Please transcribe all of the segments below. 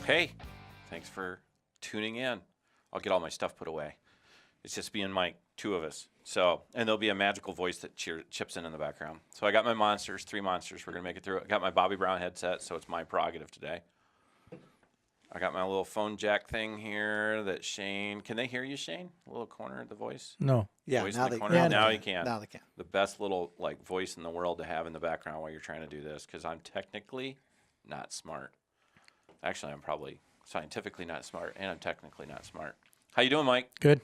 Hey, thanks for tuning in. I'll get all my stuff put away. It's just me and Mike, two of us. So, and there'll be a magical voice that chips in the background. So I got my monsters, 3 monsters. We're going to make it through. I got my Bobby Brown headset, so it's my prerogative today. I got my little phone jack thing here that Shane, can they hear you, Shane? A little corner of the voice? No. Yeah, Voice now in the they, corner? yeah, Now you can. Now they can. The best little voice in the world to have in the background while you're trying to do this, because I'm technically not smart. Actually, I'm probably scientifically not smart, and I'm technically not smart. How you doing, Mike? Good.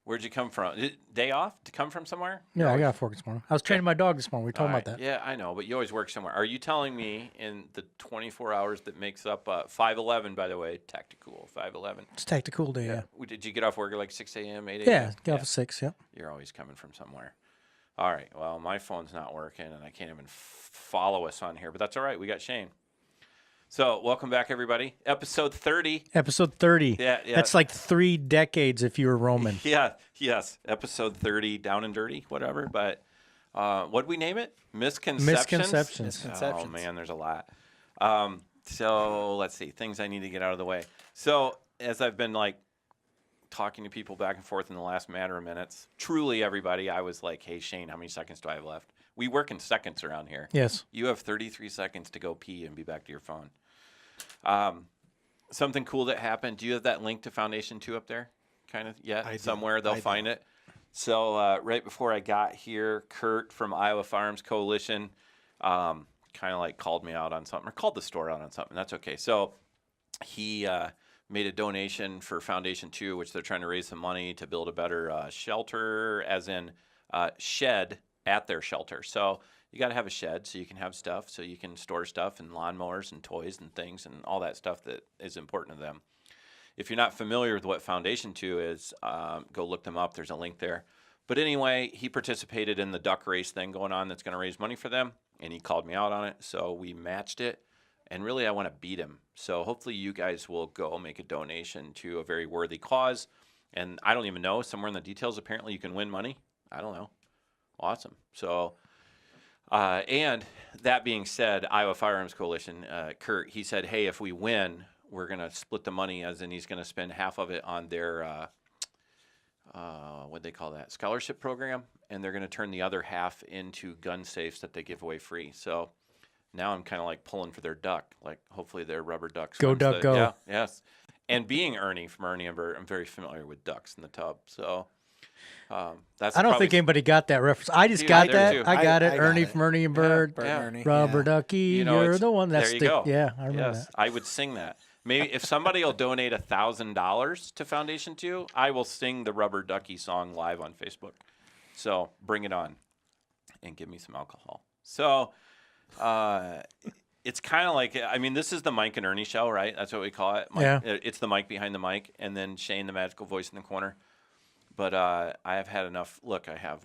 Where'd you come from? Day off to come from somewhere? Yeah, I got off work this morning. I was training my dog this morning. We were talking about that. Yeah, I know, but you always work somewhere. Are you telling me in the 24 hours that makes up 5:11, by the way, tactical 5:11? It's a tactical day, yeah. Did you get off work at like 6 a.m., 8 a.m.? Yeah, get off at 6, yeah. You're always coming from somewhere. All right, well, my phone's not working, and I can't even follow us on here, but that's all right. We got Shane. So, welcome back, everybody. Episode 30. Episode 30. Yeah. That's like 3 decades if you were Roman. Yeah, yes. Episode 30, down and dirty, whatever. But what'd we name it? Misconceptions. Oh, man, there's a lot. So, let's see. Things I need to get out of the way. So, as I've been, talking to people back and forth in the last matter of minutes, truly, everybody, I was like, hey, Shane, how many seconds do I have left? We work in seconds around here. Yes. You have 33 seconds to go pee and be back to your phone. Something cool that happened. Do you have that link to Foundation 2 up there? Kind of yet? Somewhere they'll find it. So right before I got here, Kurt from Iowa Farms Coalition kind of called me out on something, or called the store out on something. That's okay. So he made a donation for Foundation 2, which they're trying to raise some money to build a better shelter, as in shed at their shelter. So you got to have a shed so you can have stuff, so you can store stuff and lawnmowers and toys and things and all that stuff that is important to them. If you're not familiar with what Foundation 2 is, go look them up. There's a link there. But anyway, he participated in the duck race thing going on that's going to raise money for them, and he called me out on it. So we matched it, and really I want to beat him. So hopefully you guys will go make a donation to a very worthy cause. And I don't even know, somewhere in the details, apparently you can win money. I don't know. Awesome. So, and that being said, Iowa Firearms Coalition, Kurt, he said, hey, if we win, we're going to split the money, as in he's going to spend half of it on their, what'd they call that, scholarship program, and they're going to turn the other half into gun safes that they give away free. So now I'm kind of pulling for their duck, hopefully their rubber ducks. Go, duck, go. Yeah, yes. And being Ernie from Ernie, I'm very familiar with ducks in the tub, so... I don't think anybody got that reference. I just got that. Too. I got it. Ernie from Ernie and Bird. Yeah, Ernie. Rubber ducky. You're the one. That's there you go. Yeah, I remember that. I would sing that. Maybe if somebody will donate $1,000 to Foundation 2, I will sing the Rubber Ducky song live on Facebook. So bring it on and give me some alcohol. So it's kind of this is the Mike and Ernie show, right? That's what we call it. Yeah. It's the Mike behind the mic, and then Shane, the magical voice in the corner. But I have had enough. Look, I have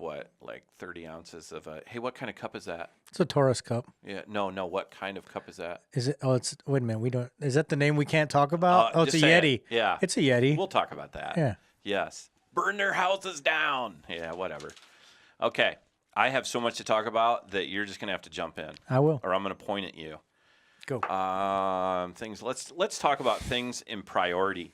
30 ounces of hey, what kind of cup is that? It's a Taurus cup. Yeah, no. What kind of cup is that? Is it? Oh, it's. Wait a minute. We don't. Is that the name we can't talk about? Oh, it's a Yeti. Yeah, it's a Yeti. We'll talk about that. Yeah. Yes. Burn their houses down. Yeah, whatever. Okay, I have so much to talk about that you're just gonna have to jump in. I will. Or I'm gonna point at you. Go. Things. Let's talk about things in priority.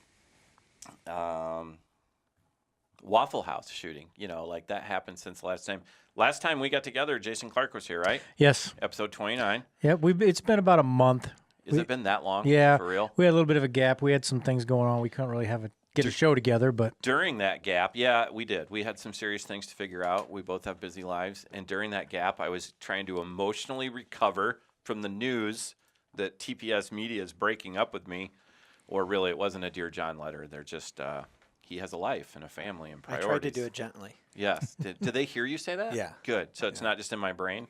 Waffle House shooting, that happened since last time. Last time we got together, Jason Clark was here, right? Yes. Episode 29. Yeah, it's been about a month. Has it been that long? Yeah. For real? We had a little bit of a gap. We had some things going on. We couldn't really get a show together, but during that gap, yeah, we did. We had some serious things to figure out. We both have busy lives, and during that gap, I was trying to emotionally recover from the news that TPS Media is breaking up with me, or really, it wasn't a Dear John letter. They're just he has a life and a family and priorities. I tried to do it gently. Yes. Did they hear you say that? Yeah. Good. So it's not just in my brain.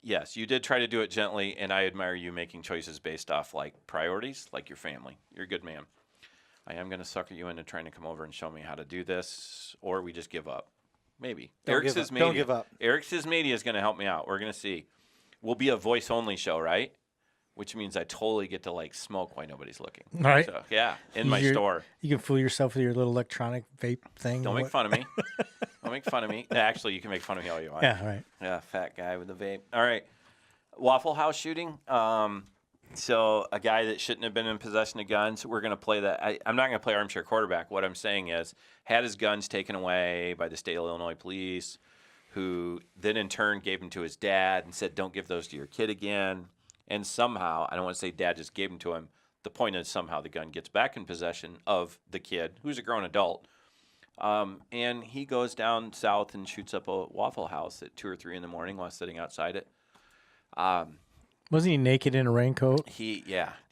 Yes, you did try to do it gently, and I admire you making choices based off priorities, like your family. You're a good man. I am going to sucker you into trying to come over and show me how to do this, or we just give up. Maybe. Don't give up. Eric's Media is going to help me out. We're going to see. We'll be a voice-only show, right? Which means I totally get to smoke while nobody's looking. All right. So, yeah, in my store. You can fool yourself with your little electronic vape thing. Don't make fun of me. Don't make fun of me. Actually, you can make fun of me all you want. Yeah, all right. Yeah, fat guy with the vape. All right. Waffle House shooting. So a guy that shouldn't have been in possession of guns, we're going to play that. I'm not going to play armchair quarterback. What I'm saying is had his guns taken away by the state of Illinois police, who then in turn gave them to his dad and said, don't give those to your kid again. And somehow, I don't want to say dad just gave them to him. The point is somehow the gun gets back in possession of the kid, who's a grown adult. And he goes down south and shoots up a Waffle House at 2 or 3 in the morning while sitting outside it. Wasn't he naked in a raincoat?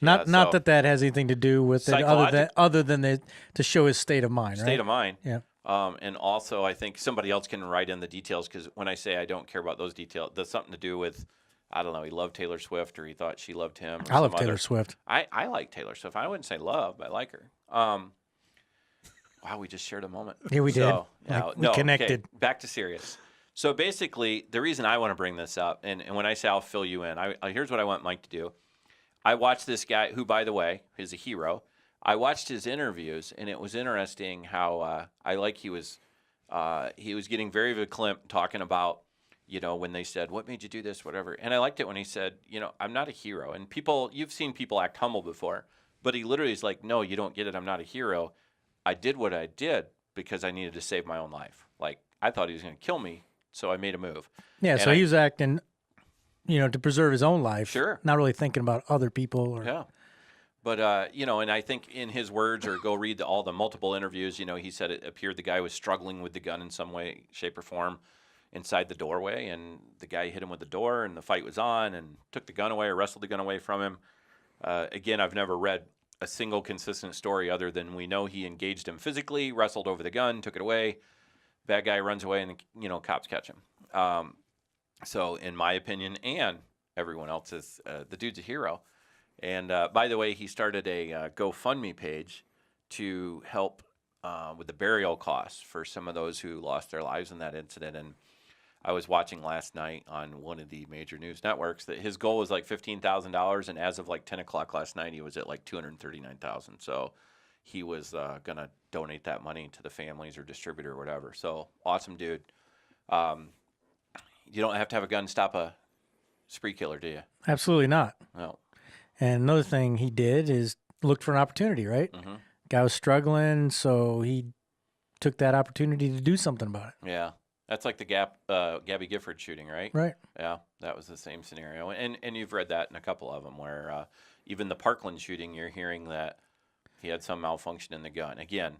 Not that has anything to do with it, other than to show his state of mind. State of mind. Yeah. And also, I think somebody else can write in the details, because when I say I don't care about those details, that's something to do with, I don't know, he loved Taylor Swift or he thought she loved him. I love Taylor Swift. I like Taylor Swift. I wouldn't say love, but I like her. Wow, we just shared a moment. Yeah, we did. We connected. Okay, back to serious. So basically, the reason I want to bring this up, and when I say I'll fill you in, here's what I want Mike to do. I watched this guy who, by the way, is a hero. I watched his interviews, and it was interesting how he was getting very verklempt talking about, when they said, what made you do this, whatever. And I liked it when he said, I'm not a hero. And you've seen people act humble before, but he literally is like, no, you don't get it. I'm not a hero. I did what I did because I needed to save my own life. Like, I thought he was going to kill me, so I made a move. Yeah, and so he was acting, to preserve his own life. Sure. Not really thinking about other people. Yeah. But, and I think in his words, or go read all the multiple interviews, he said it appeared the guy was struggling with the gun in some way, shape, or form inside the doorway, and the guy hit him with the door, and the fight was on, and took the gun away or wrestled the gun away from him. Again, I've never read a single consistent story other than we know he engaged him physically, wrestled over the gun, took it away. Bad guy runs away, and cops catch him. So, in my opinion, and everyone else's, the dude's a hero. And by the way, he started a GoFundMe page to help with the burial costs for some of those who lost their lives in that incident. And I was watching last night on one of the major news networks that his goal was like $15,000, and as of like 10 o'clock last night, he was at like $239,000. So he was going to donate that money to the families or distributor or whatever. So awesome dude. You don't have to have a gun to stop a spree killer, do you? Absolutely not. No. And another thing he did is look for an opportunity, right? Mm-hmm. Guy was struggling, so he took that opportunity to do something about it. Yeah. That's like the Gabby Gifford shooting, right? Right. Yeah, that was the same scenario. And you've read that in a couple of them where even the Parkland shooting, you're hearing that he had some malfunction in the gun. Again,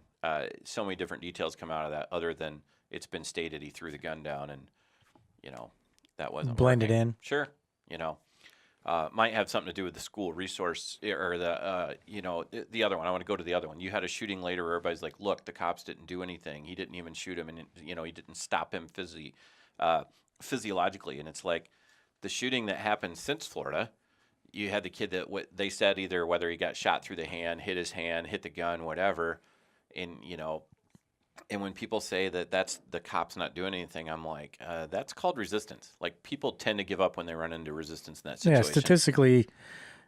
so many different details come out of that other than it's been stated he threw the gun down and, that wasn't blended working. in. Sure. Might have something to do with the school resource or the other one. I want to go to the other one. You had a shooting later where everybody's like, look, the cops didn't do anything. He didn't even shoot him. And, he didn't stop him physiologically. And it's like the shooting that happened since Florida, you had the kid that they said either whether he got shot through the hand, hit the gun, whatever. And, and when people say that that's the cops not doing anything, I'm like, that's called resistance. Like, people tend to give up when they run into resistance in that situation. Yeah, statistically,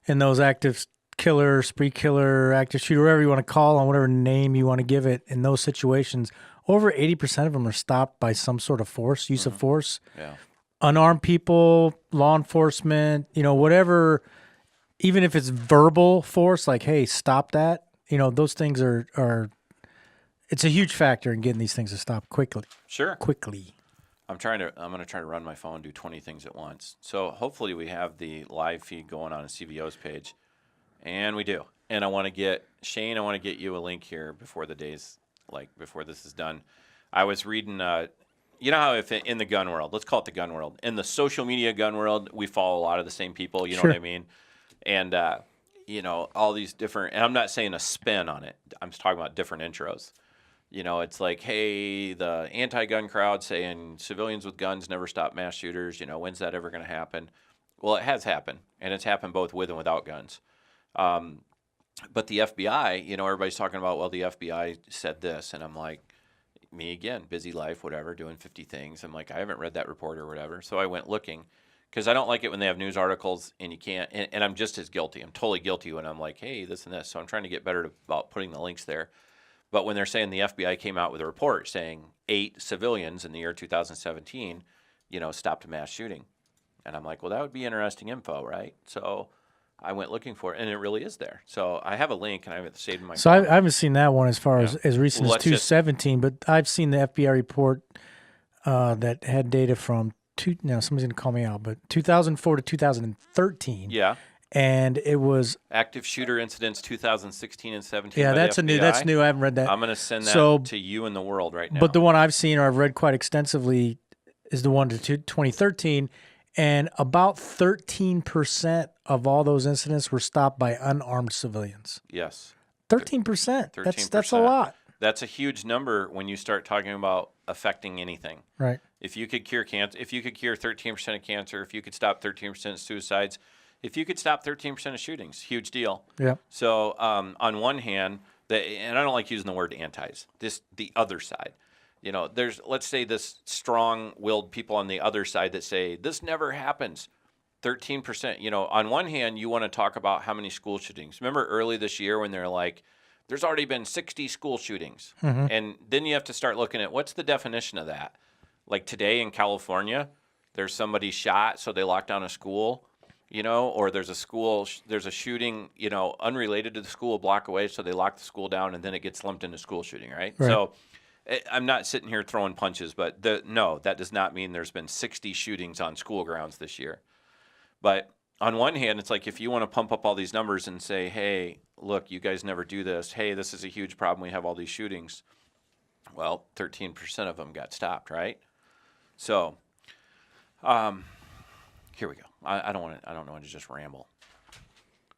in those active killer, spree killer, active shooter, whatever you want to call on, whatever name you want to give it, in those situations, over 80% of them are stopped by some sort of force, use of force. Yeah. Unarmed people, law enforcement, whatever, even if it's verbal force, like, hey, stop that, those things are it's a huge factor in getting these things to stop quickly. Sure. Quickly. I'm going to try to run my phone, do 20 things at once. So hopefully we have the live feed going on CVO's page. And we do. And I want to get, Shane, I want to get you a link here before before this is done. I was reading, you know how if in the gun world, let's call it the gun world, in the social media gun world, we follow a lot of the same people, you know what I mean? And, all these different, and I'm not saying a spin on it. I'm just talking about different intros. It's like, hey, the anti-gun crowd saying civilians with guns never stop mass shooters. When's that ever going to happen? Well, it has happened, and it's happened both with and without guns. But the FBI, everybody's talking about, well, the FBI said this, and I'm like, me again, busy life, whatever, doing 50 things. I'm like, I haven't read that report or whatever. So I went looking, because I don't like it when they have news articles and you can't, and I'm just as guilty. I'm totally guilty when I'm like, hey, this and this. So I'm trying to get better about putting the links there. But when they're saying the FBI came out with a report saying 8 civilians in the year 2017, stopped a mass shooting. And I'm like, well, that would be interesting info, right? So I went looking for it, and it really is there. So I have a link, and I have it saved in my So phone. I haven't seen that one as far as recent as 2017, but I've seen the FBI report that had data from somebody's going to call me out, but 2004 to 2013. Yeah. And it was active shooter incidents 2016 and 17. Yeah, by that's the FBI. That's new. I haven't read that. I'm going to send that to you in the world right now. But the one I've seen or I've read quite extensively is the one to 2013, and about 13% of all those incidents were stopped by unarmed civilians. Yes. 13%. That's a lot. That's a huge number when you start talking about affecting anything. Right. If you could cure cancer, if you could cure 13% of cancer, if you could stop 13% of suicides, if you could stop 13% of shootings, huge deal. Yeah. So on one hand, and I don't like using the word antis, the other side. You know, let's say this strong-willed people on the other side that say, this never happens. 13%. You know, on one hand, you want to talk about how many school shootings. Remember early this year when they're like, there's already been 60 school shootings. Mm-hmm. And then you have to start looking at what's the definition of that. Like today in California, there's somebody shot, so they locked down a school. You know, or there's a shooting, you know, unrelated to the school a block away, so they lock the school down, and then it gets lumped into school shooting, right? So I'm not sitting here throwing punches, but no, that does not mean there's been 60 shootings on school grounds this year. But on one hand, it's like if you want to pump up all these numbers and say, hey, look, you guys never do this. Hey, this is a huge problem. We have all these shootings. Well, 13% of them got stopped, right? So here we go. I don't know when to just ramble.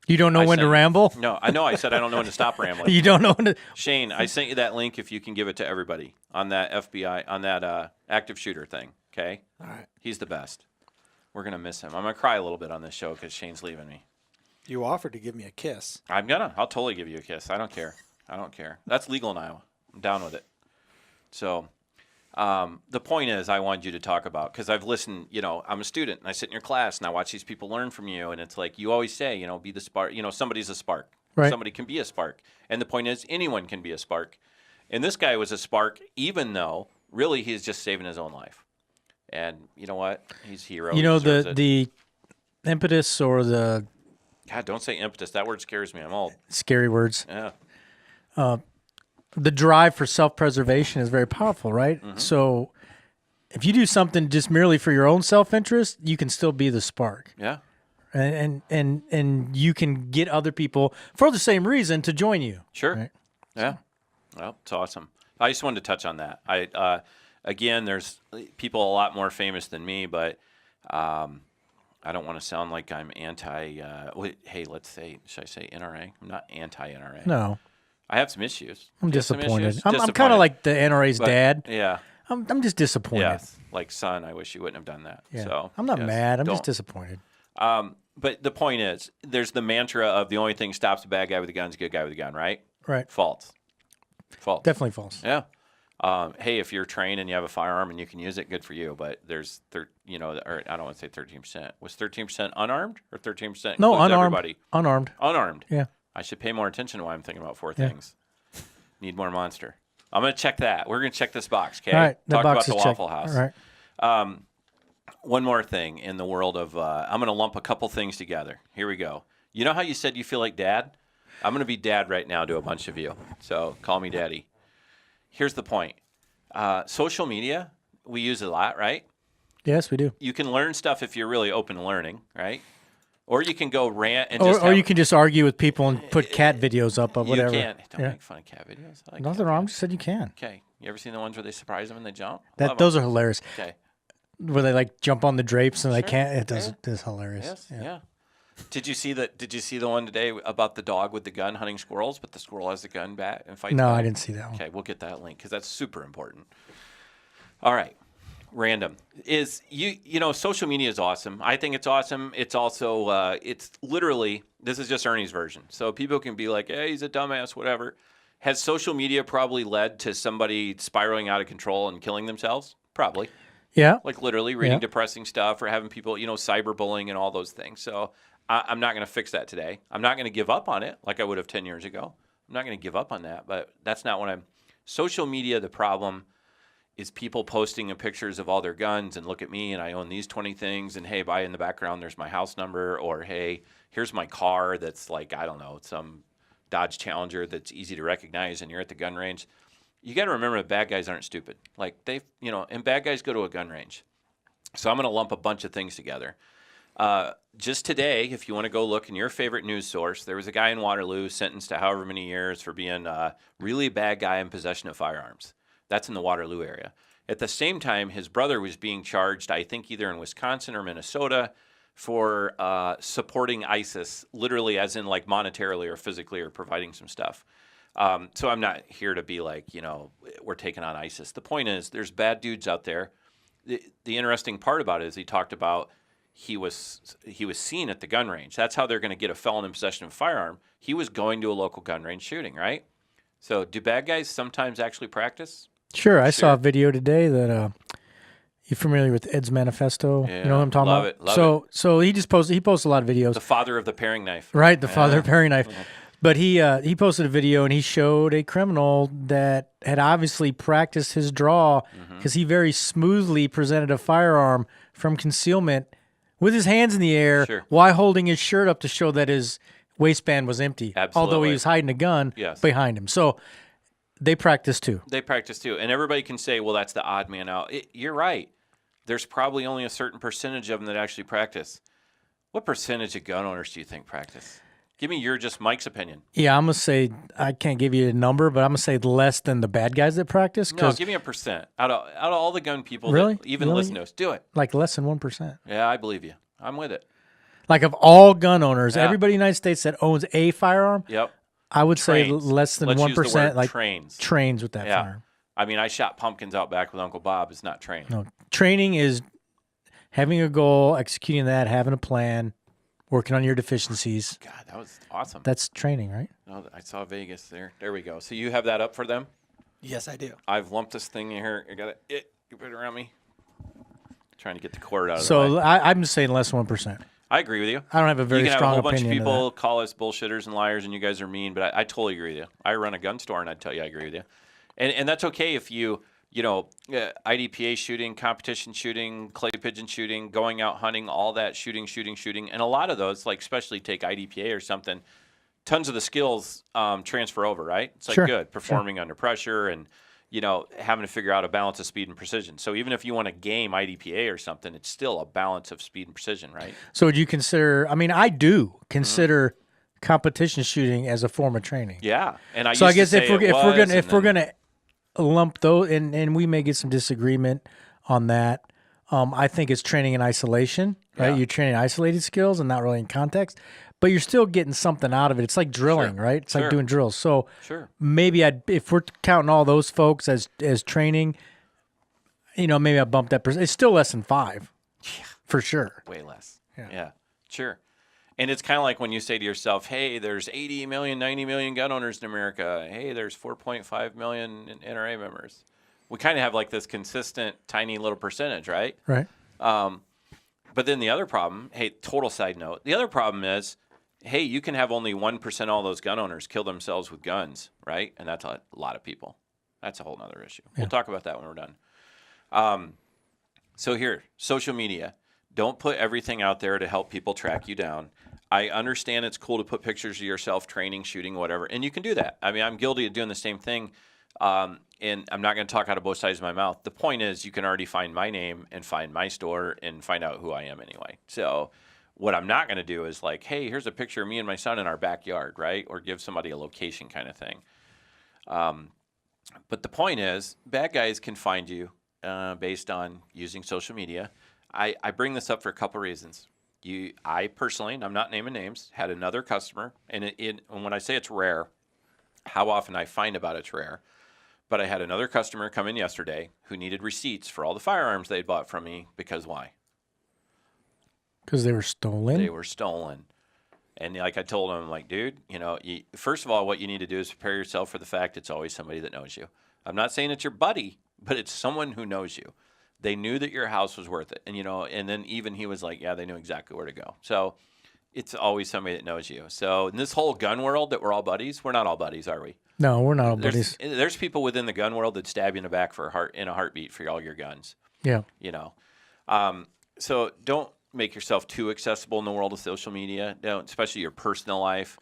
You don't know when to ramble? No, I know. I said I don't know when to stop rambling. You don't know when to. Shane, I sent you that link if you can give it to everybody on that FBI, on that active shooter thing. Okay? All right. He's the best. We're going to miss him. I'm going to cry a little bit on this show because Shane's leaving me. You offered to give me a kiss. I'll totally give you a kiss. I don't care. That's legal in Iowa. I'm down with it. So the point is I wanted you to talk about, because I've listened, you know, I'm a student and I sit in your class and I watch these people learn from you, and it's like you always say, you know, be the spark, you know, somebody's a spark. Right. Somebody can be a spark. And the point is anyone can be a spark. And this guy was a spark even though really he's just saving his own life. And you know what? He's a hero. You know, the impetus or the... God, don't say impetus. That word scares me. I'm old. Scary words. Yeah. The drive for self-preservation is very powerful, right? Mm-hmm. So if you do something just merely for your own self-interest, you can still be the spark. Yeah. And you can get other people for the same reason to join you. Sure. Right? Yeah. Well, it's awesome. I just wanted to touch on that. Again, there's people a lot more famous than me, but I don't want to sound like I'm anti. Hey, should I say NRA? I'm not anti-NRA. No. I have some issues. I'm disappointed. I'm kind of like the NRA's dad. Yeah. I'm just disappointed. Yeah. Like, son, I wish you wouldn't have done that. Yeah. So I'm not mad. I'm just disappointed. But the point is, there's the mantra of the only thing stops a bad guy with a gun is a good guy with a gun, right? Right. False. Definitely false. Yeah. Hey, if you're trained and you have a firearm and you can use it, good for you. But there's, or I don't want to say 13%. Was 13% unarmed or 13%? No, unarmed. Everybody? Unarmed. Unarmed. Yeah. I should pay more attention to why I'm thinking about four things. Need more Monster. I'm going to check that. We're going to check this box, okay? All right. Talk box about the Waffle House. All right. One more thing in the world of, I'm going to lump a couple things together. Here we go. You know how you said you feel like dad? I'm going to be dad right now to a bunch of you. So call me daddy. Here's the point. Social media, we use it a lot, right? Yes, we do. You can learn stuff if you're really open to learning, right? Or you can go rant and or you can just argue with people and put cat videos up of whatever. You can't. Don't make fun of cat videos. I like Nothing wrong. Just said you can. Okay. You ever seen the ones where they surprise them and they jump? Those are hilarious. Okay. Where they like jump on the drapes and they can't. It's hilarious. Yes. Yeah. Did you see the one today about the dog with the gun hunting squirrels, but the squirrel has the gun back and fights? No, back? I didn't see that one. Okay, we'll get that link because that's super important. All right. Random is you know social media is awesome. I think it's awesome. It's also it's literally, this is just Ernie's version. So people can be like, hey, he's a dumbass, whatever. Has social media probably led to somebody spiraling out of control and killing themselves? Probably. Yeah. Like literally reading depressing stuff or having people, cyberbullying and all those things. So I'm not going to fix that today. I'm not going to give up on it like I would have 10 years ago. I'm not going to give up on that, but that's not what social media, the problem is people posting pictures of all their guns and look at me and I own these 20 things and hey, by in the background there's my house number, or hey, here's my car that's like, I don't know, some Dodge Challenger that's easy to recognize and you're at the gun range. You got to remember that bad guys aren't stupid. Like and bad guys go to a gun range. So I'm going to lump a bunch of things together. Just today, if you want to go look in your favorite news source, there was a guy in Waterloo sentenced to however many years for being a really bad guy in possession of firearms. That's in the Waterloo area. At the same time, his brother was being charged, I think either in Wisconsin or Minnesota, for supporting ISIS, literally as in like monetarily or physically or providing some stuff. So I'm not here to be like, we're taking on ISIS. The point is there's bad dudes out there. The interesting part about it is he talked about he was seen at the gun range. That's how they're going to get a felon in possession of a firearm. He was going to a local gun range shooting, right? So do bad guys sometimes actually practice? Sure. I saw a video today that you familiar with Ed's Manifesto? Yeah, you know what I'm talking about? Love it. So he posts a lot of videos. The father of the paring knife. Right, the father of the paring knife. But he posted a video and he showed a criminal that had obviously practiced his draw because he very smoothly presented a firearm from concealment with his hands in the air while holding his shirt up to show that his waistband was empty. Absolutely. Although he was hiding a gun behind him. So they practice too. And everybody can say, well, that's the odd man out. You're right. There's probably only a certain percentage of them that actually practice. What percentage of gun owners do you think practice? Give me Mike's opinion. Yeah, I'm going to say, I can't give you a number, but I'm going to say less than the bad guys that practice. No, give me a percent. Out of all the gun people really? that even listen to us, do it. Like less than 1%. Yeah, I believe you. I'm with it. Like of all gun owners, everybody in the United States that owns a firearm, I would say less than 1%. Like trains with that firearm. I mean, I shot pumpkins out back with Uncle Bob. It's not training. No, training is having a goal, executing that, having a plan, working on your deficiencies. God, that was awesome. That's training, right? No, I saw Vegas there. There we go. So you have that up for them? Yes, I do. I've lumped this thing in here. I got it. You put it around me. Trying to get the cord out of the So way. I'm just saying less than 1%. I agree with you. I don't have a very strong opinion. You can have a whole bunch of people call us bullshitters and liars, and you guys are mean, but I totally agree with you. I run a gun store, and I'd tell you I agree with you. And that's okay if IDPA shooting, competition shooting, clay pigeon shooting, going out hunting, all that shooting. And a lot of those, like especially take IDPA or something, tons of the skills transfer over, right? It's like good, performing under pressure and, having to figure out a balance of speed and precision. So even if you want to game IDPA or something, it's still a balance of speed and precision, right? So would you consider, I do consider competition shooting as a form of training. Yeah. And I guess if we're gonna lump those, and we may get some disagreement on that. I think it's training in isolation, right? You're training isolated skills and not really in context, but you're still getting something out of it. It's like drilling, right? It's like doing drills. So maybe if we're counting all those folks as training, maybe I bump that percent. It's still less than 5, for sure. Way less. Yeah, sure. And it's kind of like when you say to yourself, hey, there's 80 million, 90 million gun owners in America. Hey, there's 4.5 million NRA members. We kind of have like this consistent tiny little percentage, right? Right. But then the other problem, total side note, the other problem is, you can have only 1% of all those gun owners kill themselves with guns, right? And that's a lot of people. That's a whole nother issue. We'll talk about that when we're done. So here, social media. Don't put everything out there to help people track you down. I understand it's cool to put pictures of yourself training, shooting, whatever, and you can do that. I mean, I'm guilty of doing the same thing, and I'm not going to talk out of both sides of my mouth. The point is you can already find my name and find my store and find out who I am anyway. So what I'm not going to do is like, hey, here's a picture of me and my son in our backyard, right? Or give somebody a location kind of thing. But the point is bad guys can find you based on using social media. I bring this up for a couple reasons. I personally, and I'm not naming names, had another customer, and when I say it's rare, how often I find about it's rare, but I had another customer come in yesterday who needed receipts for all the firearms they'd bought from me because why? Because they were stolen? They were stolen. And like I told him, like, dude, first of all, what you need to do is prepare yourself for the fact it's always somebody that knows you. I'm not saying it's your buddy, but it's someone who knows you. They knew that your house was worth it. And, and then even he was like, yeah, they knew exactly where to go. So it's always somebody that knows you. So in this whole gun world that we're all buddies, we're not all buddies, are we? No, we're not all buddies. There's people within the gun world that stab you in the back in a heartbeat for all your guns. Yeah. You know, so don't make yourself too accessible in the world of social media. Don't, especially your personal life,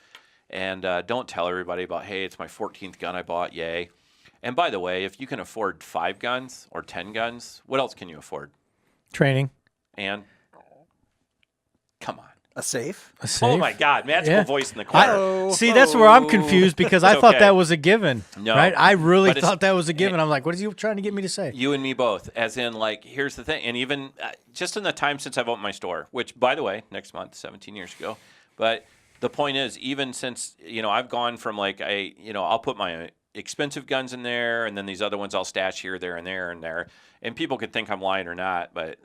and don't tell everybody about, hey, it's my 14th gun I bought, yay. And by the way, if you can afford 5 guns or 10 guns, what else can you afford? Training. And come on. A safe? A safe? Oh my God, magical voice in the corner. See, that's where I'm confused because I thought that was a given. No, right? I really thought that was a given. I'm like, what is he trying to get me to say? You and me both. As in, like, here's the thing. And even just in the time since I've opened my store, which, by the way, next month, 17 years ago. But the point is, even since, I've gone from like, I'll put my expensive guns in there, and then these other ones I'll stash here, there, and there, and there. And people could think I'm lying or not, but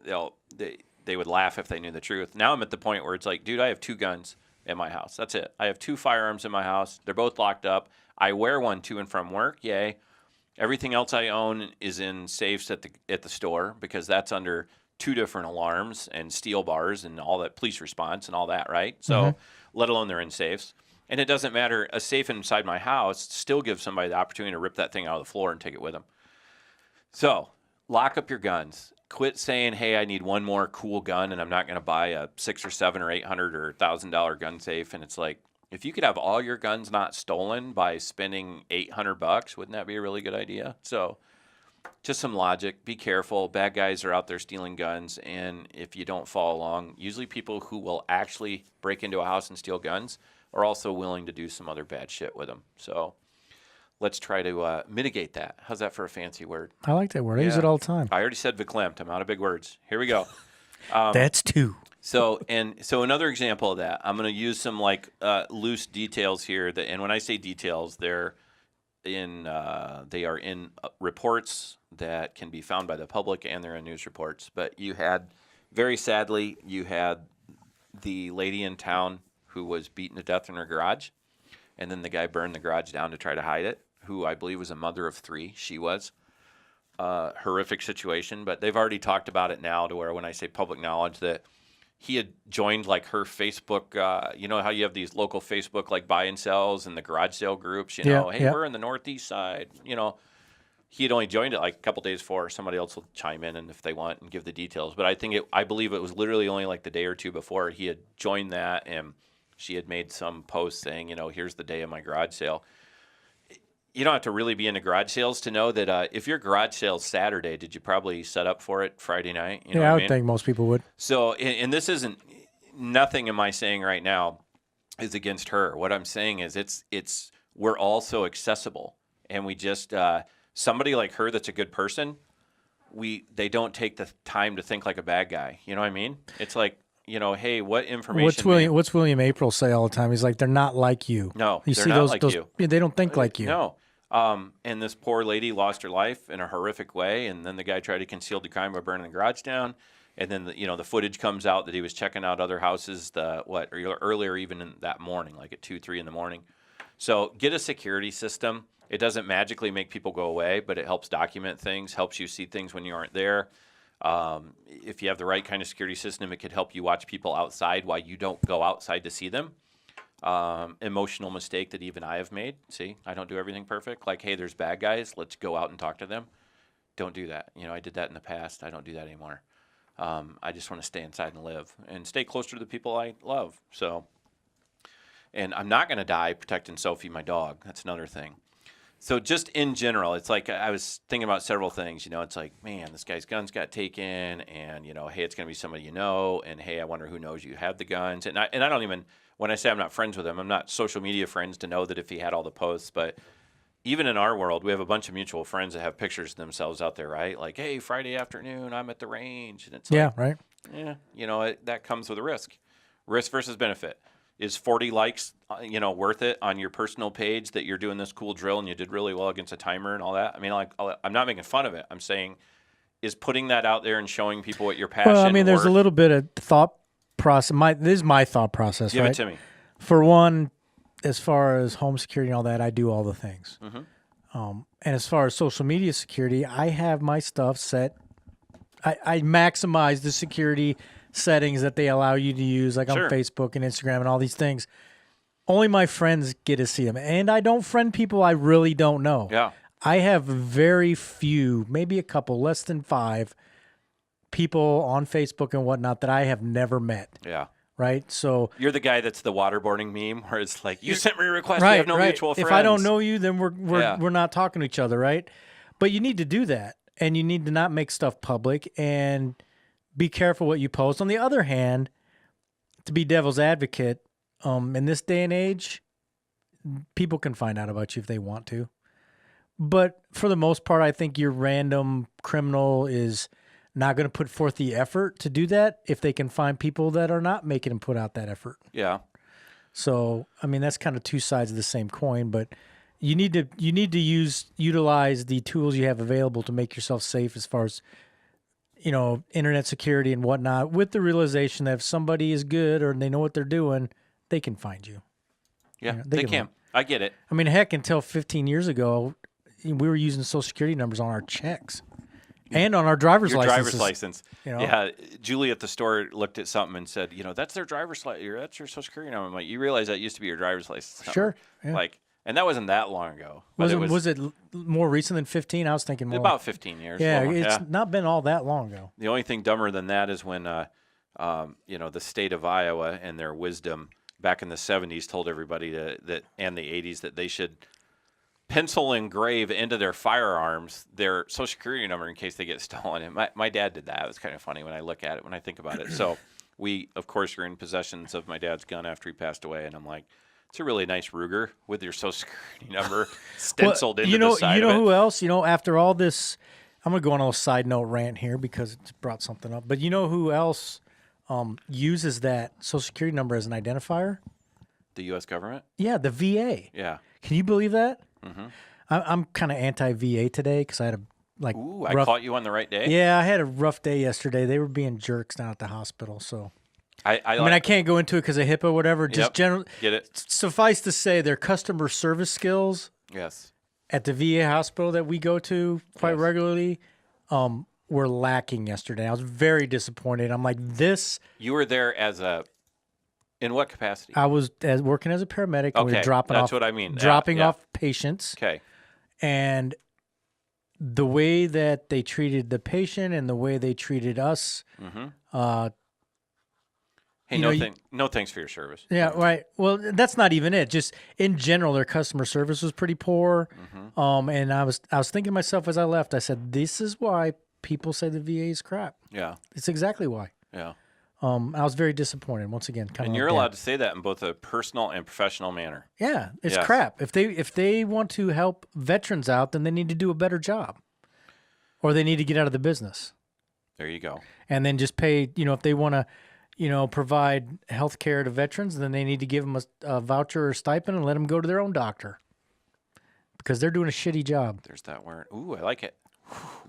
they would laugh if they knew the truth. Now I'm at the point where it's like, dude, I have 2 guns in my house. That's it. I have 2 firearms in my house. They're both locked up. I wear one to and from work. Yay. Everything else I own is in safes at the store because that's under 2 different alarms and steel bars and all that, police response and all that, right? So let alone they're in safes. And it doesn't matter. A safe inside my house still gives somebody the opportunity to rip that thing out of the floor and take it with them. So lock up your guns. Quit saying, hey, I need one more cool gun and I'm not going to buy a $600 or $700 or $800 or $1,000 gun safe. And it's like, if you could have all your guns not stolen by spending $800, wouldn't that be a really good idea? So just some logic. Be careful. Bad guys are out there stealing guns. And if you don't follow along, usually people who will actually break into a house and steal guns are also willing to do some other bad shit with them. So let's try to mitigate that. How's that for a fancy word? I like that word. I use it all the time. I already said verklempt. I'm out of big words. Here we go. That's 2. So another example of that, I'm going to use some loose details here. And when I say details, they are in reports that can be found by the public, and they're in news reports. But very sadly, you had the lady in town who was beaten to death in her garage, and then the guy burned the garage down to try to hide it, who I believe was a mother of 3. She was. Horrific situation, but they've already talked about it now to where when I say public knowledge that he had joined like her Facebook, you know how you have these local Facebook like buy and sells and the garage sale groups, we're in the Northeast side, he had only joined it like a couple days before. Somebody else will chime in and if they want and give the details. But I believe it was literally only like the day or 2 before he had joined that, and she had made some post saying, here's the day of my garage sale. You don't have to really be into garage sales to know that if your garage sale's Saturday, did you probably set up for it Friday night? You know what I I would mean? think most people would. So, and this isn't, nothing am I saying right now is against her. What I'm saying is we're all so accessible, and we just, somebody like her that's a good person, they don't take the time to think like a bad guy. You know what I mean? It's like, hey, what information? What's William April say all the time? He's like, they're not like you. No, you they're see not those, like those, you. They don't think like you. No. And this poor lady lost her life in a horrific way, and then the guy tried to conceal the crime by burning the garage down, and then the footage comes out that he was checking out other houses earlier even in that morning, like at 2-3 in the morning. So get a security system. It doesn't magically make people go away, but it helps document things, helps you see things when you aren't there. If you have the right kind of security system, it could help you watch people outside while you don't go outside to see them. Emotional mistake that even I have made. See, I don't do everything perfect. Like, hey, there's bad guys. Let's go out and talk to them. Don't do that. I did that in the past. I don't do that anymore. I just want to stay inside and live and stay closer to the people I love. So, and I'm not going to die protecting Sophie, my dog. That's another thing. So just in general, it's like I was thinking about several things. It's like, man, this guy's guns got taken, and hey, it's going to be somebody and hey, I wonder who knows you have the guns. And I don't even, when I say I'm not friends with him, I'm not social media friends to know that if he had all the posts. But even in our world, we have a bunch of mutual friends that have pictures of themselves out there, right? Like, hey, Friday afternoon, I'm at the range, and it's like, right. Yeah, that comes with a risk versus benefit. Is 40 likes, worth it on your personal page that you're doing this cool drill and you did really well against a timer and all that? I mean, I'm not making fun of it. I'm saying, is putting that out there and showing people what your passion. Well, I mean, there's a little bit of thought process. This is my thought process. Give right? it to me. For one, as far as home security and all that, I do all the things. Mm-hmm. And as far as social media security, I have my stuff set. I maximize the security settings that they allow you to use, like on Facebook and Instagram and all these things. Only my friends get to see them. And I don't friend people I really don't know. Yeah. I have very few, maybe a couple, less than 5 people on Facebook and whatnot that I have never met. Yeah. Right? So you're the guy that's the waterboarding meme where it's like, you sent me a request, we have no mutual friends. If I don't know you, then we're not talking to each other, right? But you need to do that. And you need to not make stuff public and be careful what you post. On the other hand, to be devil's advocate, in this day and age, people can find out about you if they want to. But for the most part, I think your random criminal is not going to put forth the effort to do that if they can find people that are not making them put out that effort. Yeah. So, I mean, that's kind of two sides of the same coin, but you need to utilize the tools you have available to make yourself safe as far as, internet security and whatnot, with the realization that if somebody is good or they know what they're doing, they can find you. Yeah, they can. I get it. I mean, heck, until 15 years ago, we were using Social Security numbers on our checks and on our driver's license. Yeah, Julie at the store looked at something and said, that's their driver's license. That's your Social Security number. I'm like, you realize that used to be your driver's license number. Sure. Yeah. And that wasn't that long ago. Was it more recent than 15? I was thinking more. About 15 years. Yeah, it's not been all that long ago. The only thing dumber than that is when, the state of Iowa and their wisdom back in the 70s told everybody that and the 80s that they should pencil engrave into their firearms their Social Security number in case they get stolen. And my dad did that. It was kind of funny when I look at it, when I think about it. So we, of course, were in possession of my dad's gun after he passed away, and I'm like, it's a really nice Ruger with your Social Security number stenciled into the side of it. You know who else? After all this, I'm going to go on a little side note rant here because it's brought something up. But you know who else uses that Social Security number as an identifier? The U.S. government? Yeah, the VA. Yeah. Can you believe that? Mm-hmm. I'm kind of anti-VA today because I had a Ooh, I caught you on the right day? Yeah, I had a rough day yesterday. They were being jerks down at the hospital, so... I mean, I can't go into it because of HIPAA or whatever. Just generally, get it. Suffice to say, their customer service skills at the VA hospital that we go to quite regularly were lacking yesterday. I was very disappointed. I'm like, this... You were there in what capacity? I was working as a paramedic. And we were dropping that's what I mean. Dropping off patients. Okay. And the way that they treated the patient and the way they treated us... Hey, no thanks for your service. Yeah, right. Well, that's not even it. Just in general, their customer service was pretty poor. Mm-hmm. And I was thinking to myself as I left, I said, this is why people say the VA is crap. Yeah. It's exactly why. Yeah. I was very disappointed once again. And you're allowed to say that in both a personal and professional manner. Yeah, it's crap. If they want to help veterans out, then they need to do a better job, or they need to get out of the business. There you go. And then just pay. If they want to. Provide health care to veterans, then they need to give them a voucher or stipend and let them go to their own doctor because they're doing a shitty job. There's that word. Ooh, I like it.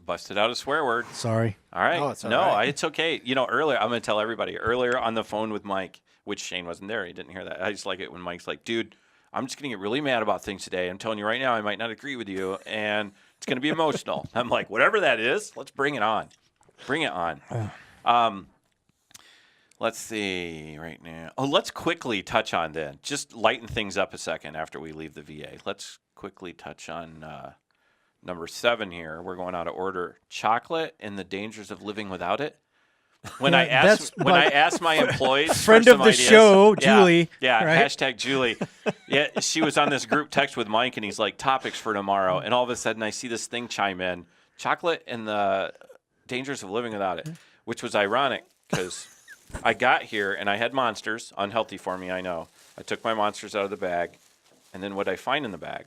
Busted out a swear word. Sorry. All right. Oh, it's all right. It's okay. Earlier, I'm going to tell everybody, earlier on the phone with Mike, which Shane wasn't there. He didn't hear that. I just like it when Mike's like, dude, I'm just going to get really mad about things today. I'm telling you right now, I might not agree with you, and it's going to be emotional. I'm like, whatever that is, let's bring it on. Bring it on. Let's see right now. Oh, let's quickly touch on then. Just lighten things up a second after we leave the VA. Let's quickly touch on number 7 here. We're going out of order. Chocolate and the dangers of living without it. When I asked my employees, friend of the show, Julie. Yeah, right? hashtag Julie. Yeah, she was on this group text with Mike, and he's like, topics for tomorrow. And all of a sudden, I see this thing chime in: chocolate and the dangers of living without it, which was ironic because I got here and I had Monsters, unhealthy for me, I know. I took my Monsters out of the bag, and then what I find in the bag?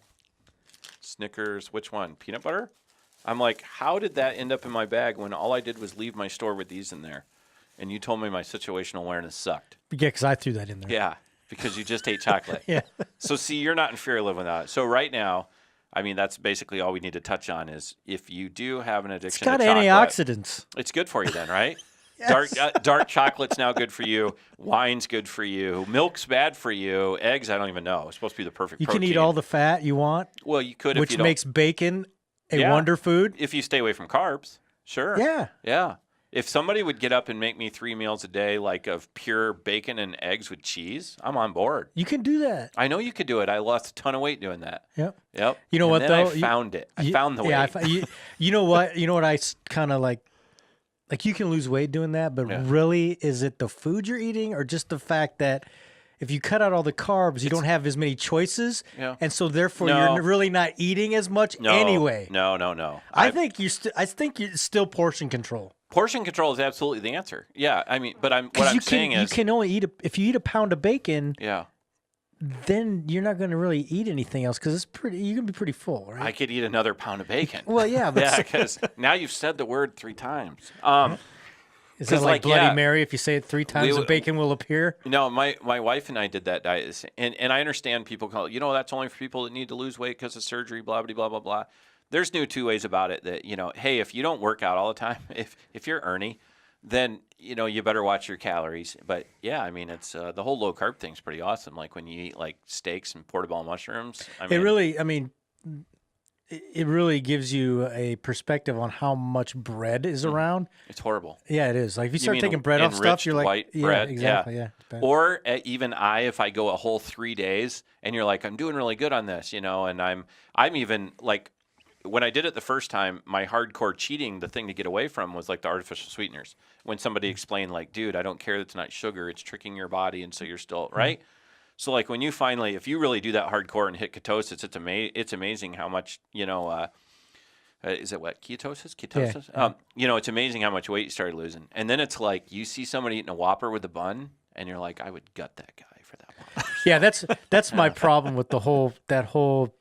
Snickers, which one? Peanut butter? I'm like, how did that end up in my bag when all I did was leave my store with these in there? And you told me my situational awareness sucked. Yeah, because I threw that in there. Yeah, because you just ate chocolate. Yeah. So see, you're not in fear of living without it. So right now, I mean, that's basically all we need to touch on is if you do have an addiction to chocolate. It's got antioxidants. It's good for you then, right? Yes. Dark chocolate's now good for you. Wine's good for you. Milk's bad for you. Eggs, I don't even know. It's supposed to be the perfect protein. You can eat all the fat you want. Well, you could if which you don't. makes bacon a wonder food. If you stay away from carbs, sure. Yeah. Yeah. If somebody would get up and make me 3 meals a day, like of pure bacon and eggs with cheese, I'm on board. You can do that. I know you could do it. I lost a ton of weight doing that. Yep. Yep. You know and what, then though? I found it. I found the yeah, way. you know what? You know what I kind of like you can lose weight doing that, but really, is it the food you're eating or just the fact that if you cut out all the carbs, you don't have as many choices, and so therefore you're really not eating as much anyway. No. I think you're still portion control. Portion control is absolutely the answer. Yeah, I mean, but what I'm saying is, you can only eat if you eat a pound of bacon. Yeah. Then you're not going to really eat anything else because you're going to be pretty full, right? I could eat another pound of bacon. Well, yeah, but because now you've said the word 3 times. Is that like Bloody Mary? If you say it 3 times, the bacon will appear. No, my wife and I did that diet, and I understand people call it. That's only for people that need to lose weight because of surgery. Blah blah blah blah blah. There's new 2 ways about it. That hey, if you don't work out all the time, if you're Ernie, then you better watch your calories. But yeah, I mean, it's the whole low carb thing's pretty awesome. Like when you eat like steaks and portobello mushrooms. It really gives you a perspective on how much bread is around. It's horrible. Yeah, it is. Like if you start taking bread off stuff, you're like, white bread. Exactly. Yeah. Or even if I go a whole 3 days and you're like, I'm doing really good on this, and I'm even like, when I did it the first time, my hardcore cheating, the thing to get away from was like the artificial sweeteners. When somebody explained like, dude, I don't care that it's not sugar, it's tricking your body, and so you're still right. So like when you finally, if you really do that hardcore and hit ketosis, it's amazing how much is it what ketosis? Yeah. It's amazing how much weight you started losing, and then it's like you see somebody eating a Whopper with a bun, and you're like, I would gut that guy for that one. Yeah, that's my problem with that whole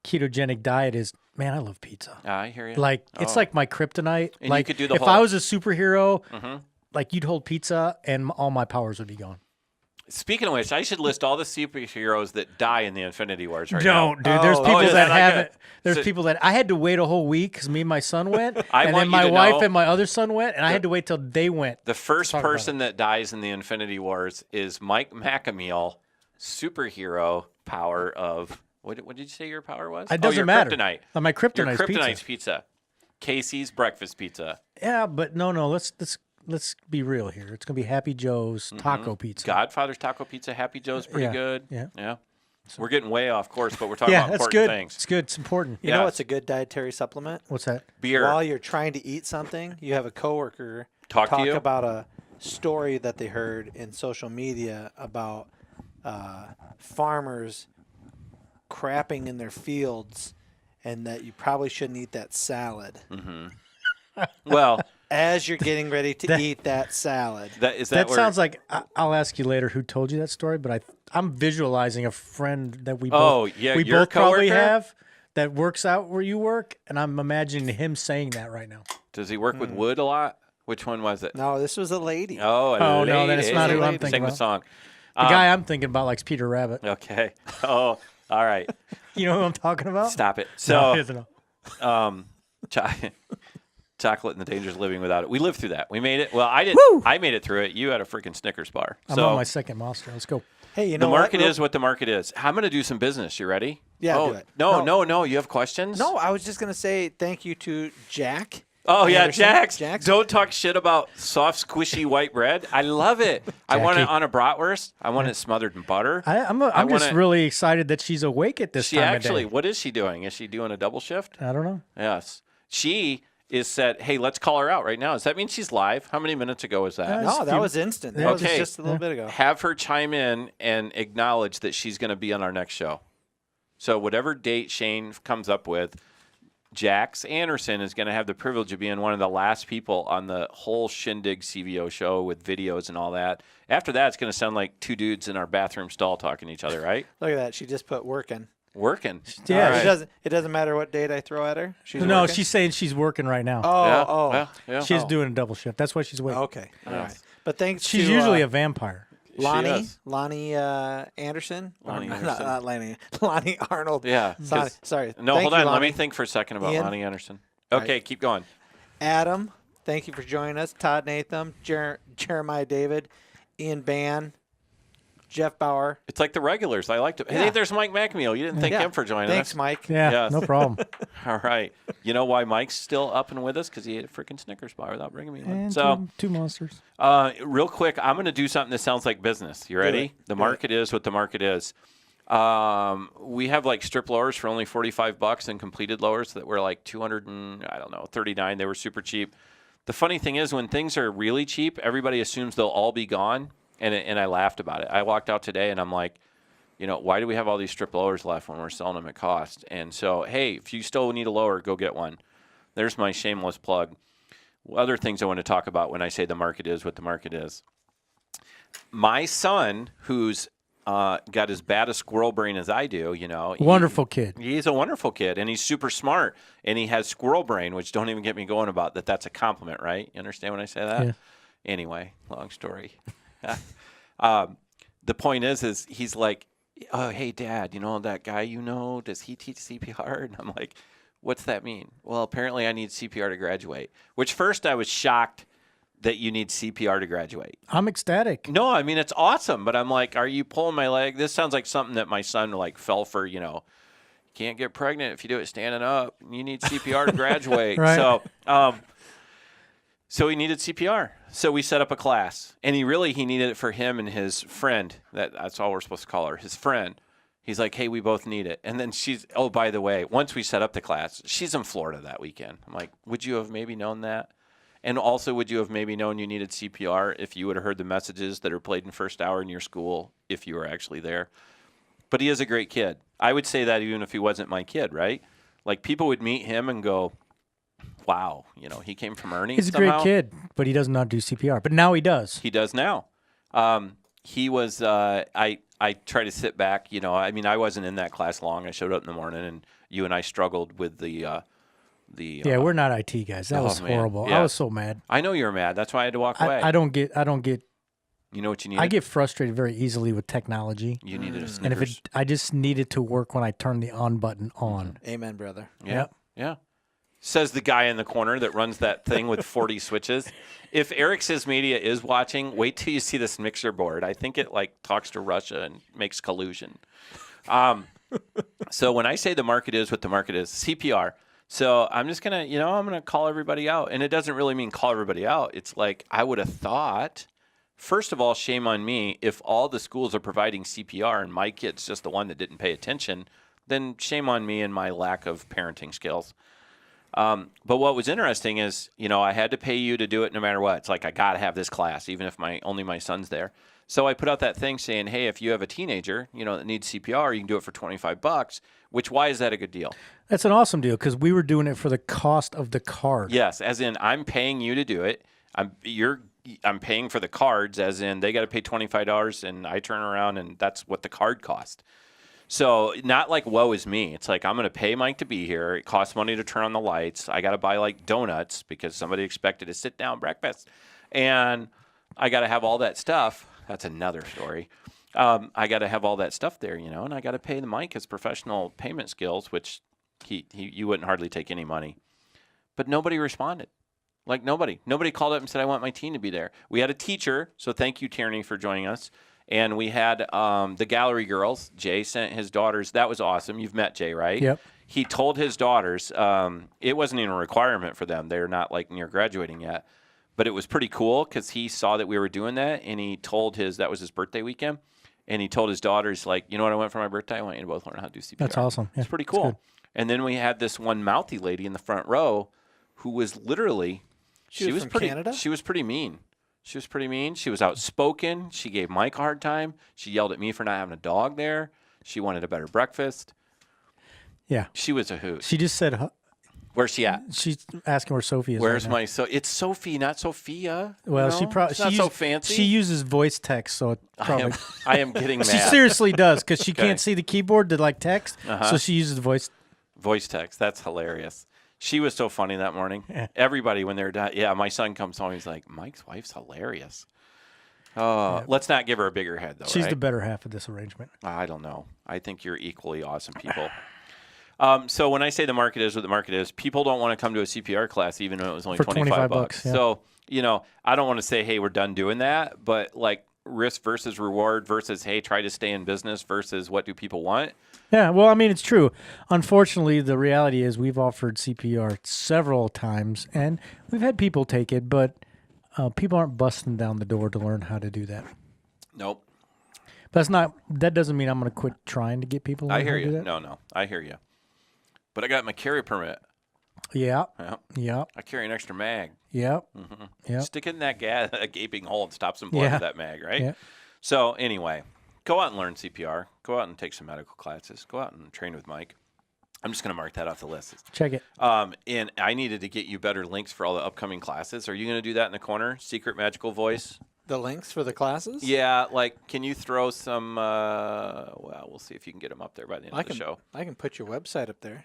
ketogenic diet is, man, I love pizza. I hear you. Like it's like my kryptonite. And like you could do if I was a superhero, like you'd hold pizza and all my powers would be gone. Speaking of which, I should list all the superheroes that die in the Infinity Wars right now. Dude. There's people that haven't. There's people that I had to wait a whole week because me and my son went, and then my wife and my other son went, and I had to wait till they went. The first person that dies in the Infinity Wars is Mike McAmeal, superhero power of what did you say your power was? It doesn't matter. Kryptonite. My kryptonite's your kryptonite's pizza. Casey's breakfast pizza. Yeah, but no. Let's be real here. It's going to be Happy Joe's taco pizza. Godfather's taco pizza. Happy Joe's pretty good. Yeah. We're getting way off course, but we're talking about important things. It's good. It's important. You know what's a good dietary supplement? What's that? Beer. While you're trying to eat something, you have a coworker talk to you about a story that they heard in social media about farmers crapping in their fields, and that you probably shouldn't eat that salad. Well, as you're getting ready to eat that salad. That sounds like I'll ask you later who told you that story, but I'm visualizing a friend that we both probably have that works out where you work, and I'm imagining him saying that right now. Does he work with wood a lot? Which one was it? No, this was a lady. Oh, no, then it's not who I'm thinking Sing about. the song. The guy I'm thinking about likes Peter Rabbit. Okay. Oh, all right. You know who I'm talking about? Stop it. No, chocolate and the dangers of living without it. We lived through that. We made it. Well, I did. I made it through it. You had a freaking Snickers bar. I'm on my second Monster. Let's go. Hey, you know the market is what the market is. I'm going to do some business. You ready? Yeah, do it. No. You have questions? No, I was just going to say thank you to Jack. Oh, Anderson. yeah, Jax. Don't talk shit about soft, squishy white bread. I love it. I want it on a bratwurst. I want it smothered in butter. I'm just really excited that she's awake at this time of day. What is she doing? Is she doing a double shift? I don't know. Yes. She is said, hey, let's call her out right now. Does that mean she's live? How many minutes ago was that? No, that was instant. That was just a little bit ago. Have her chime in and acknowledge that she's going to be on our next show. So whatever date Shane comes up with, Jax Anderson is going to have the privilege of being one of the last people on the whole Shindig CVO show with videos and all that. After that, it's going to sound like two dudes in our bathroom stall talking to each other, right? Look at that. She just put working. Working. Yeah. Right. It doesn't matter what date I throw at her. She's working? She's saying she's working right now. Yeah. She's doing a double shift. That's why she's awake. Okay. All right. But thanks She's to usually a vampire. Lonnie Anderson. Not Lonnie Arnold. Yeah. Sorry. No, hold on. Let me think for a second about Lonnie Anderson. Okay, keep going. Adam, thank you for joining us. Todd Natham, Jeremiah David, Ian Ban, Jeff Bauer. It's like the regulars. I liked it. Yeah. Hey, there's Mike McNeil. You didn't thank him for joining Thanks, us. Mike. Yeah, Yes. no problem. All right. You know why Mike's still up and with us? Because he ate a freaking Snickers bar without bringing me one. And So, two monsters. real quick, I'm going to do something that sounds like business. You ready? The market is what the market is. We have like strip lowers for only $45 and completed lowers that were like 39. They were super cheap. The funny thing is, when things are really cheap, everybody assumes they'll all be gone. And I laughed about it. I walked out today and I'm like, why do we have all these strip lowers left when we're selling them at cost? And so, hey, if you still need a lower, go get one. There's my shameless plug. Other things I want to talk about when I say the market is what the market is. My son, who's got as bad a squirrel brain as I do, Wonderful kid. He's a wonderful kid, and he's super smart, and he has squirrel brain, which don't even get me going about that. That's a compliment, right? You understand when I say that? Yeah. Anyway, long story. The point is he's like, oh, hey, Dad, that guy does he teach CPR? And I'm like, what's that mean? Well, apparently I need CPR to graduate, which first I was shocked that you need CPR to graduate. I'm ecstatic. No, I mean, it's awesome, but I'm like, are you pulling my leg? This sounds like something that my son fell for, can't get pregnant if you do it standing up. You need CPR to graduate. Right. So he needed CPR. So we set up a class, and he needed it for him and his friend. That's all we're supposed to call her, his friend. He's like, hey, we both need it. And then by the way, once we set up the class, she's in Florida that weekend. I'm like, would you have maybe known that? And also, would you have maybe known you needed CPR if you would have heard the messages that are played in first hour in your school if you were actually there? But he is a great kid. I would say that even if he wasn't my kid, right? Like, people would meet him and go, wow, he came from Ernie. He's a somehow. great kid, but he does not do CPR. But now he does. He does now. He was, I try to sit back, I wasn't in that class long. I showed up in the morning, and you and I struggled with the we're not IT guys. That was horrible. Yeah. I was so mad. I know you were mad. That's why I had to walk away. I don't get. You know what you need? I get frustrated very easily with technology. You needed a And Snickers. I just need it to work when I turn the on button on. Amen, brother. Yeah. Yep. Yeah. Says the guy in the corner that runs that thing with 40 switches. If Eric Says Media is watching, wait till you see this mixer board. I think it talks to Russia and makes collusion. So when I say the market is what the market is, CPR. So I'm just going to, I'm going to call everybody out. And it doesn't really mean call everybody out. It's like I would have thought, first of all, shame on me. If all the schools are providing CPR and my kid's just the one that didn't pay attention, then shame on me and my lack of parenting skills. But what was interesting is, I had to pay you to do it no matter what. It's like, I got to have this class, even if only my son's there. So I put out that thing saying, hey, if you have a teenager, that needs CPR, you can do it for $25, why is that a good deal? That's an awesome deal because we were doing it for the cost of the card. Yes. As in, I'm paying you to do it. I'm paying for the cards, as in they got to pay $25 and I turn around and that's what the card cost. So not like, woe is me. It's like, I'm going to pay Mike to be here. It costs money to turn on the lights. I got to buy donuts because somebody expected a sit down breakfast. And I got to have all that stuff. That's another story. I got to have all that stuff there, and I got to pay the Mike his professional payment skills, which you wouldn't hardly take any money. But nobody responded. Nobody called up and said, I want my teen to be there. We had a teacher. So thank you, Tierney, for joining us. And we had the gallery girls. Jay sent his daughters. That was awesome. You've met Jay, right? Yep. He told his daughters, it wasn't even a requirement for them. They're not near graduating yet. But it was pretty cool because he saw that we were doing that. And he told that was his birthday weekend. And he told his daughters, you know what I want for my birthday? I want you to both learn how to do CPR. That's awesome. Yeah, it's pretty cool. And then we had this one mouthy lady in the front row who was literally, She was from Canada? She was pretty mean. She was outspoken. She gave Mike a hard time. She yelled at me for not having a dog there. She wanted a better breakfast. Yeah. She was a hoot. She just said, Where's she at? she's asking where Sophie is. Where's right now. it's Sophie, not Sophia. Well, you know? she It's not so fancy. She uses voice text, so it probably. I am getting mad. She seriously does because she Okay. can't see the keyboard to text, so she uses voice. Voice text. That's hilarious. She was so funny that morning. Yeah. Everybody, when they're done, my son comes home. He's like, Mike's wife's hilarious. Oh, let's not give her a bigger head, though. She's right? the better half of this arrangement. I don't know. I think you're equally awesome people. So when I say the market is what the market is, people don't want to come to a CPR class even though it was only For $25. $25, yeah. So, I don't want to say, hey, we're done doing that. But risk versus reward versus, hey, try to stay in business versus what do people want. Yeah, well, I mean, it's true. Unfortunately, the reality is we've offered CPR several times, and we've had people take it, but people aren't busting down the door to learn how to do that. Nope. That doesn't mean I'm going to quit trying to get people to learn I hear how to do you. that. No, I hear you. But I got my carry permit. Yeah. Yeah. Yeah. I carry an extra mag. Yep. Mm-hmm. Yep. Stick it in that a gaping hole and stop some blood with that mag, right? Yeah. So anyway, go out and learn CPR. Go out and take some medical classes. Go out and train with Mike. I'm just going to mark that off the list. Check it. And I needed to get you better links for all the upcoming classes. Are you going to do that in the corner? Secret Magical Voice? The links for the classes? Yeah, like, can you throw some, well, we'll see if you can get them up there by the end of the show. I can put your website up there.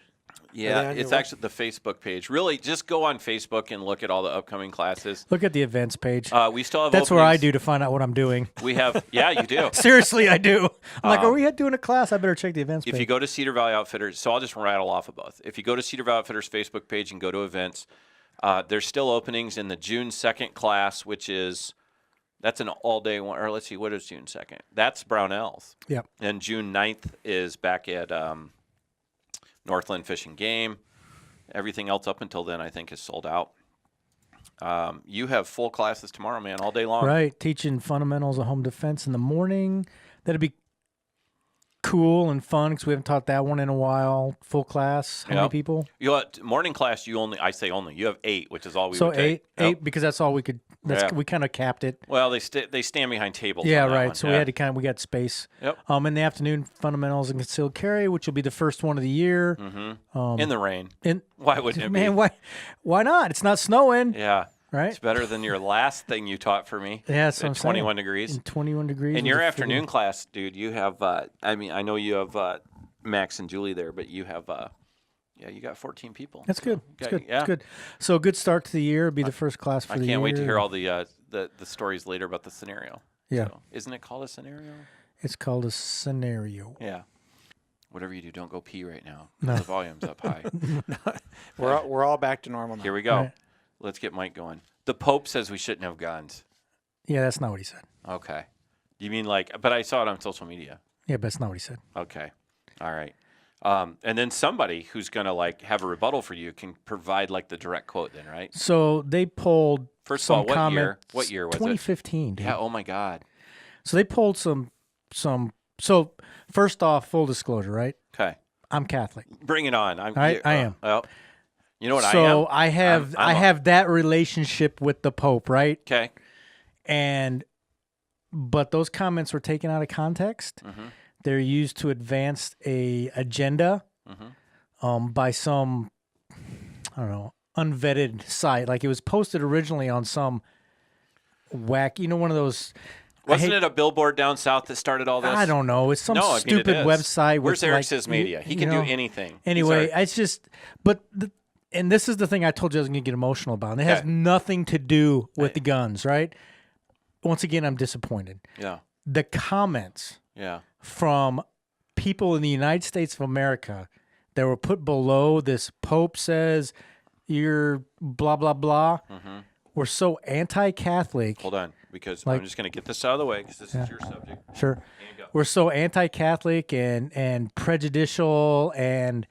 Yeah, it's actually the Facebook page. Really, just go on Facebook and look at all the upcoming classes. Look at the events page. We still have That's openings. where I do to find out what I'm doing. We have, yeah, you do. Seriously, I do. I'm like, are we doing a class? I better check the events page. If you go to Cedar Valley Outfitters, so I'll just rattle off of both. If you go to Cedar Valley Outfitters Facebook page and go to events, there's still openings in the June 2nd class, which is, that's an all-day one. Or let's see, what is June 2nd? That's Brownells. Yep. And June 9th is back at Northland Fish and Game. Everything else up until then, I think, is sold out. You have full classes tomorrow, man, all day long. Right, teaching fundamentals of home defense in the morning. That'd be cool and fun because we haven't taught that one in a while. Full class. How many people? Morning class, you have 8, which is all we so would take. eight because that's all we could. We kind of capped it. Well, they stand behind tables. Yeah, on that right. one. So we had to we got space. Yep. In the afternoon, fundamentals and concealed carry, which will be the first one of the year. Mm-hmm. In the rain. Why wouldn't it be? Man, why not? It's not snowing. Yeah. Right. It's better than your last thing you taught for me. Yeah, so 21 degrees. 21 degrees. In your afternoon class, dude, you have. I know you have Max and Julie there, but you have. You got 14 people. That's good. That's good. Yeah. That's good. So a good start to the year. It'll be the first class for the year. I can't wait to hear all the stories later about the scenario. Yeah. So, isn't it called a scenario? It's called a scenario. Yeah. Whatever you do, don't go pee right now. No. The volume's up high. We're all back to normal now. Here we go. Right. Let's get Mike going. The Pope says we shouldn't have guns. Yeah, that's not what he said. Okay. You mean but I saw it on social media. Yeah, but that's not what he said. Okay. All right. And then somebody who's going to have a rebuttal for you can provide the direct quote then, right? So they polled First of all, what year? What year was it? 2015, dude. Yeah, oh my God. So they polled some so first off, full disclosure, right? Okay. I'm Catholic. Bring it on. I am. Well, you know what I am? So I have that relationship with the Pope, right? Okay. But those comments were taken out of context. Mm-hmm. They're used to advance a agenda by some, I don't know, unvetted site. Like it was posted originally on some one of those. Wasn't it a billboard down south that started all this? I don't know. It's some stupid website. Where's Eric Says Media? He can do anything. Anyway, it's just, and this is the thing I told you I was going to get emotional about. And it has nothing to do with the guns, right? Once again, I'm disappointed. Yeah. The comments Yeah. from people in the United States of America that were put below this Pope says you're blah, blah, blah, were so anti-Catholic. Hold on, because I'm just going to get this out of the way because this is your subject. Sure. We're so anti-Catholic and prejudicial and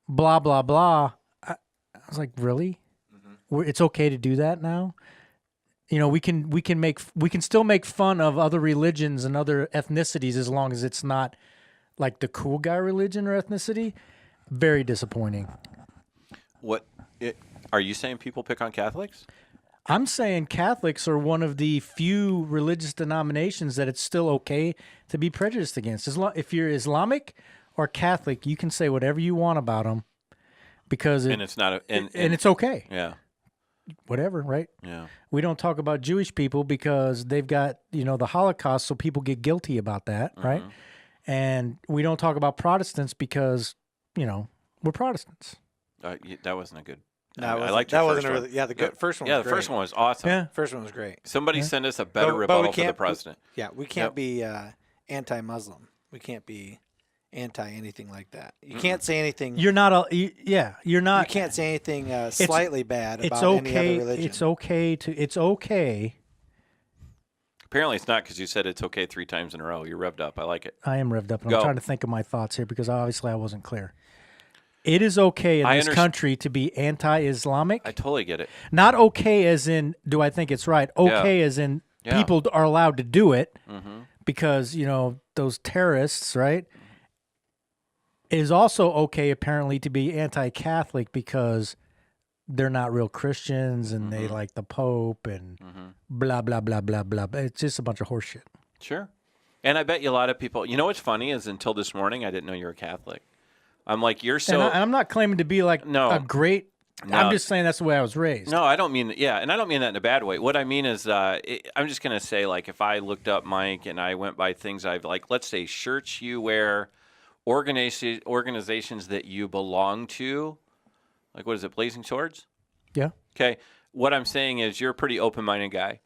blah, blah, blah. I was like, really? It's okay to do that now? You know, we can still make fun of other religions and other ethnicities as long as it's not like the cool guy religion or ethnicity. Very disappointing. Are you saying people pick on Catholics? I'm saying Catholics are one of the few religious denominations that it's still okay to be prejudiced against. If you're Islamic or Catholic, you can say whatever you want about them because it's not and it's okay. Yeah. Whatever, right? Yeah. We don't talk about Jewish people because they've got, the Holocaust, so people get guilty about that, right? And we don't talk about Protestants because, we're Protestants. That wasn't a good. I liked that your wasn't first really. Yeah, the first one. Yeah, was the great. first one was awesome. Yeah. First one was great. Somebody send us a better rebuttal for the president. We can't be anti-Muslim. We can't be anti anything like that. You can't say anything. You're not you're not. You can't say anything slightly bad it's about okay. any other religion. It's okay Apparently it's not because you said it's okay 3 times in a row. You're revved up. I like it. I am revved up, and Go. I'm trying to think of my thoughts here because obviously I wasn't clear. It is okay in this country to be anti-Islamic. I totally get it. Not okay as in, do I think it's right? Okay as in people are allowed to do it because, those terrorists, right? It is also okay, apparently, to be anti-Catholic because they're not real Christians and they like the Pope and blah, blah, blah, blah, blah. It's just a bunch of horseshit. Sure. And I bet you a lot of people, what's funny is until this morning, I didn't know you were Catholic. I'm like, you're so. And I'm not claiming to be like a great. No. I'm just saying that's the way I was raised. No, I don't mean and I don't mean that in a bad way. What I mean is, I'm just gonna say, like, if I looked up Mike and I went by things I've let's say shirts you wear, organizations that you belong to, like what is it, Blazing Swords? Yeah. Okay. What I'm saying is, you're a pretty open-minded guy.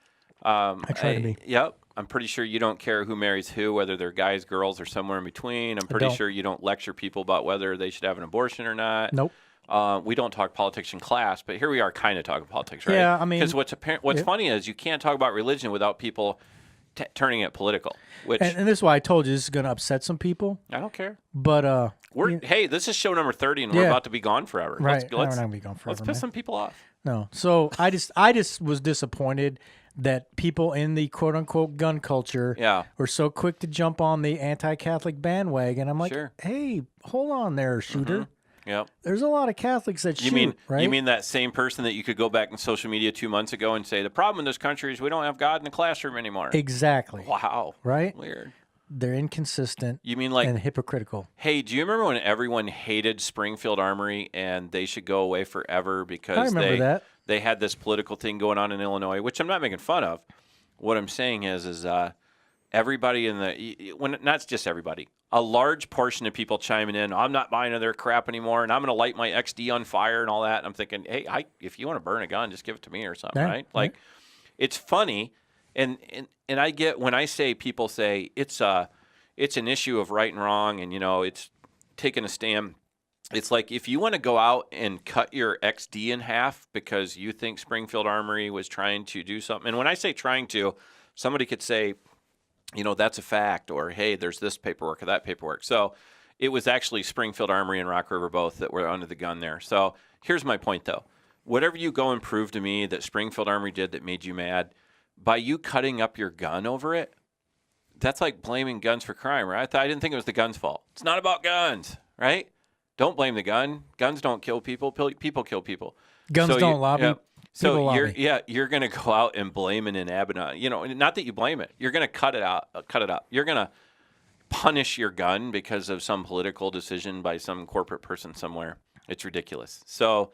I try to be. Yep. I'm pretty sure you don't care who marries who, whether they're guys, girls, or somewhere in between. I'm pretty sure you don't lecture people about whether they should have an abortion or not. Nope. We don't talk politics in class, but here we are kind of talking politics, right? Yeah, I mean. Because what's funny is you can't talk about religion without people turning it political. And this is why I told you this is going to upset some people. I don't care. But hey, this is show number 30, and we're about to be gone forever. Right. Let's we're not going to be gone forever, let's piss some people off. No. So I just was disappointed that people in the quote unquote gun culture were so quick to jump on the anti-Catholic bandwagon. I'm like, hey, hold on there, shooter. Yep. There's a lot of Catholics that shoot, right? You mean that same person that you could go back in social media 2 months ago and say, the problem in this country is we don't have God in the classroom anymore. Exactly. Wow. Right? Weird. They're inconsistent. You mean like and hypocritical. Hey, do you remember when everyone hated Springfield Armory and they should go away forever because they had this political thing going on in Illinois, which I'm not making fun of. What I'm saying is everybody not just everybody, a large portion of people chiming in, I'm not buying their crap anymore, and I'm going to light my XD on fire and all that. And I'm thinking, hey, if you want to burn a gun, just give it to me or something, right? Like, it's funny. And I get when I say people say it's an issue of right and wrong, and it's taking a stand. It's like if you want to go out and cut your XD in half because you think Springfield Armory was trying to do something, and when I say trying to, somebody could say, that's a fact, or hey, there's this paperwork or that paperwork. So it was actually Springfield Armory and Rock River both that were under the gun there. So here's my point, though. Whatever you go and prove to me that Springfield Armory did that made you mad, by you cutting up your gun over it, that's like blaming guns for crime, right? I didn't think it was the gun's fault. It's not about guns, right? Don't blame the gun. Guns don't kill people. People kill people. Guns don't lobby. Yeah. So you're going to go out and blame an inhabitant. Not that you blame it. You're going to cut it out. You're going to punish your gun because of some political decision by some corporate person somewhere. It's ridiculous. So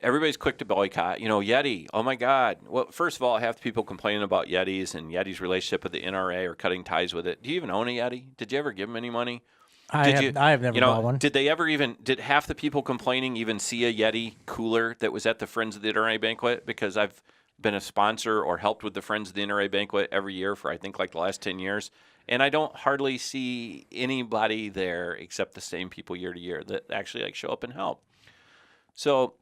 everybody's quick to boycott. Yeti. Oh my God. Well, first of all, half the people complaining about Yetis and Yeti's relationship with the NRA or cutting ties with it. Do you even own a Yeti? Did you ever give them any money? I have never bought one. Did half the people complaining even see a Yeti cooler that was at the Friends of the NRA banquet? Because I've been a sponsor or helped with the Friends of the NRA banquet every year for I think like the last 10 years. And I don't hardly see anybody there except the same people year to year that actually show up and help. So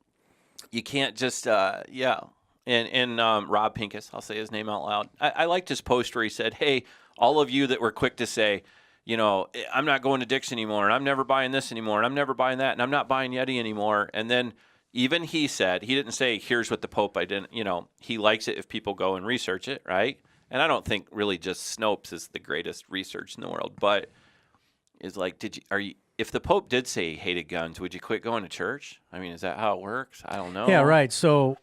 you can't just, And Rob Pincus, I'll say his name out loud. I liked his post where he said, hey, all of you that were quick to say, I'm not going to Dick's anymore, and I'm never buying this anymore, and I'm never buying that, and I'm not buying Yeti anymore. And then even he said, he didn't say, here's what the Pope, he likes it if people go and research it, right? And I don't think really just Snopes is the greatest research in the world, but is like, if the Pope did say he hated guns, would you quit going to church? I mean, is that how it works? I don't know. Yeah, right. So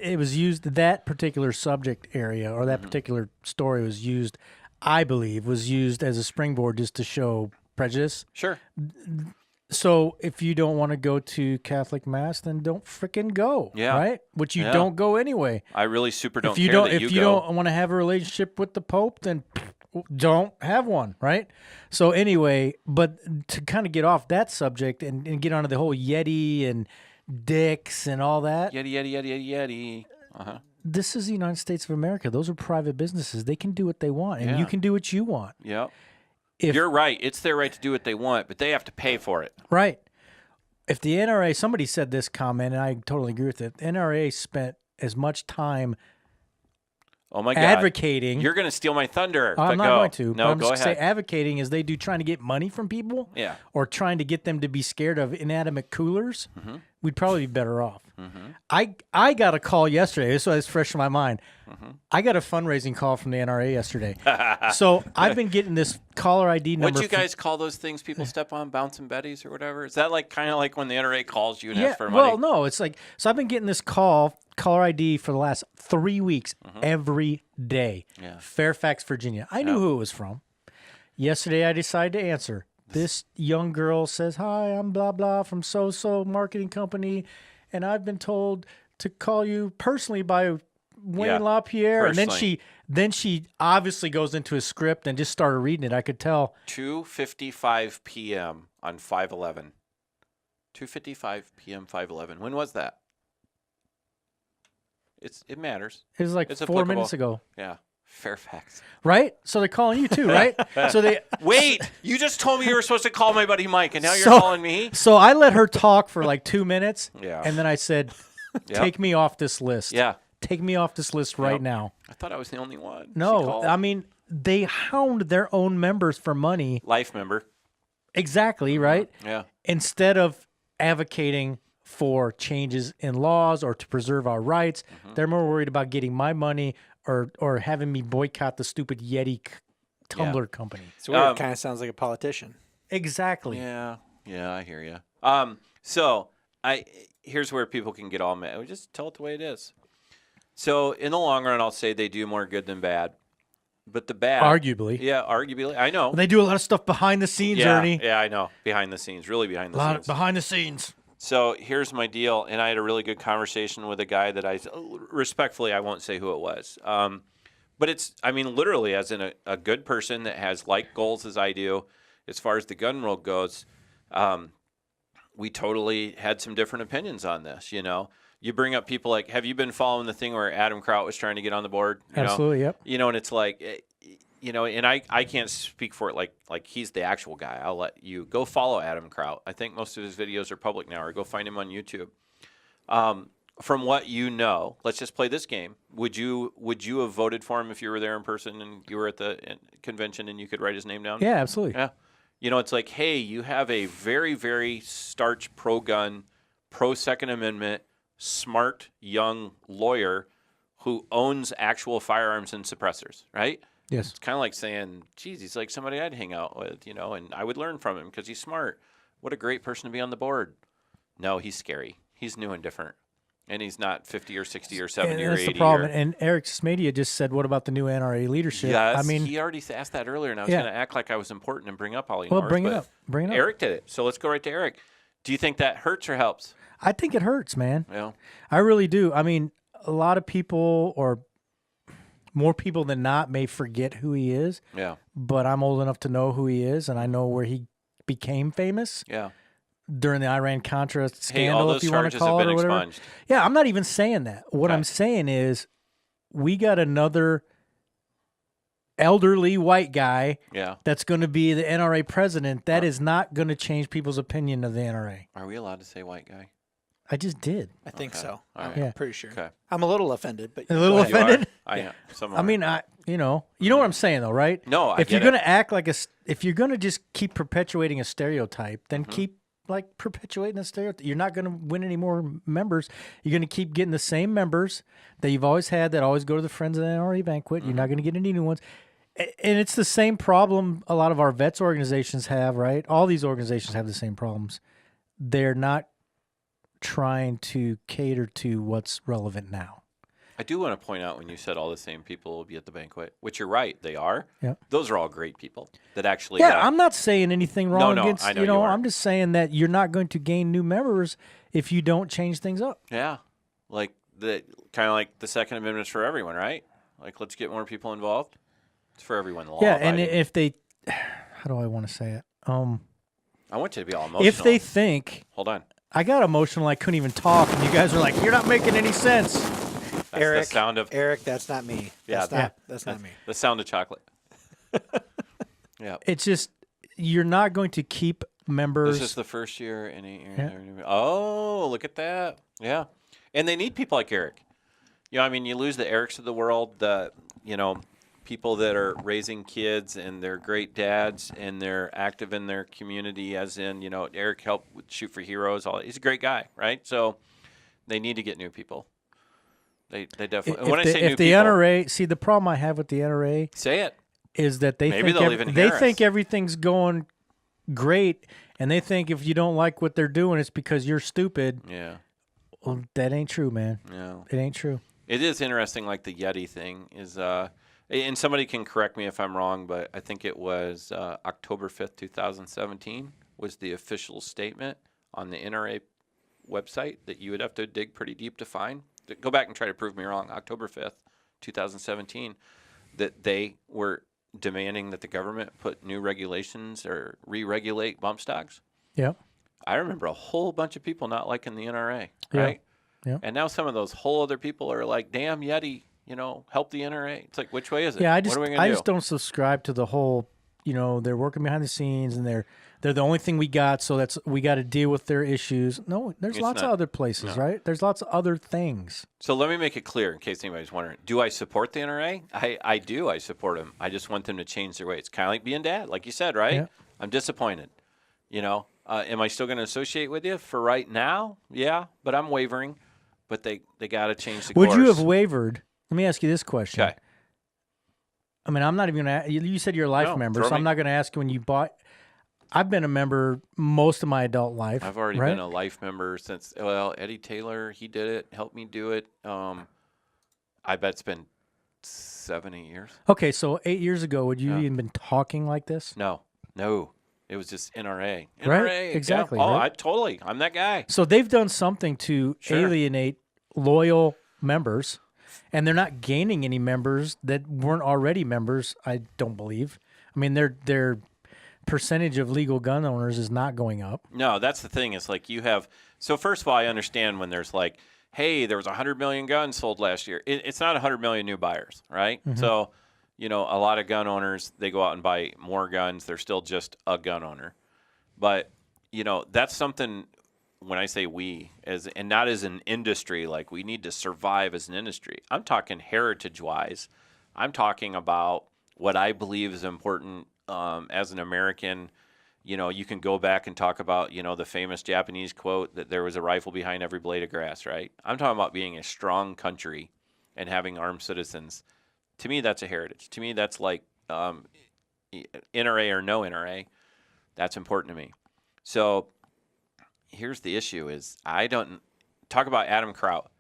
it was used, that particular subject area or that particular story was used, I believe, was used as a springboard just to show prejudice. Sure. So if you don't want to go to Catholic Mass, then don't freaking go. Yeah. Right? Which you don't go anyway. I really don't care that If you don't want to have a relationship with the Pope, then don't have one, right? So anyway, but to kind of get off that subject and get onto the whole Yeti and Dick's and all that. Yeti. Uh-huh. This is the United States of America. Those are private businesses. They can do what they want, and you can do what you want. Yeah. You're right. It's their right to do what they want, but they have to pay for it. Right. If the NRA, somebody said this comment, and I totally agree with it, the NRA spent as much time Oh my God! advocating. You're going to steal my thunder. I'm but not go. going to. No, but I'm go just ahead. say advocating is they do trying to get money from people. Yeah. Or trying to get them to be scared of inanimate coolers. Mm-hmm. We'd probably be better off. Mm-hmm. I got a call yesterday. This was fresh in my mind. Mm-hmm. I got a fundraising call from the NRA yesterday. So I've been getting this caller ID number. What'd you guys call those things people step on, bouncing betties or whatever? Is that like kind of like when the NRA calls you and asks for money? Well, no, it's like, so I've been getting this caller ID for the last 3 weeks every day. Yeah. Fairfax, Virginia. I knew who it was from. Yesterday, I decided to answer. This young girl says, "Hi, I'm blah blah from so marketing company, and I've been told to call you personally by Wayne LaPierre." And then she obviously goes into a script and just started reading it. I could tell. 2:55 p.m. on 5/11. 2:55 p.m. 5/11. When was that? It matters. It was like It's 4 applicable. minutes ago. Yeah. Fairfax. Right? So they're calling you too, right? So they Wait, you just told me you were supposed to call my buddy Mike, and now you're So- calling me? So I let her talk for like 2 minutes. Yeah. And then I said, Yep. take me off this list. Yeah. Take me off this list right Yep. now. I thought I was the only one. She No, called. I mean, they hound their own members for money. Life member. Exactly, right? Yeah. Instead of advocating for changes in laws or to preserve our rights, they're more worried about getting my money or having me boycott the stupid Yeti tumbler company. So it kind of sounds like a politician. Exactly. Yeah. Yeah, I hear you. So here's where people can get all mad. We just tell it the way it is. So in the long run, I'll say they do more good than bad. But the bad, Arguably. yeah, arguably, I know. They do a lot of stuff behind the scenes, Yeah, Ernie. yeah, I know. Behind the scenes, really behind the scenes. Behind the scenes. So here's my deal, and I had a really good conversation with a guy that respectfully, I won't say who it was. But it's, I mean, literally, as in a good person that has like goals as I do, as far as the gun world goes, we totally had some different opinions on this, you know. You bring up people like, have you been following the thing where Adam Kraut was trying to get on the board? You Absolutely, know? yep. You know, and it's like, you know, and I can't speak for it like he's the actual guy. I'll let you go follow Adam Kraut. I think most of his videos are public now, or go find him on YouTube. From what you know, let's just play this game. Would you have voted for him if you were there in person and you were at the convention and you could write his name down? Yeah, absolutely. Yeah. You know, it's like, hey, you have a very, very starch pro-gun, pro-Second Amendment, smart young lawyer who owns actual firearms and suppressors, right? Yes. It's kind of like saying, geez, he's like somebody I'd hang out with, you know, and I would learn from him because he's smart. What a great person to be on the board. No, he's scary. He's new and different. And he's not 50 or 60 or 70 or 80. That's the problem. And Eric Smadia just said, what about the new NRA leadership? Yes, I mean, he already asked that earlier, and I was Yeah. going to act like I was important and bring up Ollie well, North. bring it but up. Bring it up. Eric did it. So let's go right to Eric. Do you think that hurts or helps? I think it hurts, man. Yeah. I really do. I mean, a lot of people, or more people than not, may forget who he is. Yeah. But I'm old enough to know who he is, and I know where he became famous Yeah. during the Iran-Contra Hey, scandal, all those if you want to charges call have it, been or whatever. expunged. Yeah, I'm not even saying that. What Okay. I'm saying is we got another elderly white guy Yeah. that's going to be the NRA president. That is not going to change people's opinion of the NRA. Are we allowed to say white guy? I just did. I think Okay. so. All right. I'm Yeah. pretty sure. Okay. I'm a little offended, but A little go ahead. You are? offended? I am. Some I are. mean, you know what I'm saying, though, right? No, I if you're get going it. to act like if you're going to just keep perpetuating a stereotype, then keep like perpetuating a stereotype. You're not going to win any more members. You're going to keep getting the same members that you've always had that always go to the Friends of the NRA banquet. You're not going to get any new ones. And it's the same problem a lot of our vets organizations have, right? All these organizations have the same problems. They're not trying to cater to what's relevant now. I do want to point out when you said all the same people will be at the banquet, which you're right, they are. Yeah. Those are all great people that actually. Yeah, I'm not saying anything wrong no, against, I know you aren't. I'm just saying that you're not going to gain new members if you don't change things up. Yeah, like the kind of like the Second Amendment's for everyone, right? Like, let's get more people involved. It's for everyone. Yeah, and law-abiding. if they, how do I want to say it? I want you to be all emotional. If they think, hold on, I got emotional, I couldn't even talk, and you guys are like, you're not making any sense. that's Eric, the sound of Eric, that's not me. Yeah, That's not me. the sound of chocolate. Yeah, It's just, you're not going to keep members. this is the first year in 8 years. Yeah. Oh, look at that. Yeah, and they need people like Eric. You know, I mean, you lose the Erics of the world, the, you know, people that are raising kids and they're great dads and they're active in their community, as in, you know, Eric helped with Shoot for Heroes. He's a great guy, right? So they need to get new people. They definitely. If when the, I say if new the people, NRA, see, the problem I have with the NRA say it. is that they Maybe think they'll even hear us. everything's going great, and they think if you don't like what they're doing, it's because you're stupid. Yeah. Well, that ain't true, man. No. It ain't true. It is interesting, like the Yeti thing is, and somebody can correct me if I'm wrong, but I think it was October 5th, 2017 was the official statement on the NRA website that you would have to dig pretty deep to find. Go back and try to prove me wrong. October 5th, 2017, that they were demanding that the government put new regulations or re-regulate bump stocks. Yep. I remember a whole bunch of people not liking the NRA, Yeah. right? Yeah. And now some of those whole other people are like, damn, Yeti, you know, help the NRA. It's like, which way is it? Yeah, what are we gonna do? just don't subscribe to the whole, you know, they're working behind the scenes and they're the only thing we got, so we got to deal with their issues. No, there's It's lots not. of other places, right? There's lots of other things. So let me make it clear in case anybody's wondering. Do I support the NRA? I do. I support them. I just want them to change their ways. It's kind of like being dad, like you said, right? Yeah. I'm disappointed. You know, am I still going to associate with you for right now? Yeah, but I'm wavering. But they got to change the course. Would you have wavered? Let me ask you this question. Okay. I mean, I'm not even going to. You said you're a life member, so I'm not going to ask you when you bought. I've been a member most of my adult life. I've already right? been a life member since, well, Eddie Taylor, he did it, helped me do it. I bet it's been 7, 8 years. Okay, so 8 years ago, would you even been talking like this? No. It was just NRA. NRA. Right? Exactly. Yeah. Oh, right? I'm that guy. So they've done something to alienate loyal members, and they're not gaining any members that weren't already members, I don't believe. I mean, their percentage of legal gun owners is not going up. No, that's the thing. It's like you have. So first of all, I understand when there's like, hey, there was 100 million guns sold last year. It's not 100 million new buyers, right? Mm-hmm. So, you know, a lot of gun owners, they go out and buy more guns. They're still just a gun owner. But, you know, that's something when I say we, and not as an industry, like we need to survive as an industry. I'm talking heritage-wise. I'm talking about what I believe is important as an American. You know, you can go back and talk about, you know, the famous Japanese quote that there was a rifle behind every blade of grass, right? I'm talking about being a strong country and having armed citizens. To me, that's a heritage. To me, that's like NRA or no NRA. That's important to me. So here's the issue is I don't talk about Adam Kraut.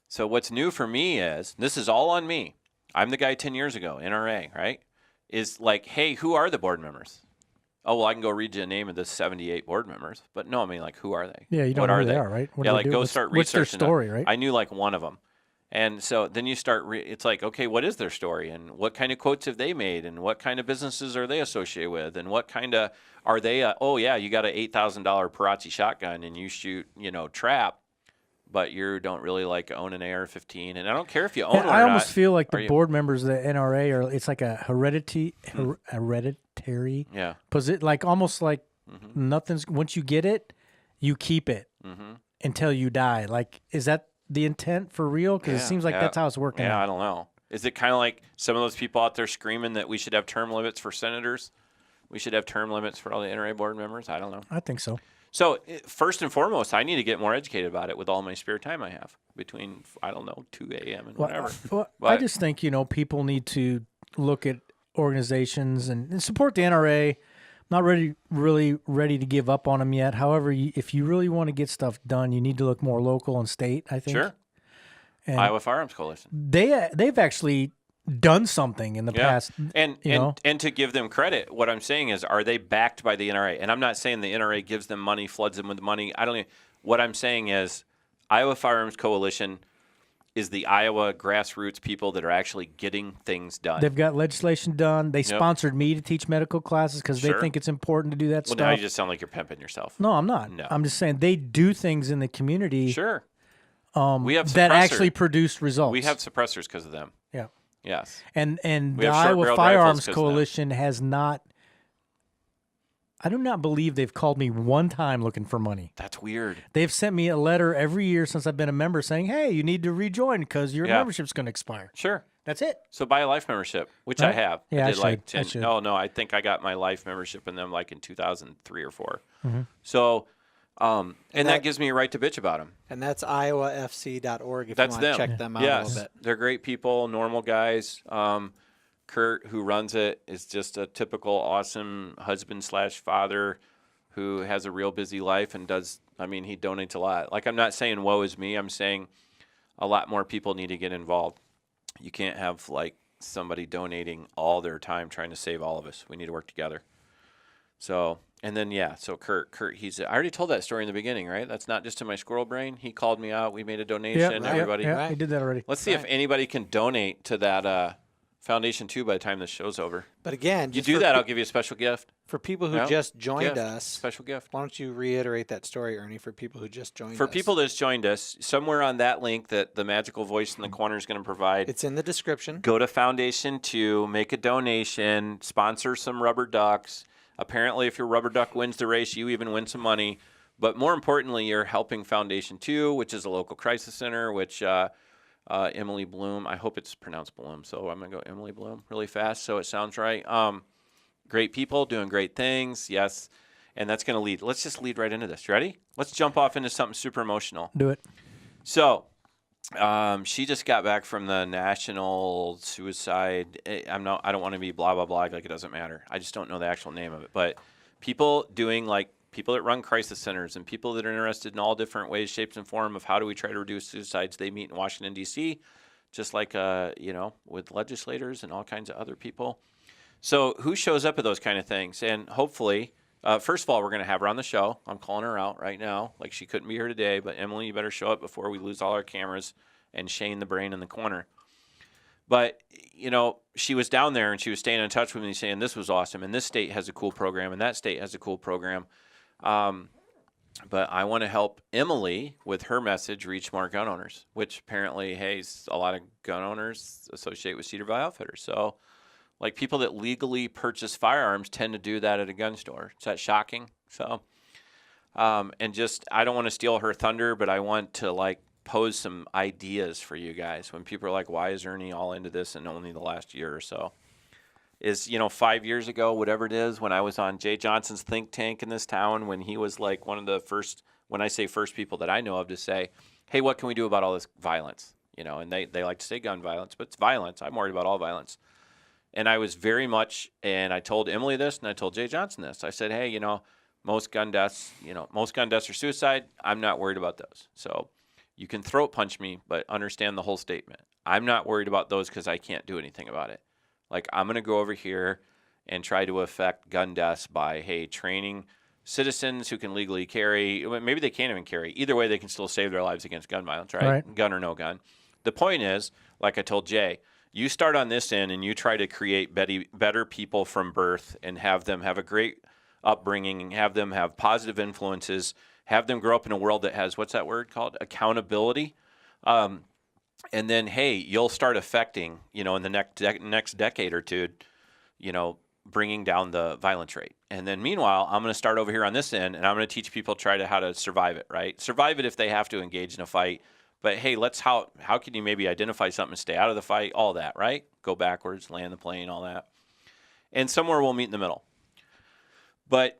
So what's new for me is, this is all on me. I'm the guy 10 years ago, NRA, right? Is like, hey, who are the board members? Oh, well, I can go read you a name of the 78 board members. But no, I mean, like, who are they? Yeah, you don't know who they are, right? What do they do? Go start researching. What's their story, right? I knew, like, one of them. And so then you start, it's like, okay, what is their story? And what kind of quotes have they made? And what kind of businesses are they associated with? And what kind of, are they, oh, yeah, you got an $8,000 Parazzi shotgun and you shoot, you know, trap, but you don't really like own an AR-15. And I don't care if you own one or not. I almost feel like the board members of the NRA are, it's like a hereditary, yeah. like almost like nothing's, once you get it, you keep it until you die. Like, is that the intent for real? Because it seems like that's how it's working out. I don't know. Is it kind of like some of those people out there screaming that we should have term limits for senators? We should have term limits for all the NRA board members? I don't know. I think so. So first and foremost, I need to get more educated about it with all my spare time I have between, I don't know, 2 a.m. and whatever. I just think, you know, people need to look at organizations and support the NRA. Not really ready to give up on them yet. However, if you really want to get stuff done, you need to look more local and state, I think. Sure. And Iowa Firearms Coalition. They've actually done something in the past. And to give them credit, what I'm saying is, are they backed by the NRA? And I'm not saying the NRA gives them money, floods them with money. What I'm saying is Iowa Firearms Coalition is the Iowa grassroots people that are actually getting things done. They've got legislation done. They sponsored me to teach medical classes because they think it's important to do that stuff. Well, now you just sound like you're pimping yourself. No, I'm not. No. I'm just saying they do things in the community. Sure. We have that actually produce results. We have suppressors because of them. Yeah. Yes. And the Iowa Firearms Coalition has not. I do not believe they've called me one time looking for money. That's weird. They've sent me a letter every year since I've been a member saying, hey, you need to rejoin because your membership's going to expire. Sure. That's it. So buy a life membership, which Right? I have. Yeah, I did like 10. I should. No, I think I got my life membership in them like in 2003 or 4. Mm-hmm. So, and that gives me a right to bitch about them. And that's iowafc.org if That's you want them. to check them out Yes. a little bit. They're great people, normal guys. Kurt, who runs it, is just a typical awesome husband/father who has a real busy life and he donates a lot. Like, I'm not saying woe is me. I'm saying a lot more people need to get involved. You can't have like somebody donating all their time trying to save all of us. We need to work together. So, and then, so Kurt, I already told that story in the beginning, right? That's not just in my squirrel brain. He called me out. We made a donation. Everybody. Yeah, I did that already. Let's see if anybody can donate to that Foundation 2 by the time this show's over. But again, You do that, I'll give you a special gift. For people who just joined Gift. us, Special gift. why don't you reiterate that story, Ernie, for people who just joined us? For people that just joined us, somewhere on that link that the magical voice in the corner is going to provide, It's in the description. go to Foundation 2, make a donation, sponsor some rubber ducks. Apparently, if your rubber duck wins the race, you even win some money. But more importantly, you're helping Foundation 2, which is a local crisis center, which Emily Bloom, I hope it's pronounced Bloom, so I'm going to go Emily Bloom really fast so it sounds right. Great people doing great things, yes. And that's going to lead. Let's just lead right into this. Ready? Let's jump off into something super emotional. Do it. So, she just got back from the National Suicide. I don't want to be blah blah blah. Like, it doesn't matter. I just don't know the actual name of it. But people that run crisis centers and people that are interested in all different ways, shapes, and form of how do we try to reduce suicides. They meet in Washington D.C. just like with legislators and all kinds of other people. So who shows up at those kind of things? And hopefully. First of all, we're going to have her on the show. I'm calling her out right now. Like, she couldn't be here today, but Emily, you better show up before we lose all our cameras and Shane the brain in the corner. But, she was down there and she was staying in touch with me saying this was awesome and this state has a cool program and that state has a cool program. But I want to help Emily with her message reach more gun owners, which apparently, a lot of gun owners associate with Cedar Valley Outfitters. So, like, people that legally purchase firearms tend to do that at a gun store. Is that shocking? So, I don't want to steal her thunder, but I want to, pose some ideas for you guys. When people are like, why is Ernie all into this in only the last year or so? 5 years ago, whatever it is, when I was on Jay Johnson's think tank in this town, when he was, one of the first, when I say first people that I know of to say, hey, what can we do about all this violence? And they like to say gun violence, but it's violence. I'm worried about all violence. And I was very much, and I told Emily this, and I told Jay Johnson this. I said, hey, most gun deaths are suicide. I'm not worried about those. So you can throat punch me, but understand the whole statement. I'm not worried about those because I can't do anything about it. I'm going to go over here and try to affect gun deaths by, training citizens who can legally carry. Maybe they can't even carry. Either way, they can still save their lives against gun violence, right? Gun or no gun. The point is, like I told Jay, you start on this end and you try to create better people from birth and have them have a great upbringing and have them have positive influences, have them grow up in a world that has, what's that word called? Accountability. And then, you'll start affecting, in the next decade or two, bringing down the violence rate. And then meanwhile, I'm going to start over here on this end and I'm going to teach people how to survive it, right? Survive it if they have to engage in a fight. But how can you maybe identify something, stay out of the fight, all that, right? Go backwards, land the plane, all that. And somewhere we'll meet in the middle. But,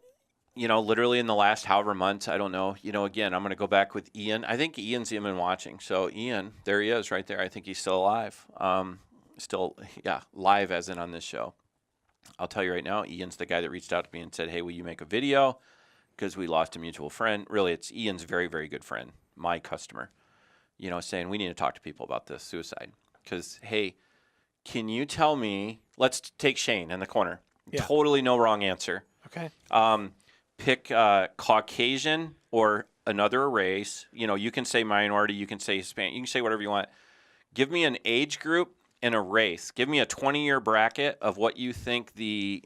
literally in the last however months, I don't know, again, I'm going to go back with Ian. I think Ian's even watching. So Ian, there he is right there. I think he's still alive. Live as in on this show. I'll tell you right now, Ian's the guy that reached out to me and said, hey, will you make a video? Because we lost a mutual friend. Really, it's Ian's very, very good friend, my customer. Saying we need to talk to people about this suicide. Because, hey, can you tell me, let's take Shane in the corner. Yeah. Totally no wrong answer. Okay. Pick Caucasian or another race. You can say minority, you can say Hispanic, you can say whatever you want. Give me an age group and a race. Give me a 20-year bracket of what you think the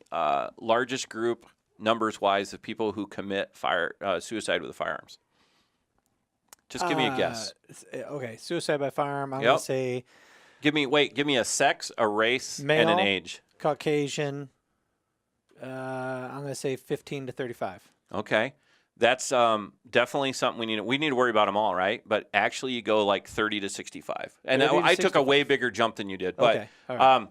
largest group, numbers-wise, of people who commit suicide with firearms. Just give me a guess. Okay, suicide by firearm. I'm going to say... Give me a sex, a race, male, and an age. Caucasian, I'm going to say 15 to 35. Okay. That's definitely something we need to worry about them all, right? But actually, you go like 30 to 65. And 30 to I took a 65. way bigger jump than you did. But Okay, all right.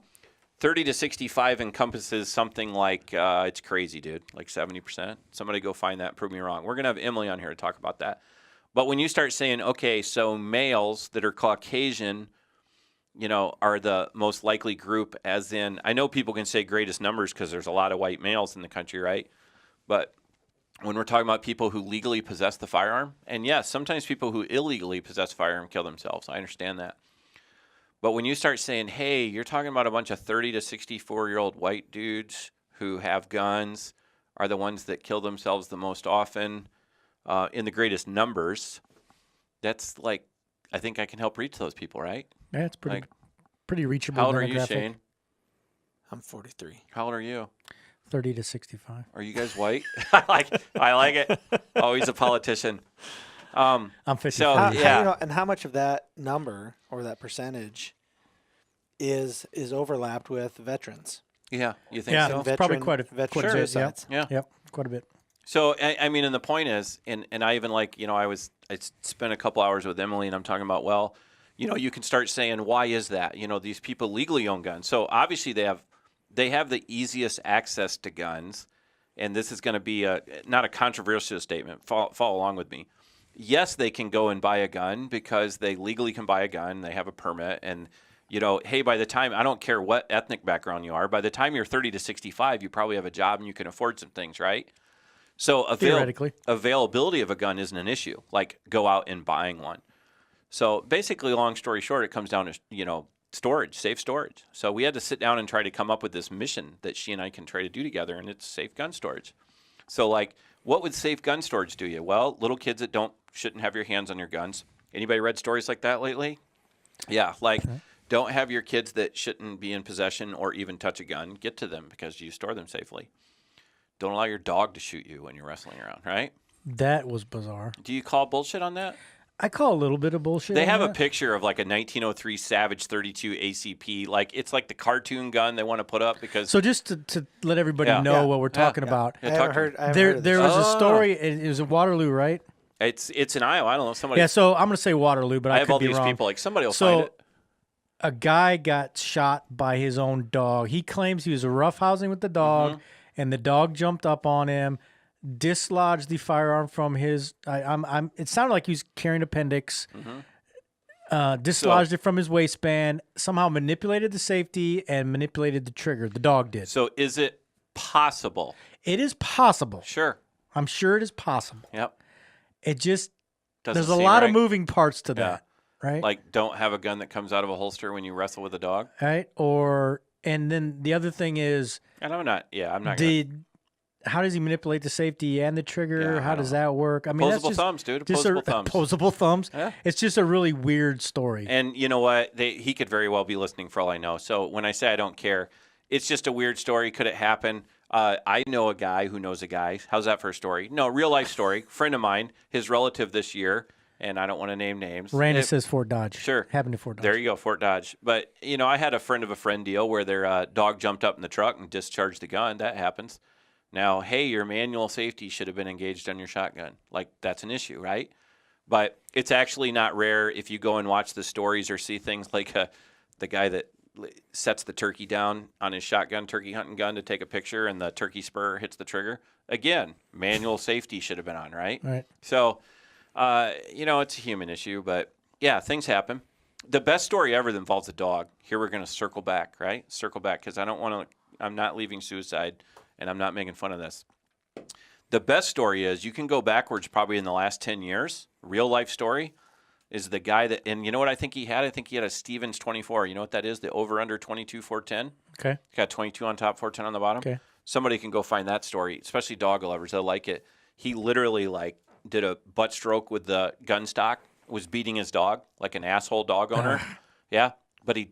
30 to 65 encompasses something like, it's crazy, dude, like 70%. Somebody go find that and prove me wrong. We're going to have Emily on here to talk about that. But when you start saying, okay, so males that are Caucasian, are the most likely group, as in, I know people can say greatest numbers because there's a lot of white males in the country, right? But when we're talking about people who legally possess the firearm, and yes, sometimes people who illegally possess a firearm kill themselves. I understand that. But when you start saying, hey, you're talking about a bunch of 30 to 64-year-old white dudes who have guns are the ones that kill themselves the most often in the greatest numbers, that's like, I think I can help reach those people, right? Yeah, it's pretty reachable. How old are you, demographic. Shane? I'm 43. How old are you? 30 to 65. Are you guys white? I like it. Oh, he's a politician. I'm 50. So, How, and how much of that number or that percentage is overlapped with veterans? Yeah, you think Yeah, so? it's probably quite a veteran bit. suicides. Yeah. Yep, quite a bit. So, I mean, and the point is, and I even I spent a couple hours with Emily, and I'm talking about, well, you can start saying, why is that? These people legally own guns. So obviously they have the easiest access to guns, and this is going to be not a controversial statement. Follow along with me. Yes, they can go and buy a gun because they legally can buy a gun. They have a permit, and hey, by the time, I don't care what ethnic background you are, by the time you're 30 to 65, you probably have a job and you can afford some things, right? So Theoretically, availability of a gun isn't an issue. Like go out and buying one. So basically, long story short, it comes down to storage, safe storage. So we had to sit down and try to come up with this mission that she and I can try to do together, and it's safe gun storage. So what would safe gun storage do you? Well, little kids that shouldn't have your hands on your guns. Anybody read stories like that lately? Yeah, don't have your kids that shouldn't be in possession or even touch a gun get to them because you store them safely. Don't allow your dog to shoot you when you're wrestling around, right? that was bizarre. Do you call bullshit on that? I call a little bit of bullshit. They on have a that. picture of like a 1903 Savage 32 ACP. It's like the cartoon gun they want to put up because. So just to let everybody know what we're talking about, I haven't heard of there this. was a story. It was in Waterloo, right? It's in Iowa. I don't know. Somebody. Yeah. So I'm going to say Waterloo, but I I have could all be these wrong. people. Somebody will find it. A guy got shot by his own dog. He claims he was roughhousing with the dog, and the dog jumped up on him, dislodged the firearm from his. It sounded like he was carrying appendix. Dislodged it from his waistband. Somehow manipulated the safety and manipulated the trigger. The dog did. So is it possible? It is possible. Sure. I'm sure it is possible. Yep. It just Doesn't there's a seem lot of right. moving parts to that, right? Like don't have a gun that comes out of a holster when you wrestle with a dog. Right? And then the other thing is, And I'm not. Yeah, I'm not. Gonna, how does he manipulate the safety and the trigger? Yeah, how I does don't that work? I mean, Opposable that's just, thumbs, dude. just Opposable thumbs. Opposable thumbs. Yeah. It's just a really weird story. And you know what? He could very well be listening for all I know. So when I say I don't care, it's just a weird story. Could it happen? I know a guy who knows a guy. How's that for a story? No, real life story. Friend of mine, his relative this year, and I don't want to name names. Randy says Fort Dodge. Sure. Happened to Fort Dodge. There you go, Fort Dodge. But, I had a friend of a friend deal where their dog jumped up in the truck and discharged the gun. That happens. Now, hey, your manual safety should have been engaged on your shotgun. That's an issue, right? But it's actually not rare if you go and watch the stories or see things like the guy that sets the turkey down on his shotgun, turkey hunting gun to take a picture, and the turkey spur hits the trigger. Again, manual safety should have been on, right? Right. So, it's a human issue, but yeah, things happen. The best story ever that involves a dog. Here we're going to circle back, right? Circle back because I'm not leaving suicide, and I'm not making fun of this. The best story is you can go backwards probably in the last 10 years. Real life story is the guy that, and you know what I think he had? I think he had a Stevens 24. You know what that is? The over-under 22, 410. Okay. Got 22 on top, 410 on the bottom. Okay. Somebody can go find that story, especially dog lovers. They'll like it. He literally did a butt stroke with the gun stock, was beating his dog like an asshole dog owner. Yeah, but he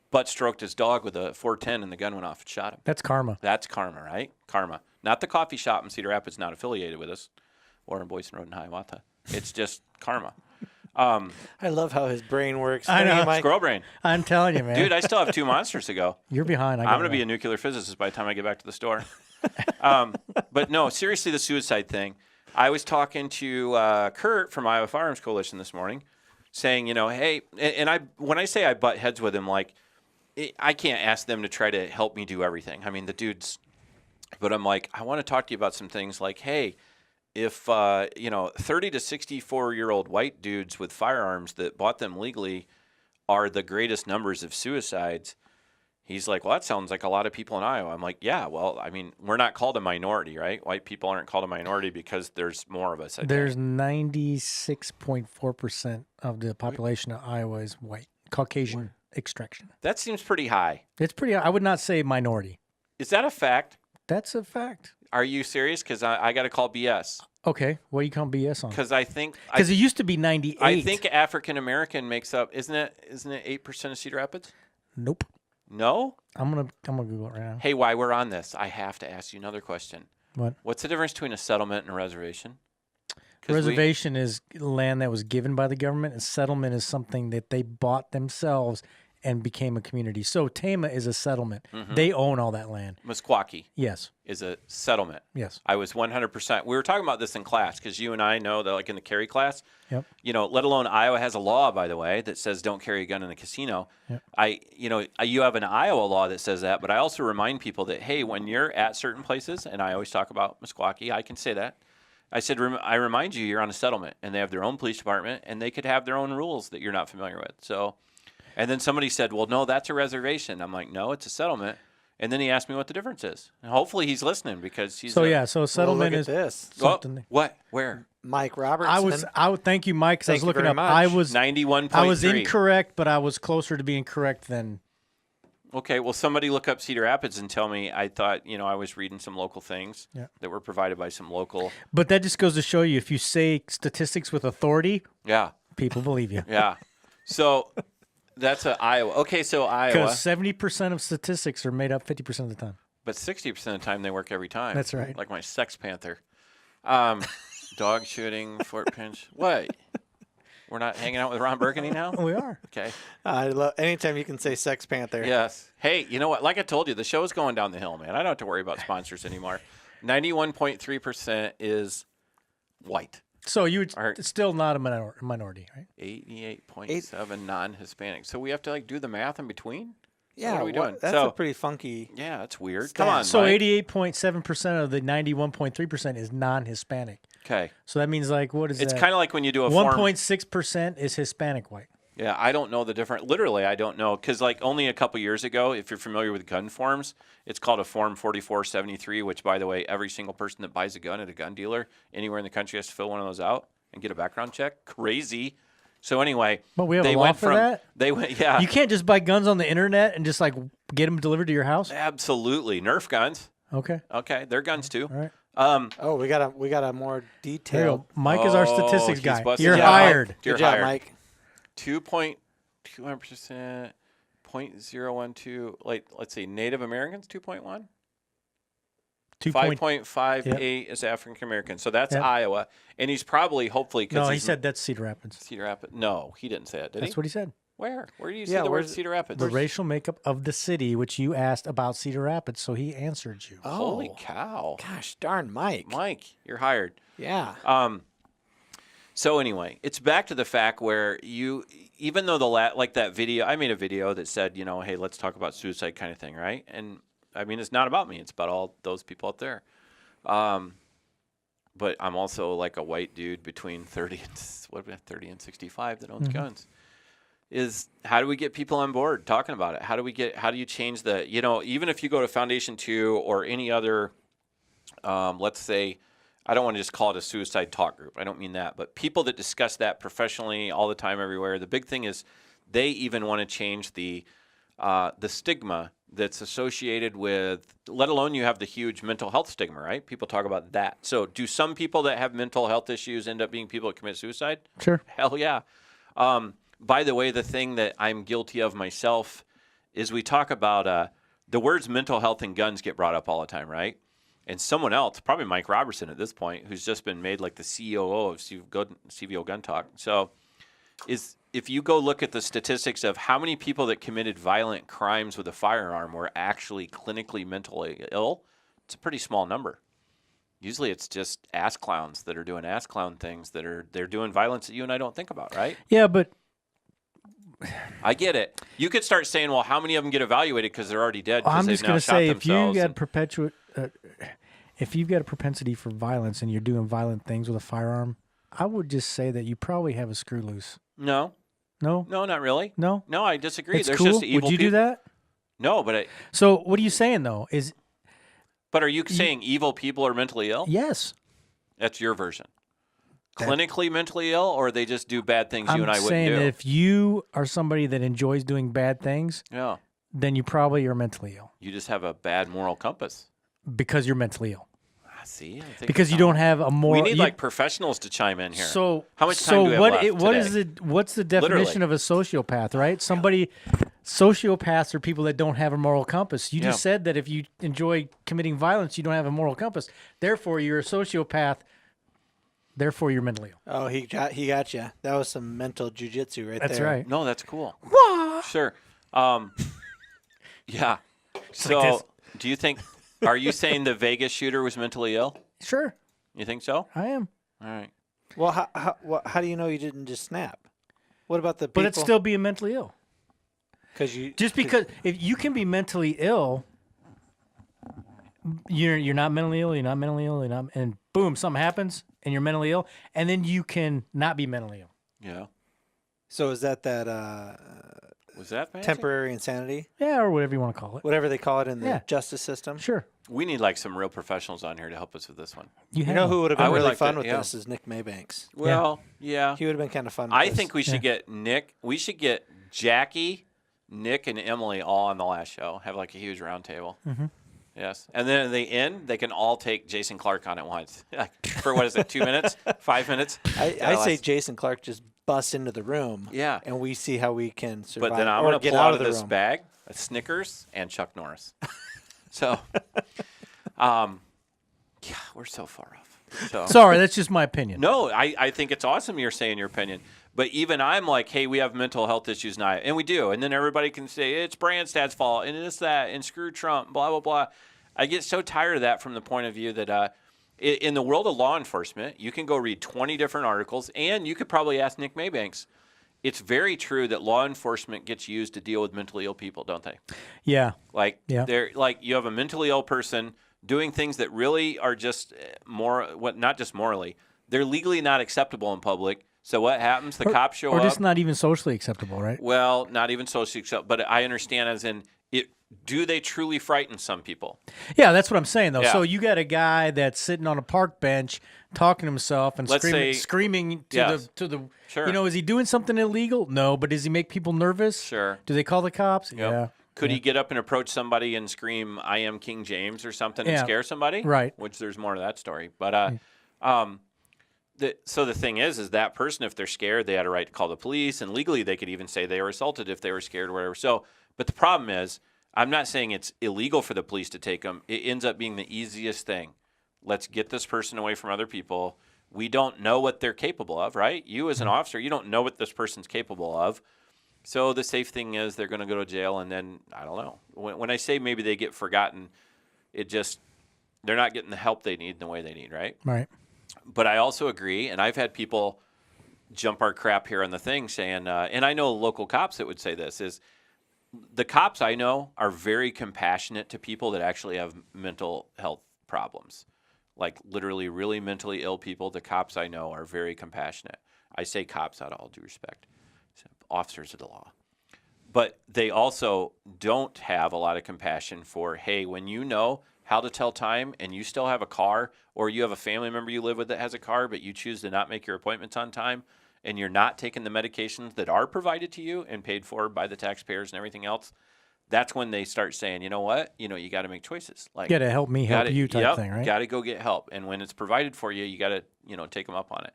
butt stroked his dog with a 410 and the gun went off and shot him. That's karma. That's karma, right? Karma. Not the coffee shop in Cedar Rapids, not affiliated with us, or in Boyson Road in Hiawatha. It's just karma. I love how his brain works. I know. Mike? Squirrel brain. I'm telling you, man. Dude, I still have 2 monsters to go. You're behind. I'm going to be a nuclear physicist by the time I get back to the store. But no, seriously, the suicide thing. I was talking to Kurt from Iowa Firearms Coalition this morning, saying, hey, and when I say I butt heads with him, like, I can't ask them to try to help me do everything. I mean, the dude's, but I'm like, I want to talk to you about some things like, hey, if 30 to 64-year-old white dudes with firearms that bought them legally are the greatest numbers of suicides. He's like, well, that sounds like a lot of people in Iowa. I'm like, yeah, well, I mean, we're not called a minority, right? White people aren't called a minority because there's more of us. There's 96.4% of the population of Iowa is white, Caucasian extraction. That seems pretty high. It's pretty. I would not say minority. Is that a fact? That's a fact. Are you serious? Because I got to call BS. Okay, what do you call BS on? Because I think it used to be 98. I think African American makes up. Isn't it 8% of Cedar Rapids? Nope. No? I'm gonna Google it right now. Hey, while we're on this, I have to ask you another question. What? What's the difference between a settlement and a reservation? Reservation is land that was given by the government, and settlement is something that they bought themselves and became a community. So Tama is a settlement. Mm-hmm. They own all that land. Meskwaki. Yes. Is a settlement. Yes. I was 100%. We were talking about this in class because you and I know that, like in the carry class. Yep. Let alone Iowa has a law, by the way, that says don't carry a gun in a casino. Yep. You have an Iowa law that says that, but I also remind people that, hey, when you're at certain places, and I always talk about Meskwaki, I can say that. I said, I remind you, you're on a settlement, and they have their own police department, and they could have their own rules that you're not familiar with. So, and then somebody said, well, no, that's a reservation. I'm like, no, it's a settlement. And then he asked me what the difference is. And hopefully he's listening because he's. So a settlement look is at this. Something. What? Where? Mike Robertson. I would thank you, Mike, because I was looking up. Much. I was 91.3. I was incorrect, but I was closer to being correct than. Okay, well, somebody look up Cedar Rapids and tell me. I thought, I was reading some local things that were provided by some local. But that just goes to show you, if you say statistics with authority, people believe you. Yeah. So that's Iowa. Okay, so Iowa. Because 70% of statistics are made up 50% of the time. But 60% of the time they work every time. That's right. Like my Sex Panther. Dog shooting, Fort Pinch. What? We're not hanging out with Ron Burgundy now? We are. Okay. I love anytime you can say Sex Panther. Yes. Hey, you know what? Like I told you, the show's going down the hill, man. I don't have to worry about sponsors anymore. 91.3% is white. So you would still not a minority, right? 88.7 non-Hispanic. So we have to do the math in between? Yeah. What are we doing? That's a pretty funky. Yeah, that's weird. Stat. Come on, So Mike. 88.7% of the 91.3% is non-Hispanic. Okay. So that means what is It's that? kind of like when you do a form. 1.6% is Hispanic white. Yeah, I don't know the difference. Literally, I don't know. Because only a couple years ago, if you're familiar with gun forms, it's called a Form 4473, which, by the way, every single person that buys a gun at a gun dealer anywhere in the country has to fill one of those out and get a background check. Crazy. So anyway, but we have a law for that? They went, yeah. You can't just buy guns on the internet and just get them delivered to your house? Absolutely. Nerf guns. Okay. Okay, they're guns too. All right. We got a more detailed. Mike is our statistics guy. busted. You're Yeah, hired. You're Good job, hired. Mike. 2.2%, 0.012. Let's see, Native Americans 2.1. 5.58 is African American. So that's Iowa, and he's probably hopefully. No, he said that's Cedar Rapids. Cedar Rapids. No, he didn't say it. Did he? That's what he said. Where do you see the word Cedar Rapids? The racial makeup of the city, which you asked about Cedar Rapids, so he answered you. Oh, holy cow! Gosh darn, Mike. Mike, you're hired. Yeah. So anyway, it's back to the fact where even though that video, I made a video that said, hey, let's talk about suicide kind of thing, right? And I mean, it's not about me; it's about all those people out there. But I'm also a white dude between 30 and 65 that owns guns. Is how do we get people on board talking about it? How do you change even if you go to Foundation 2 or any other, let's say, I don't want to just call it a suicide talk group. I don't mean that, but people that discuss that professionally all the time, everywhere. The big thing is they even want to change the stigma that's associated with, let alone you have the huge mental health stigma, right? People talk about that. So do some people that have mental health issues end up being people that commit suicide? Sure. Hell yeah. By the way, the thing that I'm guilty of myself is we talk about the words mental health and guns get brought up all the time, right? And someone else, probably Mike Robertson at this point, who's just been made the COO of CVO Gun Talk. So is if you go look at the statistics of how many people that committed violent crimes with a firearm were actually clinically mentally ill, it's a pretty small number. Usually it's just ass clowns that are doing ass clown things they're doing violence that you and I don't think about, right? Yeah, but I get it. You could start saying, well, how many of them get evaluated because they're already dead? I'm just going to say if you got if you've got a propensity for violence and you're doing violent things with a firearm, I would just say that you probably have a screw loose. No, not really. No, I disagree. it's There's cool. just evil Would you do that? No, but So what are you saying though? But are you saying evil people are mentally ill? Yes. That's your version. Clinically mentally ill, or they just do bad things you and I wouldn't do? I'm saying that if you are somebody that enjoys doing bad things, then you probably are mentally ill. You just have a bad moral compass. Because you're mentally ill. See, because you don't have a moral. We need professionals to chime in here. So how much time do we have left what's the definition of a sociopath? Right, sociopaths are people that don't have a moral compass. You just said that if you enjoy committing violence, you don't have a moral compass. Therefore, you're a sociopath. Therefore, you're mentally ill. Oh, he got you. That was some mental jujitsu right there. That's right. No, that's cool. What? Sure. Yeah. So, do you think? Are you saying the Vegas shooter was mentally ill? Sure. You think so? I am. All right. Well, how do you know you didn't just snap? What about the people? But it's still being mentally ill. Because if you can be mentally ill, you're not mentally ill. You're not mentally ill. You're not, and boom, something happens, and you're mentally ill, and then you can not be mentally ill. Yeah. So is that was that magic? Temporary insanity? Yeah, or whatever you want to call it. Whatever they call it in the justice system? Sure. We need like some real professionals on here to help us with this one. You know who would have been really fun with this is Nick Maybanks. Well, yeah. He would have been kind of fun. I think we should get Nick. We should get Jackie, Nick, and Emily all on the last show. Have like a huge round table. Mm-hmm. Yes. And then at the end, they can all take Jason Clark on at once. For what is it, 2 minutes? 5 minutes? I say Jason Clark just busts into the room. Yeah. And we see how we can survive. But then I'm going to pull out of this bag a Snickers and Chuck Norris. So, we're so far off. So. Sorry, that's just my opinion. No, I think it's awesome you're saying your opinion. But even I'm like, hey, we have mental health issues now. And we do. And then everybody can say, it's Brandstad's fault, and it's that, and screw Trump, blah, blah, blah. I get so tired of that from the point of view that in the world of law enforcement, you can go read 20 different articles, and you could probably ask Nick Maybanks. It's very true that law enforcement gets used to deal with mentally ill people, don't they? Yeah. They're like you have a mentally ill person doing things that really are just not just morally, they're legally not acceptable in public. So what happens? The cops show up. Or just not even socially acceptable, right? Well, not even socially acceptable. But I understand as in, do they truly frighten some people? Yeah, that's what I'm saying, though. Yeah. So you got a guy that's sitting on a park bench talking to himself and screaming to the Sure. Is he doing something illegal? No, but does he make people nervous? Sure. Do they call the cops? Yep. Yeah. Could he get up and approach somebody and scream, I am King James or something and scare somebody? Right. Which there's more to that story. But so the thing is that person, if they're scared, they had a right to call the police, and legally they could even say they were assaulted if they were scared or whatever. So, but the problem is, I'm not saying it's illegal for the police to take them. It ends up being the easiest thing. Let's get this person away from other people. We don't know what they're capable of, right? You as an officer, you don't know what this person's capable of. So the safe thing is they're going to go to jail, and then, I don't know. When I say maybe they get forgotten, they're not getting the help they need in the way they need, right? Right. But I also agree, and I've had people jump our crap here on the thing saying, and I know local cops that would say this, is the cops I know are very compassionate to people that actually have mental health problems. Like literally really mentally ill people, the cops I know are very compassionate. I say cops out of all due respect. Officers of the law. But they also don't have a lot of compassion for, hey, when you know how to tell time and you still have a car, or you have a family member you live with that has a car, but you choose to not make your appointments on time, and you're not taking the medications that are provided to you and paid for by the taxpayers and everything else, that's when they start saying, you know what, you got to make choices. Like, got to help me, help you type thing, right? Got to go get help. And when it's provided for you, you got to, take them up on it.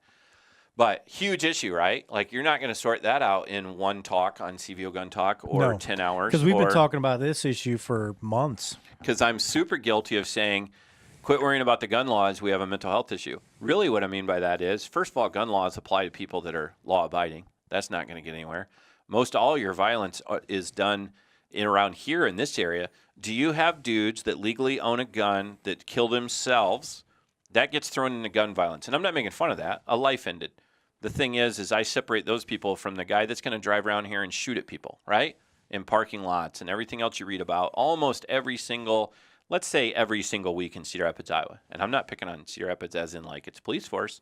But huge issue, right? Like, you're not going to sort that out in one talk on CVO Gun Talk or 10 hours. Because we've been talking about this issue for months. Because I'm super guilty of saying, quit worrying about the gun laws. We have a mental health issue. Really what I mean by that is, first of all, gun laws apply to people that are law-abiding. That's not going to get anywhere. Most all your violence is done around here in this area. Do you have dudes that legally own a gun that kill themselves? That gets thrown into gun violence. And I'm not making fun of that. A life ended. The thing is I separate those people from the guy that's going to drive around here and shoot at people, right? In parking lots and everything else you read about almost every single, let's say every single week in Cedar Rapids, Iowa. And I'm not picking on Cedar Rapids as in like it's police force.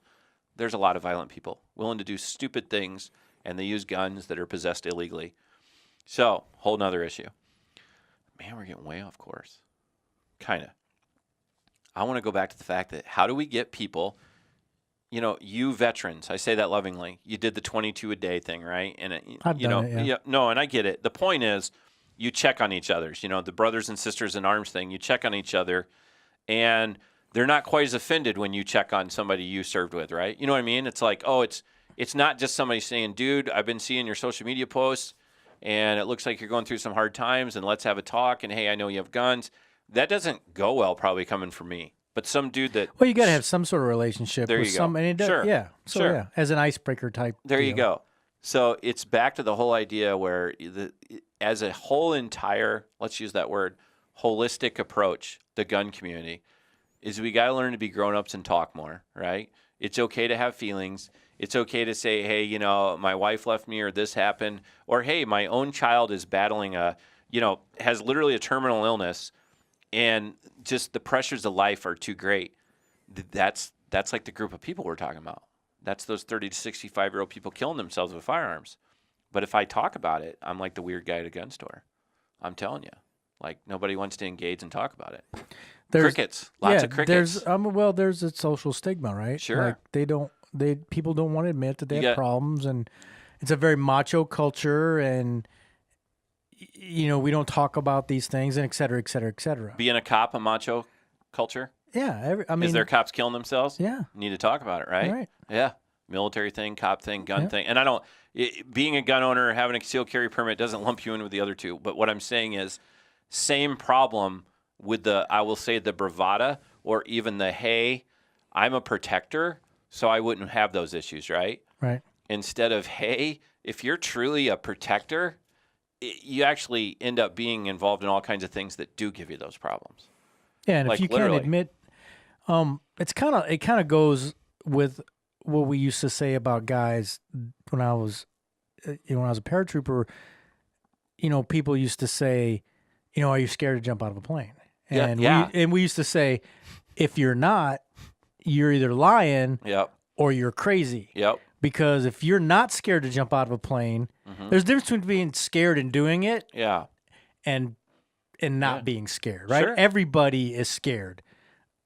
There's a lot of violent people willing to do stupid things, and they use guns that are possessed illegally. So, whole nother issue. Man, we're getting way off course. Kind of. I want to go back to the fact that how do we get people, you veterans, I say that lovingly, you did the 22 a day thing, right? And I've done it, yeah. No, and I get it. The point is you check on each other, the brothers and sisters in arms thing, you check on each other, and they're not quite as offended when you check on somebody you served with, right? You know what I mean? It's like, oh, it's not just somebody saying, dude, I've been seeing your social media posts, and it looks like you're going through some hard times, and let's have a talk, and hey, I know you have guns. That doesn't go well probably coming from me. But some dude that... Well, you got to have some sort of relationship there with you go. some... And it does, sure. Yeah. So, sure. yeah, as an icebreaker type There deal. you go. So it's back to the whole idea where as a whole entire, let's use that word, holistic approach, the gun community, is we got to learn to be grown-ups and talk more, right? It's okay to have feelings. It's okay to say, hey, my wife left me or this happened. Or, hey, my own child is battling has literally a terminal illness, and just the pressures of life are too great. That's like the group of people we're talking about. That's those 30 to 65-year-old people killing themselves with firearms. But if I talk about it, I'm like the weird guy at a gun store. I'm telling you. Like, nobody wants to engage and talk about it. Crickets. Lots of crickets. There's a social stigma, right? Sure. Like, people don't want to admit that they have problems, and it's a very macho culture, and we don't talk about these things, and et cetera, et cetera, et cetera. Being a cop, a macho culture? Yeah. Is there cops killing themselves? Yeah. Need to talk about it, right? Right. Yeah. Military thing, cop thing, gun thing. And being a gun owner, having a concealed carry permit doesn't lump you in with the other two. But what I'm saying is same problem with I will say the bravada, or even the, hey, I'm a protector, so I wouldn't have those issues, right? Right. Instead of, hey, if you're truly a protector, you actually end up being involved in all kinds of things that do give you those problems. Yeah, and if you can't admit, it kind of goes with what we used to say about guys when I was a paratrooper. People used to say, are you scared to jump out of a plane? And we used to say, if you're not, you're either lying or you're crazy. Yep. Because if you're not scared to jump out of a plane, there's a difference between being scared and doing it. Yeah. And not being scared, right? Sure. Everybody is scared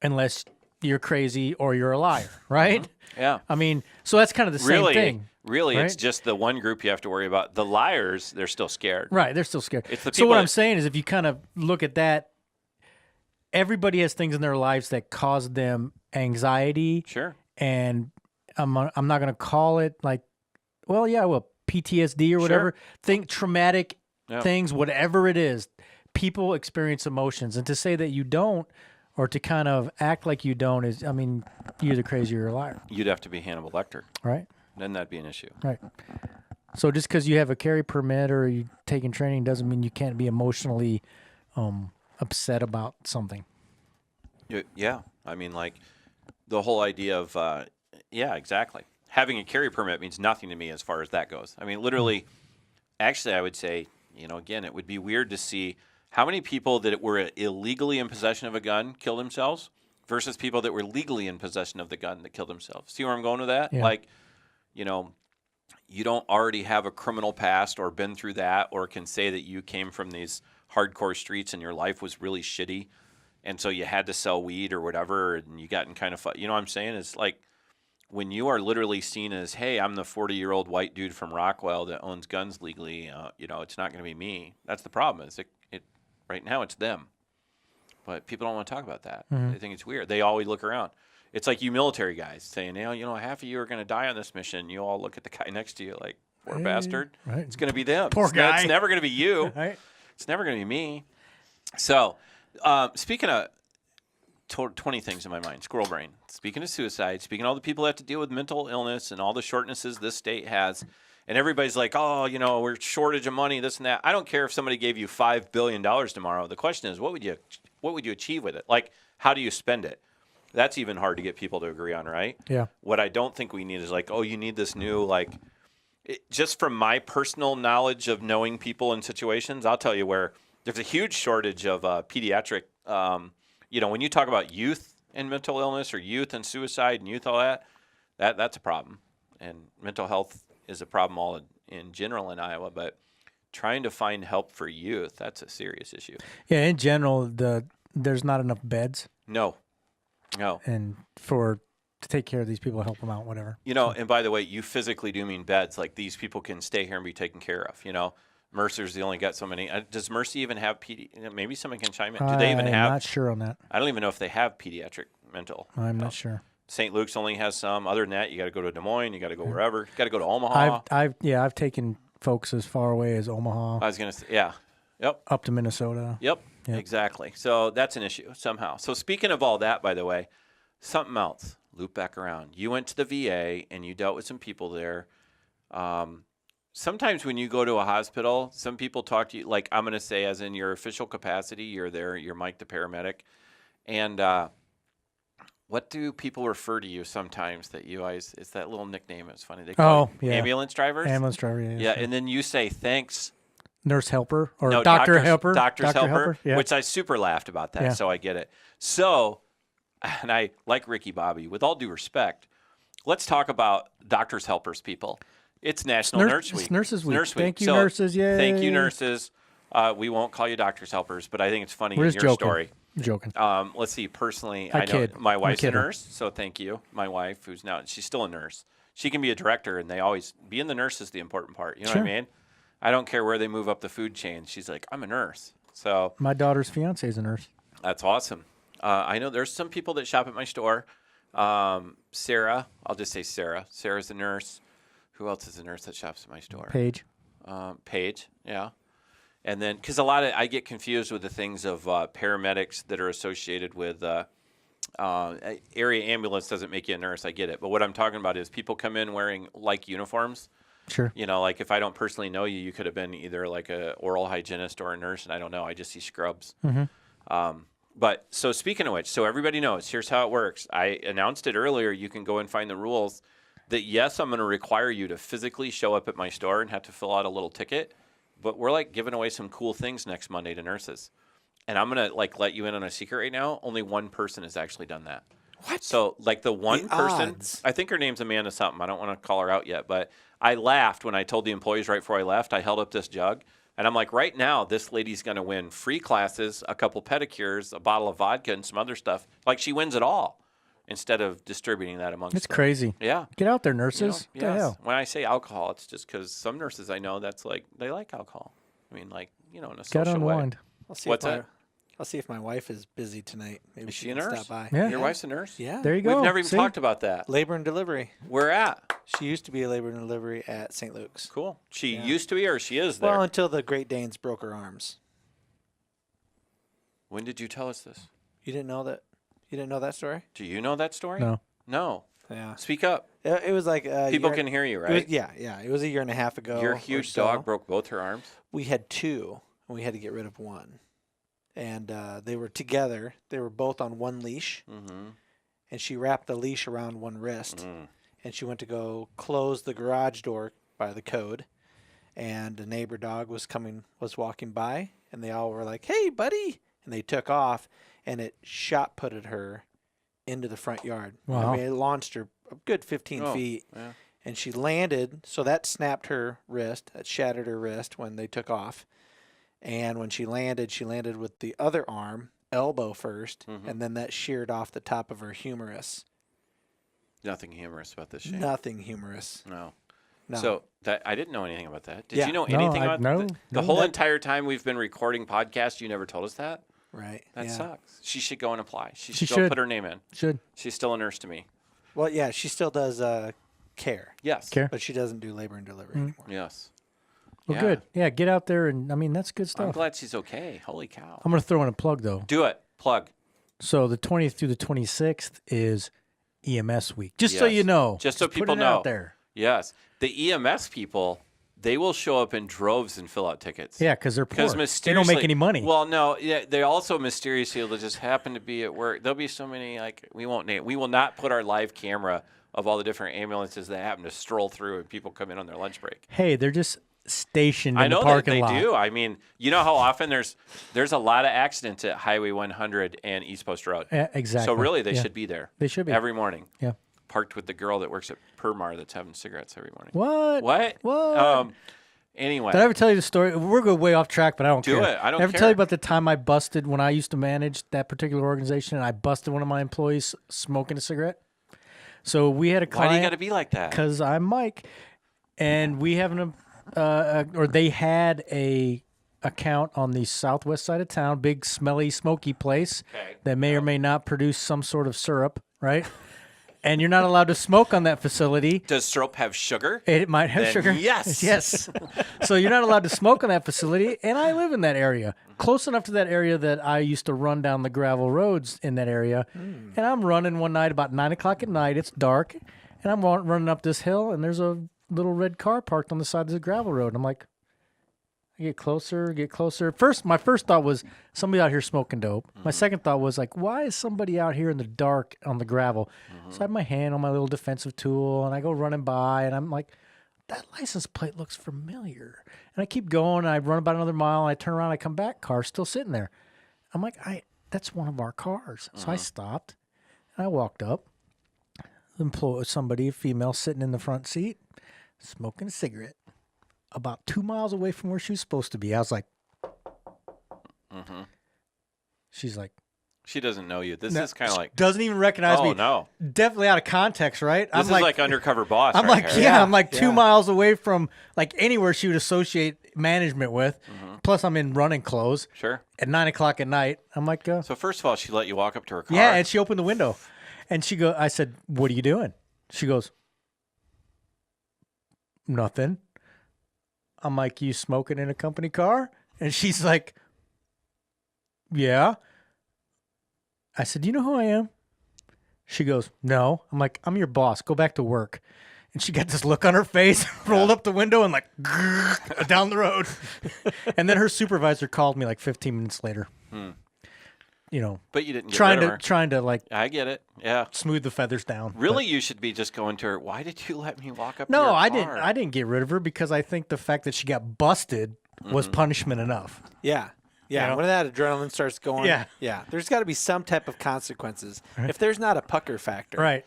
unless you're crazy or you're a liar, right? Yeah. I mean, so that's kind of the same thing. Really, right? It's just the one group you have to worry about. The liars, they're still scared. Right, they're still scared. It's the so what I'm saying is if you kind of look at that, everybody has things in their lives that cause them anxiety. Sure. And I'm not going to call it like, PTSD or whatever. Sure. Think traumatic things, whatever it is. People experience emotions, and to say that you don't, or to kind of act like you don't, is, you're either crazy or a liar. You'd have to be Hannibal Lecter. Right. Then that'd be an issue. Right. So just because you have a carry permit or you're taking training doesn't mean you can't be emotionally upset about something. Yeah. Like the whole idea of, exactly. Having a carry permit means nothing to me as far as that goes. Literally, actually, I would say, again, it would be weird to see how many people that were illegally in possession of a gun kill themselves versus people that were legally in possession of the gun that killed themselves. See where I'm going with that? Yeah. Like, you don't already have a criminal past or been through that, or can say that you came from these hardcore streets and your life was really shitty, and so you had to sell weed or whatever, and you got in kind of, you know what I'm saying? It's like when you are literally seen as, hey, I'm the 40-year-old white dude from Rockwell that owns guns legally, it's not going to be me. That's the problem. Is it right now it's them. But people don't want to talk about that. Mm-hmm. They think it's weird. They always look around. It's like you military guys saying, half of you are going to die on this mission. You all look at the guy next to you like, poor bastard. Right. It's going to be them. Poor guy. It's never going to be you. Right. It's never going to be me. So, speaking of 20 things in my mind, squirrel brain. Speaking of suicide, speaking of all the people that have to deal with mental illness and all the shortnesses this state has, And everybody's like, oh, we're shortage of money, this and that. I don't care if somebody gave you $5 billion tomorrow. The question is, what would you achieve with it? Like, how do you spend it? That's even hard to get people to agree on, right? Yeah. What I don't think we need is like, oh, you need this new, just from my personal knowledge of knowing people in situations, I'll tell you where there's a huge shortage of pediatric, when you talk about youth and mental illness or youth and suicide and youth, all that's a problem. And mental health is a problem all in general in Iowa, but trying to find help for youth, that's a serious issue. Yeah, in general, there's not enough beds. No. And to take care of these people, help them out, whatever. And by the way, you physically do mean beds. Like these people can stay here and be taken care of. Mercer's only got so many. Does Mercy even have maybe someone can chime in. Do they even have? I'm not sure on that. I don't even know if they have pediatric mental. I'm not sure. St. Luke's only has some. Other than that, you got to go to Des Moines. You got to go wherever. You got to go to Omaha. I've taken folks as far away as Omaha. I was gonna say, yeah, yep, up to Minnesota. Yep, exactly. So that's an issue somehow. So speaking of all that, by the way, something else. Loop back around. You went to the VA and you dealt with some people there. Sometimes when you go to a hospital, some people talk to you, like I'm going to say as in your official capacity, you're there, you're Mike the paramedic. And what do people refer to you sometimes that you always, it's that little nickname, it's funny. They call you ambulance drivers? Ambulance driver, yeah. And then you say thanks. Nurse helper or doctor helper. Doctor's helper, which I super laughed about that, so I get it. So, and I like Ricky Bobby, with all due respect, let's talk about doctor's helpers, people. It's National Nurse Week. It's Nurses Week. Nurse Week. Thank you, nurses. Yay. Thank you, nurses. We won't call you doctor's helpers, but I think it's funny We're in just your joking. story. I'm joking. Let's see. Personally, I know my wife's a nurse, so thank you. My wife, she's still a nurse. She can be a director, and being the nurse is the important part. You know what I mean? I don't care where they move up the food chain. She's like, I'm a nurse. So my daughter's fiance is a nurse. That's awesome. I know there's some people that shop at my store. Sarah, I'll just say Sarah. Sarah's a nurse. Who else is a nurse that shops at my store? Paige. Paige, yeah. And then, because I get confused with the things of paramedics that are associated with area ambulance doesn't make you a nurse. I get it. But what I'm talking about is people come in wearing like uniforms. Sure. Like if I don't personally know you, you could have been either like a oral hygienist or a nurse, and I don't know. I just see scrubs. Mm-hmm. But so speaking of which, so everybody knows, here's how it works. I announced it earlier. You can go and find the rules that, yes, I'm going to require you to physically show up at my store and have to fill out a little ticket. But we're giving away some cool things next Monday to nurses. And I'm going to let you in on a secret right now. Only one person has actually done that. What? So the one person, odds. I think her name's Amanda something. I don't want to call her out yet, but I laughed when I told the employees right before I left. I held up this jug. And I'm like, right now, this lady's going to win free classes, a couple pedicures, a bottle of vodka, and some other stuff. She wins it all instead of distributing that amongst It's them. crazy. Yeah. Get out there, nurses. What the Yes. hell? When I say alcohol, it's just because some nurses I know that's they like alcohol. I mean, in a Get social way. unwind. What's that? I'll see if my wife is busy tonight. Maybe Is she she a can nurse? stop by. Yeah. Your wife's a nurse? Yeah. There you go. We've never even See? talked about that. Labor and delivery. Where at? She used to be a labor and delivery at St. Luke's. Cool. She used to be, or she is there? Well, until the Great Danes broke her arms. When did you tell us this? You didn't know that? You didn't know that story? Do you know that story? No. No. Yeah. Speak up. It was like People can hear you, right? It was a year and a half ago. Your or huge so. dog broke both her arms? We had two, and we had to get rid of one. And they were together. They were both on one leash. Mm-hmm. And she wrapped the leash around one wrist. Mm. And she went to go close the garage door by the code. And a neighbor dog was walking by. And they all were like, hey, buddy. And they took off. And it shot-putted her into the front yard. Wow. I mean, it launched her a good 15 feet. Yeah. And she landed. So that snapped her wrist. That shattered her wrist when they took off. And when she landed with the other arm, elbow first, and then that sheared off the top of her humerus. Nothing humorous about this, Shane. Nothing humorous. No. No. So I didn't know anything about that. Did Yeah. you know No, anything I- about no, the no. whole entire time we've been recording podcasts? You never told us that? Right. That yeah. sucks. She should go and apply. She She should go should. put her name in. Should. She's still a nurse to me. Well, yeah, she still does care, Yes. Care. but she doesn't do labor and delivery anymore. Yes. Well, Yeah. good. Yeah, get out there. And, that's good I'm stuff. glad she's okay. Holy cow. I'm going to throw in a plug, though. Do it. Plug. So the 20th through the 26th is EMS week. Just so Yes. you know. Just so put people it know. out there. Yes. The EMS people, they will show up in droves and fill out tickets. Yeah, because they're poor. Mysteriously, they don't make any money. Well, no, yeah, they also mysteriously will just happen to be at work. There'll be so many, like, we will not put our live camera of all the different ambulances that happen to stroll through and people come in on their lunch break. Hey, they're just stationed in the I know parking that they lot. do. I mean, you know how often there's a lot of accidents at Highway 100 and East Post Road. Yeah, exactly. So really, they should be there. They should be. Every morning. Yeah. Parked with the girl that works at Permar that's having cigarettes every morning. What? What? Anyway. Did I ever tell you the story? We're going way off track, but I don't care. Do it. I don't ever care. tell you about the time I busted when I used to manage that particular organization, and I busted one of my employees smoking a cigarette? So we had a client. Why do you got to be like that? Because I'm Mike, and we have they had a account on the southwest side of town, big, smelly, smoky place that may or may not produce some sort of syrup, right? And you're not allowed to smoke on that facility. Does syrup have sugar? It might have Then sugar. yes. Yes. So you're not allowed to smoke on that facility. And I live in that area, close enough to that area that I used to run down the gravel roads in that area. And I'm running one night about 9 o'clock at night. It's dark. And I'm running up this hill, and there's a little red car parked on the side of the gravel road. And I'm like, I get closer. My first thought was somebody out here smoking dope. My second thought was like, why is somebody out here in the dark on the gravel? So I have my hand on my little defensive tool, and I go running by, and I'm like, that license plate looks familiar. And I keep going, and I run about another mile, and I turn around, I come back, car's still sitting there. I'm like, that's one of our cars. So I stopped, and I walked up. Somebody, a female, sitting in the front seat, smoking a cigarette. About 2 miles away from where she was supposed to be. I was like, She's like, she doesn't know you. This is kind of like, doesn't even recognize me. Oh, no. Definitely out of context, right? This is like Undercover Boss. I'm right like, here. I'm like 2 miles away from like anywhere she would associate management with. Plus, I'm in running clothes. Sure. At 9 o'clock at night, I'm like, so first of all, she let you walk up to her car. yeah, and she opened the window, and I said, "What are you doing?" She goes, "Nothing." I'm like, "You smoking in a company car?" And she's like, "Yeah." I said, "Do you know who I am?" She goes, "No." I'm like, "I'm your boss. Go back to work." And she got this look on her face, rolled up the window, and like down the road. And then her supervisor called me like 15 minutes later. You know, but you didn't get rid of her. trying to like, I get it. Yeah. smooth the feathers down. Really, you should be just going to her. Why did you let me walk up? No, to your I car? didn't. I didn't get rid of her because I think the fact that she got busted was punishment enough. Yeah. Yeah, You know? when that adrenaline starts going, there's got to be some type of consequences. Right. If there's not a pucker factor. Right.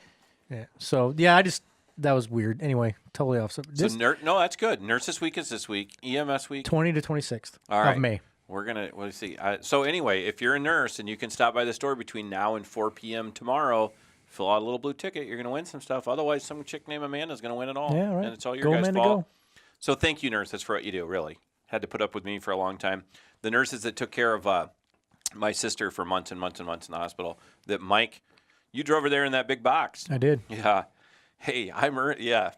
Yeah. So, that was weird. Anyway, totally off. So no, that's good. Nurses Week is this week. EMS Week. 20 to 26th of May. We're going to see. So anyway, if you're a nurse and you can stop by the store between now and 4 p.m. tomorrow, fill out a little blue ticket. You're going to win some stuff. Otherwise, some chick named Amanda is going to win it all. Yeah, right. And it's all your Go, guys' Amanda, fault. go. So thank you, nurses, for what you do, really. Had to put up with me for a long time. The nurses that took care of my sister for months and months and months in the hospital, that Mike, you drove her there in that big box. I did. Yeah. Hey,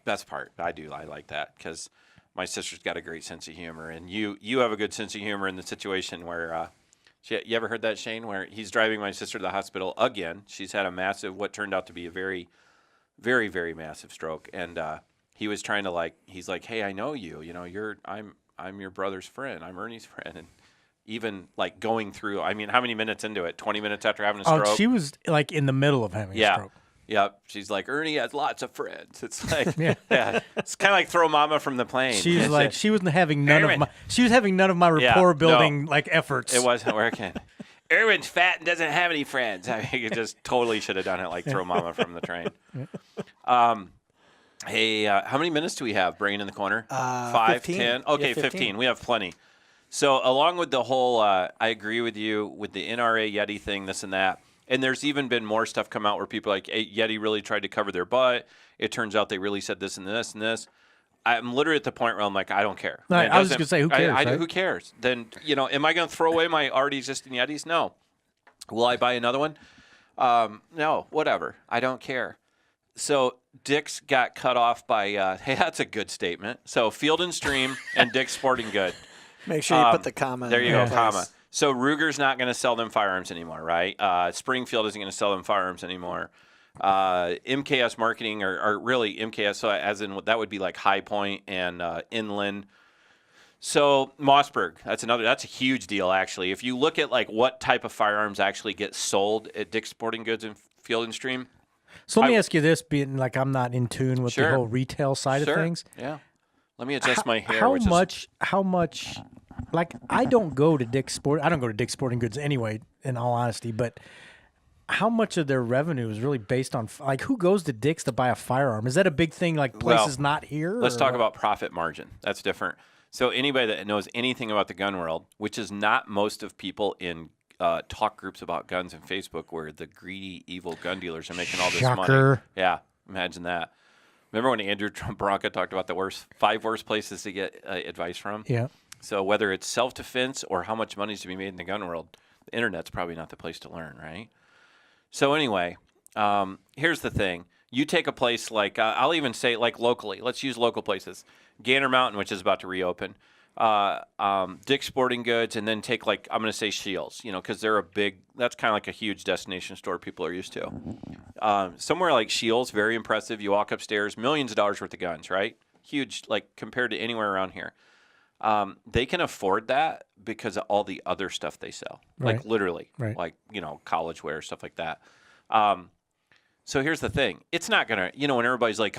best part. I do. I like that because my sister's got a great sense of humor, and you have a good sense of humor in the situation where, you ever heard that, Shane, where he's driving my sister to the hospital again. She's had what turned out to be a very, very, very massive stroke, and he was trying to he's like, hey, I know you. You know, I'm your brother's friend. I'm Ernie's friend, and even going through. I mean, how many minutes into it? 20 minutes after having a stroke. Oh, she was like in the middle of having a stroke. Yeah, she's like, Ernie has lots of friends. It's like, it's kind of like throw mama from the plane. She's like, she was having none of my rapport building efforts. It wasn't working. Erwin's fat and doesn't have any friends. I mean, you just totally should have done it like throw mama from the train. Hey, how many minutes do we have? Bringing in the corner? 5, 15. 10? Okay, Yeah, 15. We have plenty. So along with the whole, I agree with you with the NRA Yeti thing, this and that. And there's even been more stuff come out where people are like, hey, Yeti really tried to cover their butt. It turns out they really said this and this and this. I'm literally at the point where I'm like, I don't care. No, I was just going to say, who cares? Right? Who cares? Then, am I going to throw away my already existing Yetis? No. Will I buy another one? No, whatever. I don't care. So Dick's got cut off by, hey, that's a good statement. So Field and Stream and Dick's Sporting Good. Make sure you put the comma. There you go, comma. So Ruger's not going to sell them firearms anymore, right? Springfield isn't going to sell them firearms anymore. MKS marketing or really MKS, so as in that would be like High Point and Inland. So Mossberg, that's a huge deal actually. If you look at like what type of firearms actually get sold at Dick's Sporting Goods and Field and Stream. So let me ask you this, being like I'm not in tune with the whole retail side of things. Yeah. Let me adjust my hair. How much? Like I don't go to Dick's Sporting Goods anyway, in all honesty. But how much of their revenue is really based on like who goes to Dick's to buy a firearm? Is that a big thing? Like places not here? Let's talk about profit margin. That's different. So anybody that knows anything about the gun world, which is not most of people in talk groups about guns and Facebook, where the greedy, evil gun dealers are making all this money. Yeah, imagine that. Remember when Andrew Bronca talked about the 5 worst places to get advice from? Yeah. So whether it's self-defense or how much money is to be made in the gun world, the internet's probably not the place to learn, right? So anyway, here's the thing. You take a place like, I'll even say like locally. Let's use local places. Gander Mountain, which is about to reopen. Dick's Sporting Goods, and then take like, I'm going to say Shields, because they're that's kind of like a huge destination store people are used to. Somewhere like Shields, very impressive. You walk upstairs, millions of dollars worth of guns, right? Huge, like compared to anywhere around here. They can afford that because of all the other stuff they sell, like literally, like, college wear, stuff like that. So here's the thing. It's not going to, when everybody's like,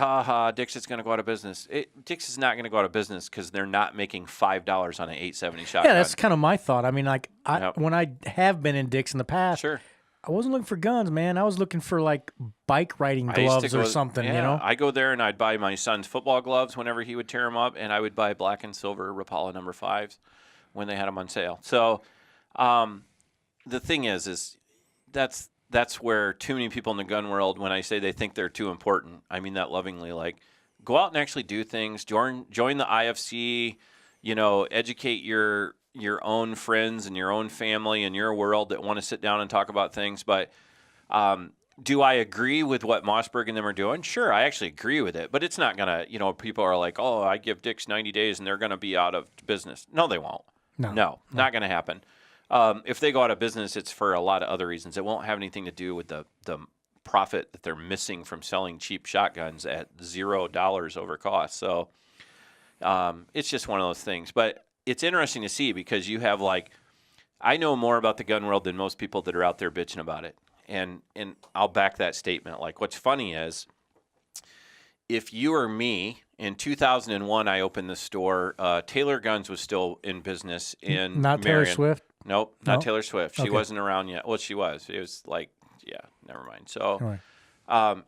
Dick's is going to go out of business. Dick's is not going to go out of business because they're not making $5 on an 870 shotgun. Yeah, that's kind of my thought. I mean, like, when I have been in Dick's in the past, sure, I wasn't looking for guns, man. I was looking for, like, bike riding gloves or something, I go there and I'd buy my son's football gloves whenever he would tear them up, and I would buy black and silver Rapala No. 5s when they had them on sale. So the thing is that's where too many people in the gun world, when I say they think they're too important, I mean that lovingly. Like, go out and actually do things. Join the IFC. Educate your own friends and your own family in your world that want to sit down and talk about things. But do I agree with what Mossberg and them are doing? Sure, I actually agree with it. But it's not gonna. People are like, oh, I give Dick's 90 days and they're gonna be out of business. No, they won't. No, not gonna happen. If they go out of business, it's for a lot of other reasons. It won't have anything to do with the profit that they're missing from selling cheap shotguns at $0 over cost. So it's just one of those things. But it's interesting to see because you have I know more about the gun world than most people that are out there bitching about it. And I'll back that statement. Like, what's funny is if you or me, in 2001, I opened the store. Taylor Guns was still in business in Not Marion. Taylor Swift? Nope, not Taylor Swift. She wasn't around yet. Well, she was. It was never mind. So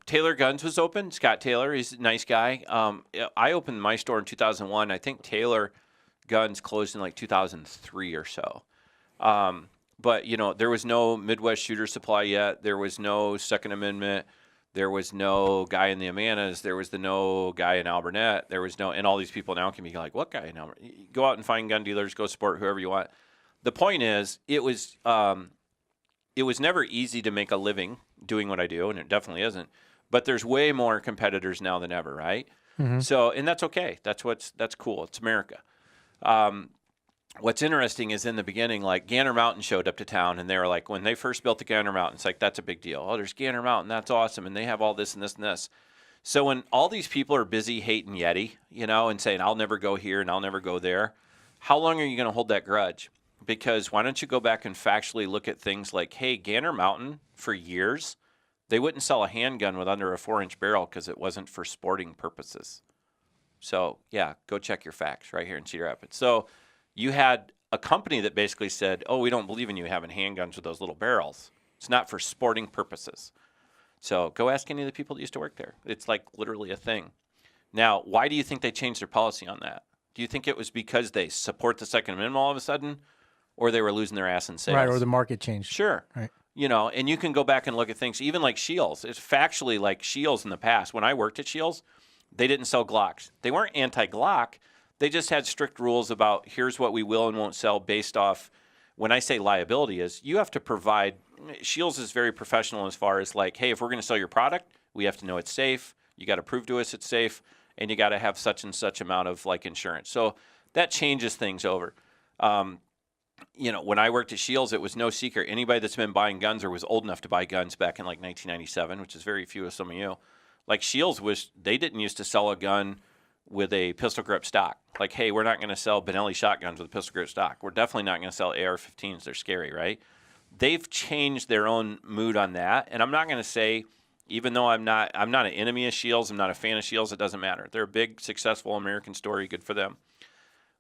Taylor Guns was open. Scott Taylor, he's a nice guy. I opened my store in 2001. I think Taylor Guns closed in 2003 or so. But, there was no Midwest Shooter Supply yet. There was no Second Amendment. There was no guy in the Amanas. There was no guy in Alburnett. There was no, and all these people now can be like, what guy in Alburnett? Go out and find gun dealers. Go support whoever you want. The point is, it was never easy to make a living doing what I do, and it definitely isn't. But there's way more competitors now than ever, right? Mm-hmm. So, and that's okay. That's cool. It's America. What's interesting is in the beginning, Gander Mountain showed up to town, and they were like, when they first built the Gander Mountain, it's like, that's a big deal. Oh, there's Gander Mountain. That's awesome. And they have all this and this and this. So when all these people are busy hating Yeti, and saying, I'll never go here and I'll never go there, how long are you going to hold that grudge? Because why don't you go back and factually look at things like, hey, Gander Mountain, for years, they wouldn't sell a handgun with under a 4-inch barrel because it wasn't for sporting purposes. So, yeah, go check your facts right here in Cedar Rapids. So you had a company that basically said, oh, we don't believe in you having handguns with those little barrels. It's not for sporting purposes. So go ask any of the people that used to work there. It's literally a thing. Now, why do you think they changed their policy on that? Do you think it was because they support the Second Amendment all of a sudden? Or they were losing their ass in sales. Right, or the market changed. Sure. Right. And you can go back and look at things, even like Shields. It's factually like Shields in the past. When I worked at Shields, they didn't sell Glocks. They weren't anti-Glock. They just had strict rules about here's what we will and won't sell based off, when I say liability is, you have to provide, Shields is very professional as far as hey, if we're going to sell your product, we have to know it's safe. You got to prove to us it's safe, and you got to have such and such amount of insurance. So that changes things over. when I worked at Shields, it was no secret. Anybody that's been buying guns or was old enough to buy guns back in like 1997, which is very few of some of you, like Shields they didn't used to sell a gun with a pistol grip stock. Like, hey, we're not going to sell Benelli shotguns with a pistol grip stock. We're definitely not going to sell AR-15s. They're scary, right? They've changed their own mood on that. And I'm not going to say, even though I'm not an enemy of Shields, I'm not a fan of Shields, it doesn't matter. They're a big, successful American story, good for them.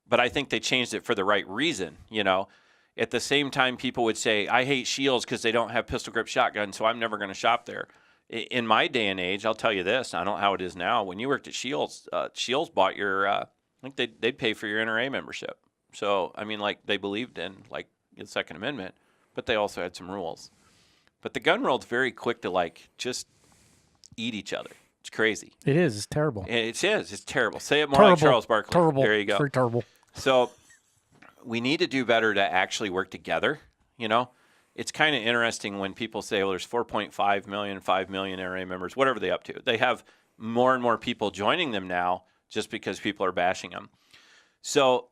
But I think they changed it for the right reason, At the same time, people would say, I hate Shields because they don't have pistol grip shotguns, so I'm never going to shop there. In my day and age, I'll tell you this, I don't know how it is now. When you worked at Shields, Shields bought your, I think they'd pay for your NRA membership. So, I mean, like, they believed in, like, the Second Amendment, but they also had some rules. But the gun world's very quick to, like, just eat each other. It's crazy. It is. It's terrible. It is. It's terrible. Say it more like Charles Barkley. Terrible. There you go. Very terrible. So we need to do better to actually work together, It's kind of interesting when people say, well, there's 4.5 million, 5 million NRA members, whatever they up to. They have more and more people joining them now just because people are bashing them. So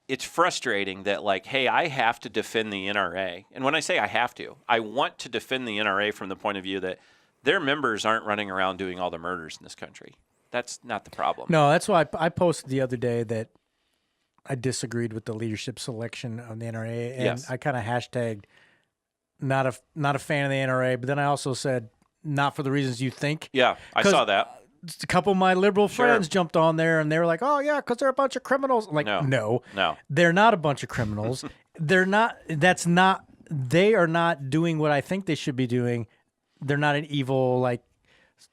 it's frustrating that, like, hey, I have to defend the NRA. And when I say I have to, I want to defend the NRA from the point of view that their members aren't running around doing all the murders in this country. That's not the problem. No, that's why I posted the other day that I disagreed with the leadership selection of the NRA. And Yes. I kind of hashtagged not a fan of the NRA, but then I also said not for the reasons you think. Yeah, I saw that. A couple of my liberal friends jumped on there and they were like, oh, yeah, because they're a bunch of criminals. I'm like, no, they're not a bunch of criminals. They are not doing what I think they should be doing. They're not an evil, like,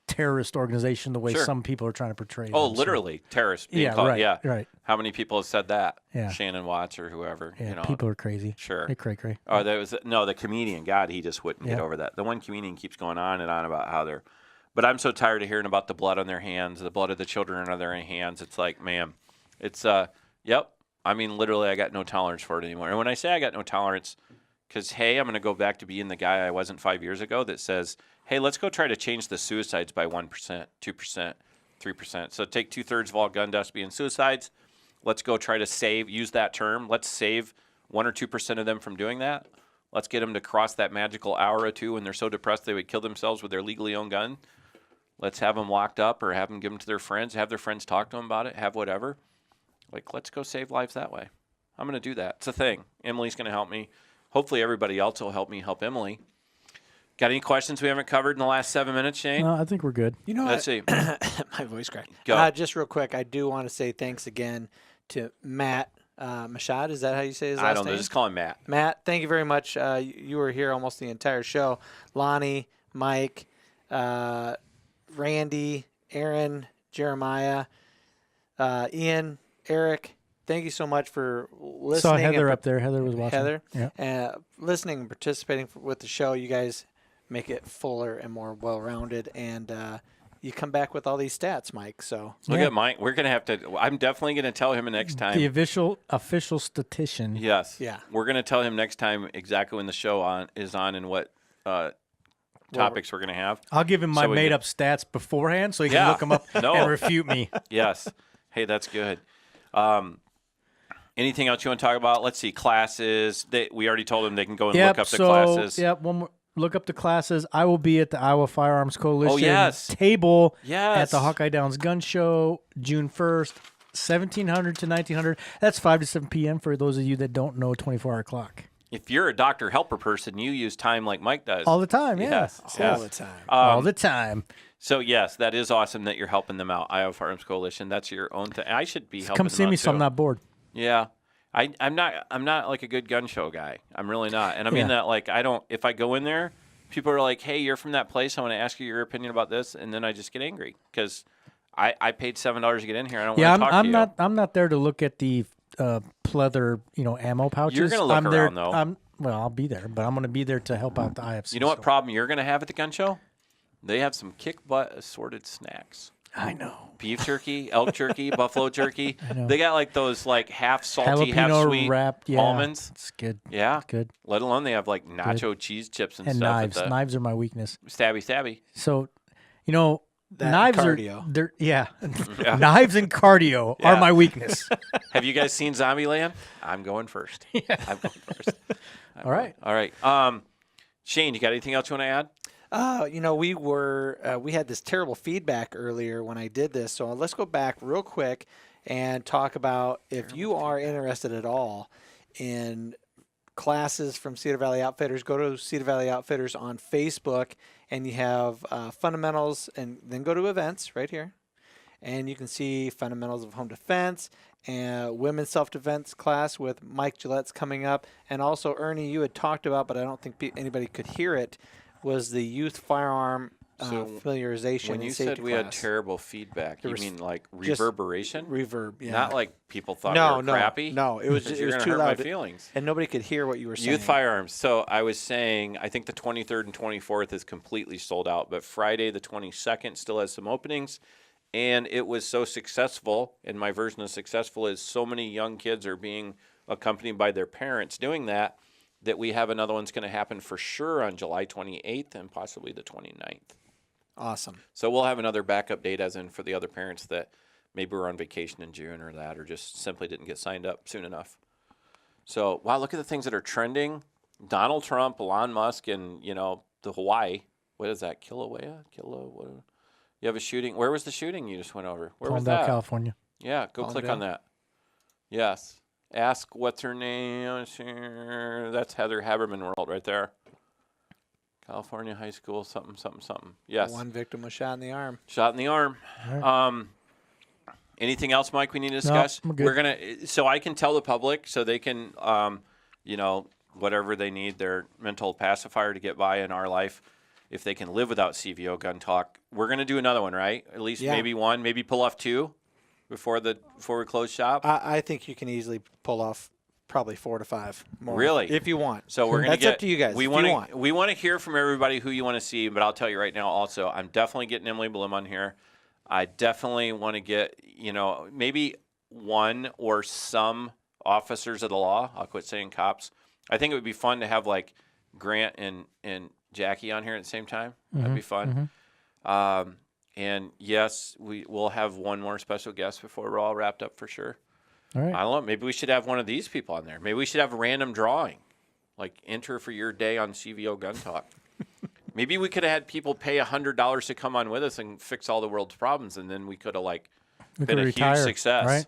terrorist organization the way some people are trying to portray. Oh, them. literally terrorists being Yeah, called. right, Yeah, right. How many people have said that? Yeah. Shannon Watts or whoever. Yeah, people are crazy. Sure. They're cray-cray. Oh, the comedian. God, he just wouldn't get over that. The one comedian keeps going on and on about how they're. But I'm so tired of hearing about the blood on their hands, the blood of the children on their hands. It's like, man, it's yep. I mean, literally, I got no tolerance for it anymore. And when I say I got no tolerance, because hey, I'm going to go back to being the guy I wasn't 5 years ago that says, hey, let's go try to change the suicides by 1%, 2%, 3%. So take 2/3 of all gun deaths being suicides. Let's go try to use that term. Let's save 1 or 2% of them from doing that. Let's get them to cross that magical hour or two when they're so depressed they would kill themselves with their legally owned gun. Let's have them locked up or have them give them to their friends, have their friends talk to them about it, have whatever. Like, let's go save lives that way. I'm going to do that. It's a thing. Emily's going to help me. Hopefully everybody else will help me help Emily. Got any questions we haven't covered in the last 7 minutes, Shane? No, I think we're good. Let's see. My voice cracked. Go. Just real quick, I do want to say thanks again to Matt Mashad. Is that how you say his last name? I don't know. Just call him Matt. Matt, thank you very much. You were here almost the entire show. Lonnie, Mike, Randy, Aaron, Jeremiah, Ian, Eric. Thank you so much for listening. Saw Heather up there. Heather was watching. Heather, yeah. Listening and participating with the show. You guys make it fuller and more well-rounded, and you come back with all these stats, Mike. So look at Mike. We're gonna have to. I'm definitly gonna tell him next time. The official statistician. Yes. Yeah. We're gonna tell him next time exactly when the show is on and what topics we're gonna have. I'll give him my made-up stats beforehand so he can look them up and refute me. Yes. Hey, that's good. Anything else you want to talk about? Let's see. Classes. We already told them they can go and look up the classes. Yep. One more. Look up the classes. I will be at the Iowa Firearms Coalition table at the Hawkeye Downs Gun Show June 1st, 1700 to 1900. That's 5 to 7 p.m. for those of you that don't know 24-hour clock. If you're a doctor helper person, you use time like Mike does. All the time, yeah. Yes. all the time. All the time. So, yes, that is awesome that you're helping them out. Iowa Firearms Coalition. That's your own thing. I should be helping Come them see out me too. so I'm not bored. Yeah. I'm not like a good gun show guy. I'm really not. And I mean that, like, if I go in there, people are like, hey, you're from that place. I want to ask you your opinion about this. And then I just get angry because I paid $7 to get in here. I don't want to talk to you. I'm not there to look at the pleather, ammo pouches. You're going to look around, though. I'll be there, but I'm going to be there to help out the IFC. You know what problem you're going to have at the gun show? They have some kick butt assorted snacks. I know. Beef jerky, elk jerky, buffalo jerky. They got like those like half salty, Jalapeno half sweet wrapped, almonds. It's good. Yeah. It's good. Let alone they have like nacho cheese chips and And stuff. knives. Knives are my weakness. Stabby. So, knives cardio. Knives and cardio are my weakness. Have you guys seen Zombieland? I'm going first. I'm going first. All right. All right. Shane, you got anything else you want to add? We had this terrible feedback earlier when I did this, so let's go back real quick and talk about if you are interested at all in classes from Cedar Valley Outfitters. Go to Cedar Valley Outfitters on Facebook, and you have fundamentals, and then go to events right here, and you can see fundamentals of home defense and women's self-defense class with Mike Gillette's coming up, and also Ernie, you had talked about, but I don't think anybody could hear it, was the youth firearm familiarization. When you and said safety we class. had terrible feedback, you mean like reverberation? Reverb, yeah. Not like people thought we were crappy? No, it was Because it you're was gonna too hurt loud, my feelings. and nobody could hear what you were saying. Youth firearms. So I was saying, I think the 23rd and 24th is completely sold out, but Friday the 22nd still has some openings, and it was so successful, and my version of successful is so many young kids are being accompanied by their parents doing that we have another one's going to happen for sure on July 28th and possibly the 29th. Awesome. So we'll have another backup date as in for the other parents that maybe were on vacation in June or that, or just simply didn't get signed up soon enough. So, wow, look at the things that are trending. Donald Trump, Elon Musk, and, the Hawaii. What is that? Kilauea? You have a shooting. Where was the shooting you just went over? Where was that? California. Yeah, go click on that. Yes. Ask what's her name. That's Heather Haberman world right there. California high school, something. Yes. One victim was shot in the arm. Shot in the arm. Right. Anything else, Mike, we need to discuss? No, I'm good. We're going to, so I can tell the public so they can, whatever they need, their mental pacifier to get by in our life, if they can live without CVO gun talk. We're going to do another one, right? At least maybe one, maybe pull off two before we close shop. I think you can easily pull off probably 4 to 5 more. Really? If you want. So we're going to That's up to you guys. We want to hear from everybody who you want to see, but I'll tell you right now also, I'm definitely getting Emily Bloom on here. I definitely want to get, maybe one or some officers of the law. I'll quit saying cops. I think it would be fun to have like Grant and Jackie on here at the same time. That'd be fun. Mm-hmm. And yes, we'll have one more special guest before we're all wrapped up for sure. All right. I don't know. Maybe we should have one of these people on there. Maybe we should have a random drawing, like enter for your day on CVO Gun Talk. Maybe we could have had people pay $100 to come on with us and fix all the world's problems, and then we could have been a huge success. Right?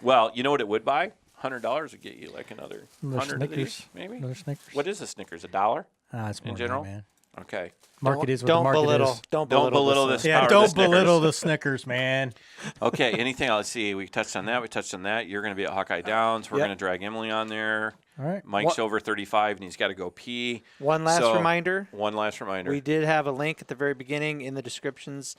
Well, you know what it would buy? $100 would get you like another 100 of these, Snickers. maybe. Another Snickers. What is a Snickers? $1? It's more in general? than that, man. Okay. Market is what the market is. Don't belittle this. Yeah, Power don't the Snickers. belittle the Snickers, man. Okay, anything else? Let's see. We touched on that. You're going to be at Hawkeye Downs. We're going to drag Emily on there. All right. Mike's over 35, and he's got to go pee. One last reminder. We did have a link at the very beginning in the descriptions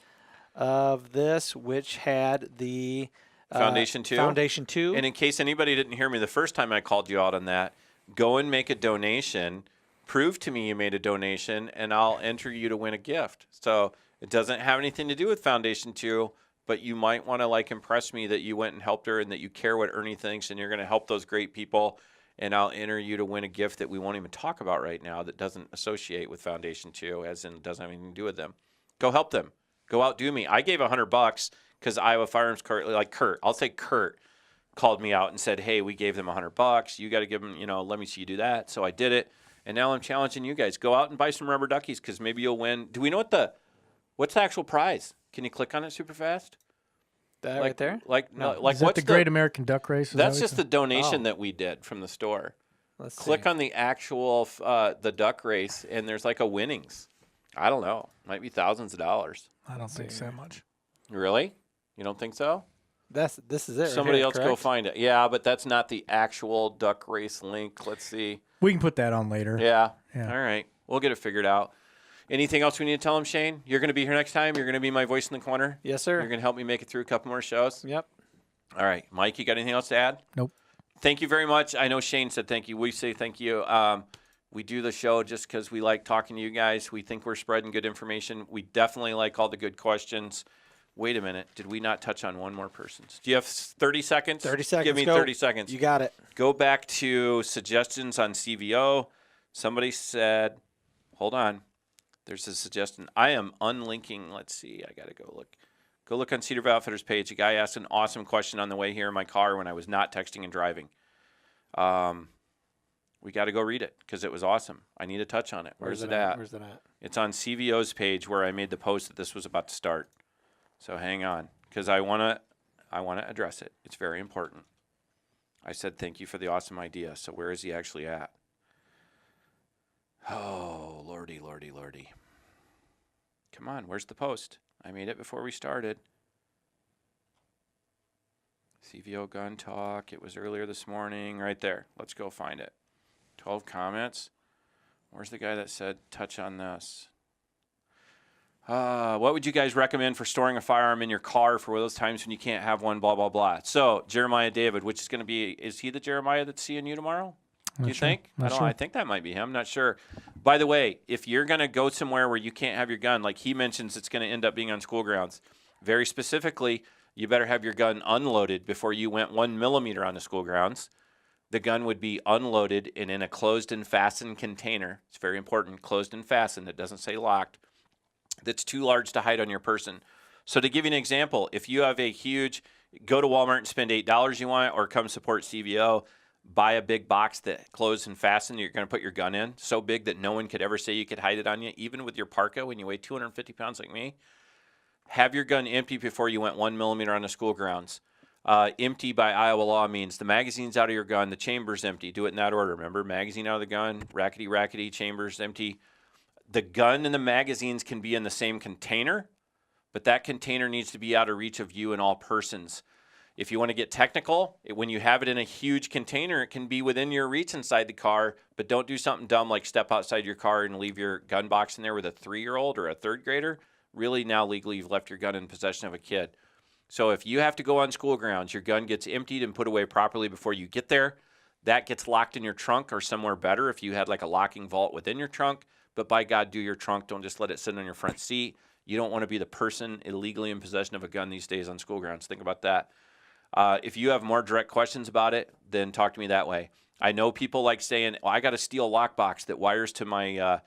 of this, which had the Foundation 2. Foundation 2. And in case anybody didn't hear me the first time I called you out on that, go and make a donation. Prove to me you made a donation, and I'll enter you to win a gift. So it doesn't have anything to do with Foundation 2, but you might want to impress me that you went and helped her and that you care what Ernie thinks and you're going to help those great people, and I'll enter you to win a gift that we won't even talk about right now that doesn't associate with Foundation 2, as in doesn't have anything to do with them. Go help them. Go outdo me. I gave $100 because Iowa Firearms Kurt, I'll say Kurt, called me out and said, hey, we gave them $100. You got to give them, let me see you do that. So I did it. And now I'm challenging you guys. Go out and buy some rubber duckies because maybe you'll win. Do we know what's the actual prize? Can you click on it super fast? That right there? Is that the Great American Duck Race? That's just the donation that we did from the store. Let's Click see. on the actual the duck race, and there's a winnings. I don't know. Might be thousands of dollars. I don't think so much. Really? You don't think so? This is it. Somebody right here, else go correct? find it. Yeah, but that's not the actual duck race link. Let's see. We can put that on later. Yeah. Yeah. All right. We'll get it figured out. Anything else we need to tell him, Shane? You're going to be here next time? You're going to be my voice in the corner? Yes, sir. You're going to help me make it through a couple more shows? Yep. All right. Mike, you got anything else to add? Nope. Thank you very much. I know Shane said thank you. We say thank you. We do the show just because we like talking to you guys. We think we're spreading good information. We definitely like all the good questions. Wait a minute. Did we not touch on one more person? Do you have 30 seconds? 30 seconds. Give me go. 30 seconds. You got it. Go back to suggestions on CVO. Somebody said, hold on. There's a suggestion. I am unlinking. Let's see. I got to go look. Go look on Cedar Valley Outfitters page. A guy asked an awesome question on the way here in my car when I was not texting and driving. We got to go read it because it was awesome. I need to touch on it. Where's it at? Where's it at? It's on CVO's page where I made the post that this was about to start. So hang on, because I wanna address it. It's very important. I said thank you for the awesome idea. So where is he actually at? Oh, lordy, lordy, lordy. Come on, where's the post? I made it before we started. CVO gun talk. It was earlier this morning. Right there. Let's go find it. 12 comments. Where's the guy that said touch on this? What would you guys recommend for storing a firearm in your car for those times when you can't have one, blah, blah, blah. So, Jeremiah David, which is going to be, is he the Jeremiah that's seeing you tomorrow? Do you think? I don't know. I think that might be him. Not sure. By the way, if you're going to go somewhere where you can't have your gun, like he mentions it's going to end up being on school grounds, very specifically, you better have your gun unloaded before you went 1 millimeter on the school grounds. The gun would be unloaded and in a closed and fastened container. It's very important, closed and fastened. It doesn't say locked. That's too large to hide on your person. So to give you an example, if you have a huge, go to Walmart and spend $8 you want, or come support CVO, buy a big box that closed and fastened you're going to put your gun in, so big that no one could ever say you could hide it on you, even with your parka when you weigh 250 pounds like me. Have your gun empty before you went 1 millimeter on the school grounds. Empty by Iowa law means the magazine's out of your gun, the chamber's empty. Do it in that order, remember? Magazine out of the gun, rackety, rackety, chamber's empty. The gun and the magazines can be in the same container, but that container needs to be out of reach of you and all persons. If you want to get technical, when you have it in a huge container, it can be within your reach inside the car, but don't do something dumb like step outside your car and leave your gun box in there with a 3-year-old or a 3rd grader. Really, now legally, you've left your gun in possession of a kid. So if you have to go on school grounds, your gun gets emptied and put away properly before you get there. That gets locked in your trunk or somewhere better if you had like a locking vault within your trunk. But by God, do your trunk. Don't just let it sit on your front seat. You don't want to be the person illegally in possession of a gun these days on school grounds. Think about that. If you have more direct questions about it, then talk to me that way. I know people like saying, I got a steel lockbox that wires to my,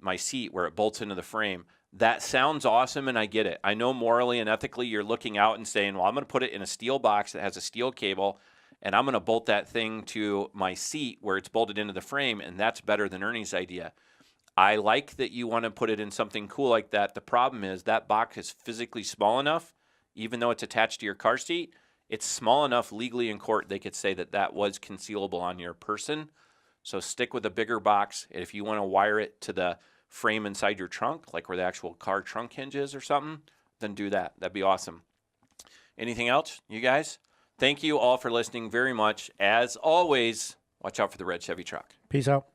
my seat where it bolts into the frame. That sounds awesome, and I get it. I know morally and ethically you're looking out and saying, well, I'm going to put it in a steel box that has a steel cable, and I'm going to bolt that thing to my seat where it's bolted into the frame, and that's better than Ernie's idea. I like that you want to put it in something cool like that. The problem is that box is physically small enough, even though it's attached to your car seat, it's small enough legally in court they could say that that was concealable on your person. So stick with a bigger box. If you want to wire it to the frame inside your trunk, like where the actual car trunk hinge is or something, then do that. That'd be awesome. Anything else, you guys? Thank you all for listening very much. As always, watch out for the red Chevy truck. Peace out.